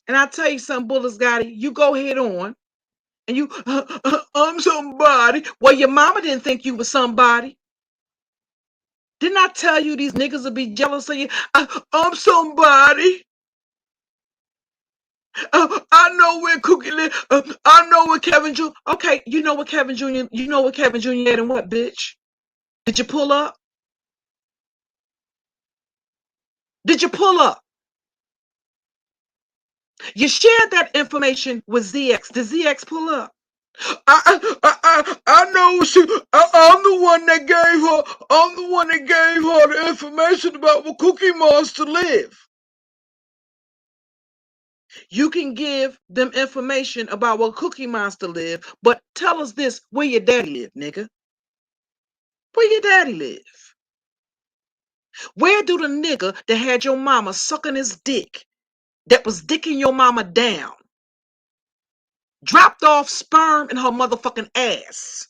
And I tell you something, Bullets Gotti, you go head on and you, I'm somebody. Well, your mama didn't think you was somebody. Didn't I tell you these niggas will be jealous of you? I'm somebody. I know where Cookie live. I know where Kevin Jr. Okay, you know what Kevin Jr. You know what Kevin Jr. had and what, bitch? Did you pull up? Did you pull up? You shared that information with ZX. Did ZX pull up? I know she. I'm the one that gave her. I'm the one that gave her the information about where Cookie Monster live. You can give them information about where Cookie Monster live, but tell us this: where your daddy live, nigga? Where your daddy live? Where do the nigga that had your mama sucking his dick, that was dicking your mama down, dropped off sperm in her motherfucking ass?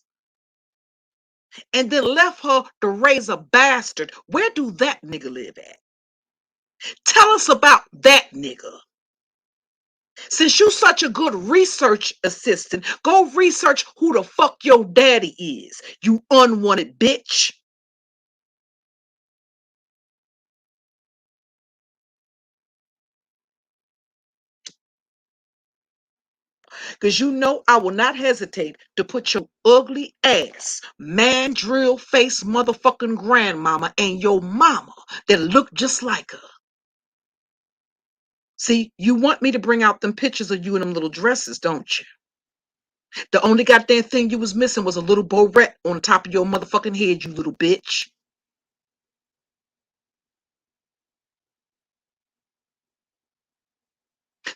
and then left her to raise a bastard. Where do that nigga live at? Tell us about that nigga. Since you such a good research assistant, go research who the fuck your daddy is, you unwanted bitch. Because you know I will not hesitate to put your ugly ass, mandrill face motherfucking grandmama and your mama that look just like her. See, you want me to bring out them pictures of you in them little dresses, don't you? The only goddamn thing you was missing was a little barrette on the top of your motherfucking head, you little bitch.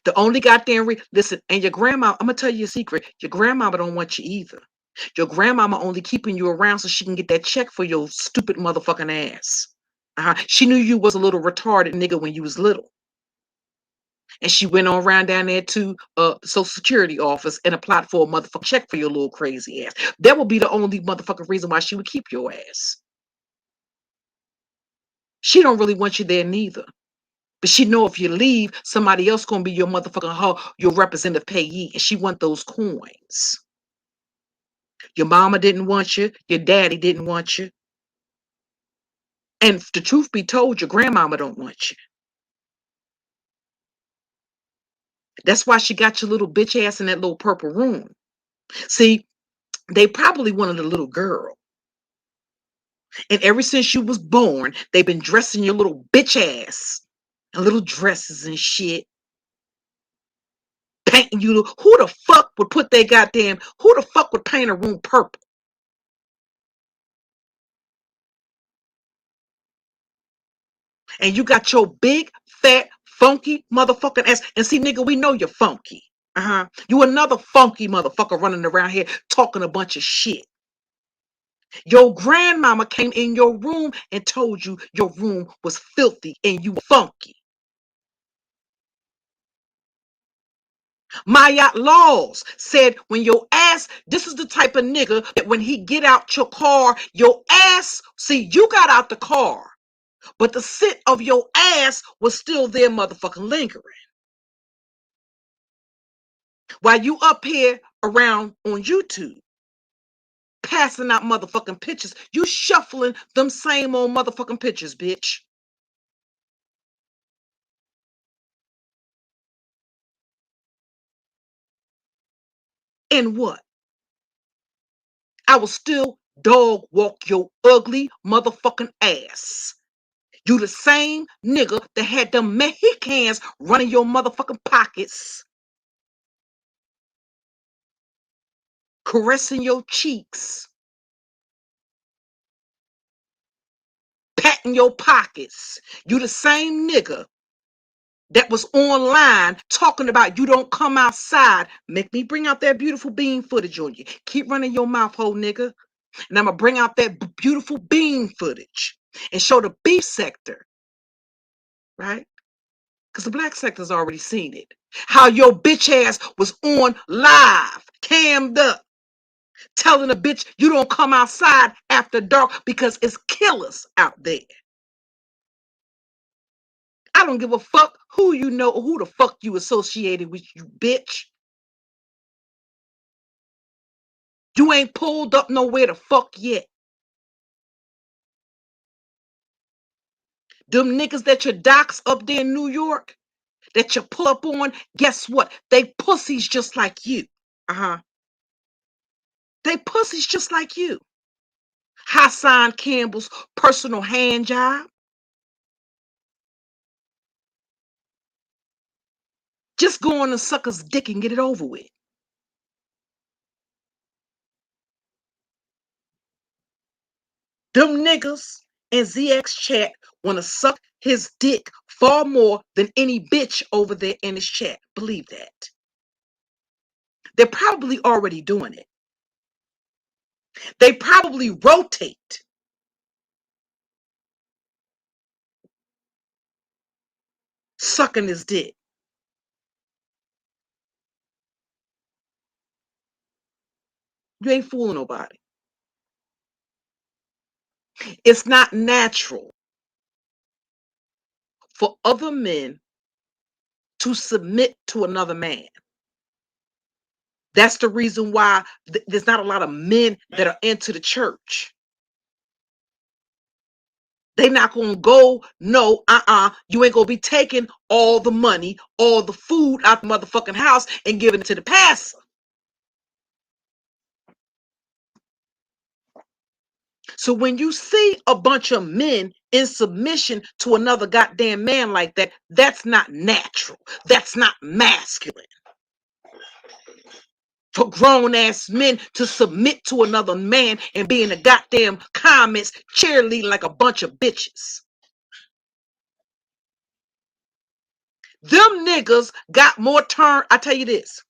The only goddamn listen, and your grandma, I'm gonna tell you a secret. Your grandmama don't want you either. Your grandmama only keeping you around so she can get that check for your stupid motherfucking ass. She knew you was a little retarded nigga when you was little. And she went on around down there to the Social Security office and applied for a motherfucking check for your little crazy ass. That would be the only motherfucking reason why she would keep your ass. She don't really want you there neither. But she know if you leave, somebody else gonna be your motherfucking your representative payee, and she want those coins. Your mama didn't want you, your daddy didn't want you, and the truth be told, your grandmama don't want you. That's why she got your little bitch ass in that little purple room. See, they probably wanted a little girl, and ever since you was born, they've been dressing your little bitch ass in little dresses and shit. Painting you. Who the fuck would put their goddamn? Who the fuck would paint a room purple? And you got your big, fat, funky motherfucking ass. And see, nigga, we know you're funky. You another funky motherfucker running around here talking a bunch of shit. Your grandmama came in your room and told you your room was filthy and you funky. Mayat laws said when your ass, this is the type of nigga that when he get out your car, your ass, see, you got out the car, but the scent of your ass was still there motherfucking lingering. While you up here around on YouTube, passing out motherfucking pictures, you shuffling them same old motherfucking pictures, bitch. And what? I will still dog walk your ugly motherfucking ass. You the same nigga that had them Mexicans running your motherfucking pockets, caressing your cheeks, patting your pockets. You the same nigga that was online talking about you don't come outside. Make me bring out that beautiful bean footage on you. Keep running your mouth, hoe nigga. And I'm going to bring out that beautiful bean footage and show the beef sector, right? Because the black sector's already seen it. How your bitch ass was on live, cammed up, telling a bitch you don't come outside after dark because it's killers out there. I don't give a fuck who you know or who the fuck you associated with, you bitch. You ain't pulled up nowhere the fuck yet. Them niggas that you dox up there in New York, that you pull up on, guess what? They pussies just like you. They pussies just like you. Hassan Campbell's personal hand job. Just go on a sucker's dick and get it over with. Them niggas in ZX chat want to suck his dick far more than any bitch over there in his chat. Believe that. They're probably already doing it. They probably rotate. Sucking his dick. You ain't fooling nobody. It's not natural for other men to submit to another man. That's the reason why there's not a lot of men that are into the church. They not gonna go, no, you ain't gonna be taking all the money, all the food out the motherfucking house and giving it to the pastor. So when you see a bunch of men in submission to another goddamn man like that, that's not natural. That's not masculine. For grown ass men to submit to another man and be in the goddamn comments cheerleading like a bunch of bitches. Them niggas got more turn. I tell you this.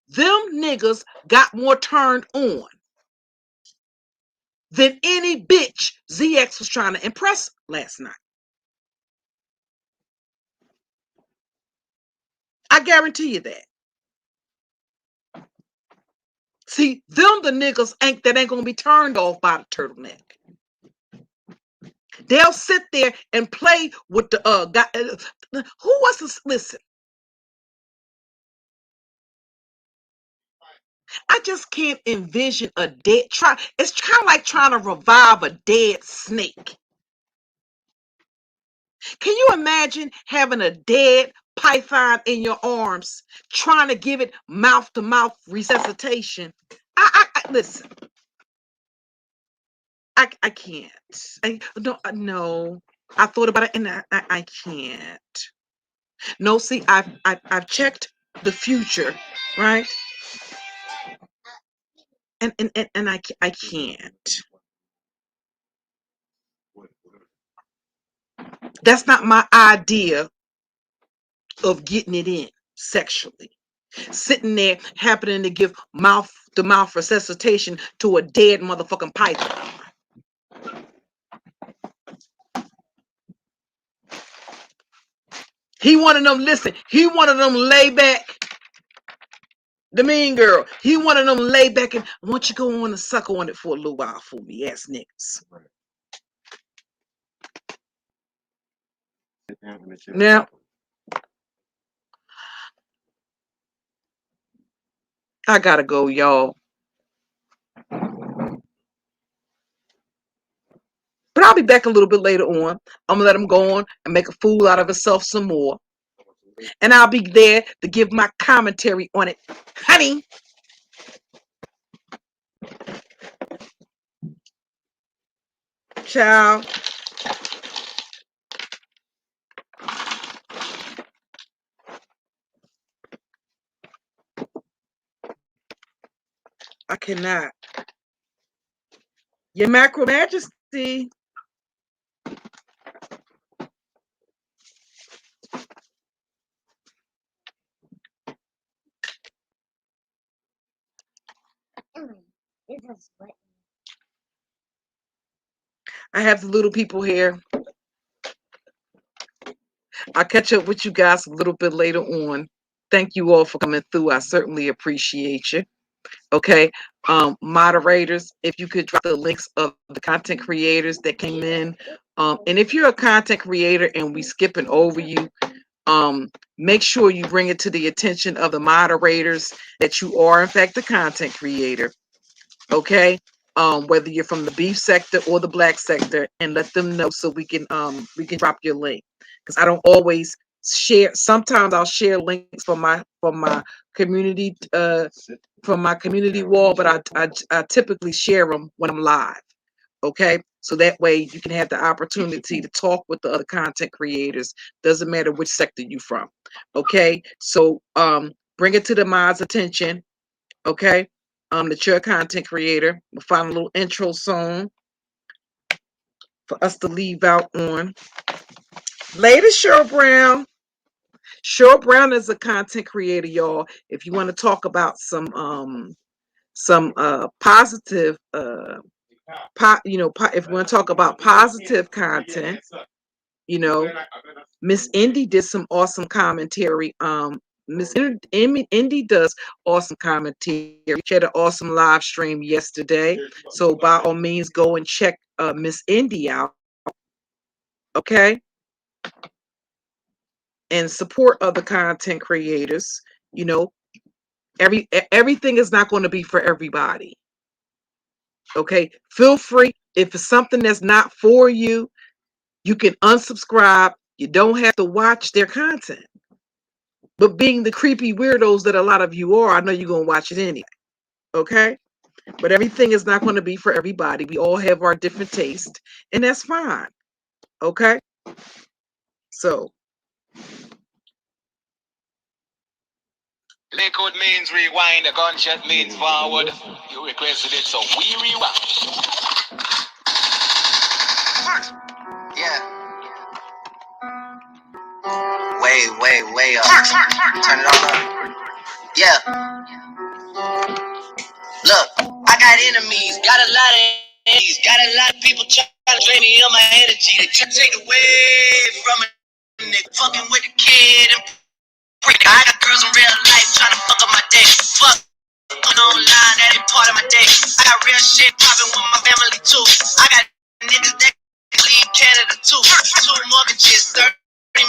Them niggas got more turned on than any bitch ZX was trying to impress last night. I guarantee you that. See, them the niggas ain't gonna be turned off by the turtleneck. They'll sit there and play with the guy. Who was this? Listen, I just can't envision a dead try. It's kind of like trying to revive a dead snake. Can you imagine having a dead python in your arms, trying to give it mouth-to-mouth resuscitation? Listen. I can't. No. I thought about it, and I can't. No, see, I've checked the future, right? And I can't. That's not my idea of getting it in sexually. Sitting there happening to give mouth-to-mouth resuscitation to a dead motherfucking python. He wanted them, listen, he wanted them lay back. The mean girl. He wanted them lay back and I want you to go on and suck on it for a little while for me, ass niggas. Now, I gotta go, y'all. But I'll be back a little bit later on. I'm gonna let him go on and make a fool out of himself some more. And I'll be there to give my commentary on it. Honey. Ciao. I cannot. Your macro majesty. I have the little people here. I'll catch up with you guys a little bit later on. Thank you all for coming through. I certainly appreciate you. Okay. Moderators, if you could drop the links of the content creators that came in. And if you're a content creator and we skipping over you, make sure you bring it to the attention of the moderators that you are in fact the content creator. Okay. Whether you're from the beef sector or the black sector, and let them know so we can drop your link, because I don't always share. Sometimes I'll share links from my community from my community wall, but I typically share them when I'm live. Okay, so that way you can have the opportunity to talk with the other content creators. Doesn't matter which sector you from. Okay, so bring it to the mod's attention. Okay, that you're a content creator. We'll find a little intro song for us to leave out on. Lady Cheryl Brown. Cheryl Brown is a content creator, y'all. If you want to talk about some positive if you want to talk about positive content, Miss Indy did some awesome commentary. Miss Indy does awesome commentary. She had an awesome live stream yesterday. So by all means, go and check Miss Indy out, okay, and support other content creators. You know, everything is not going to be for everybody. Okay, feel free. If it's something that's not for you, you can unsubscribe. You don't have to watch their content. But being the creepy weirdos that a lot of you are, I know you're going to watch it anyway. Okay? But everything is not going to be for everybody. We all have our different tastes, and that's fine. Okay? So, Liquid means rewind, a gunshot means forward. You requested it, so we rewind. Yeah. Way up. Turn it on up. Yeah. Look, I got enemies, got a lot of enemies, got a lot of people trying to drain me of my energy. They try to take away from a nigga, fucking with the kid and I got girls in real life trying to fuck up my day. Fuck online, that ain't part of my day. I got real shit popping with my family too. I got niggas that leave Canada too. 2 mortgages, 30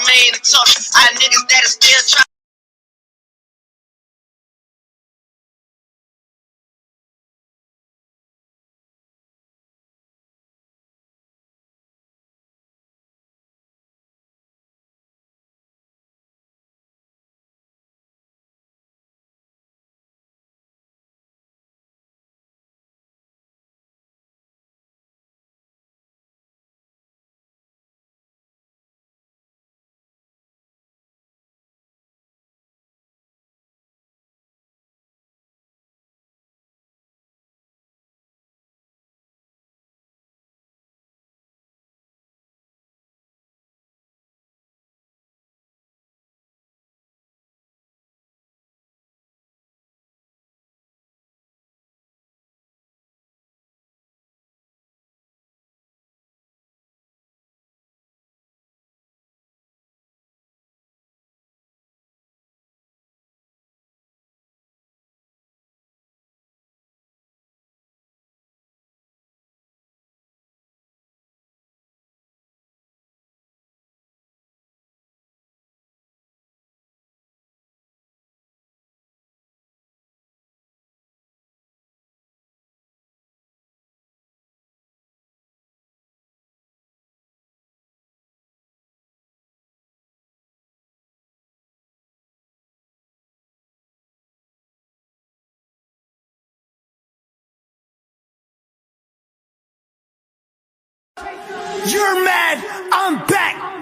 million in total. I got niggas that are still trying. You're mad, I'm back.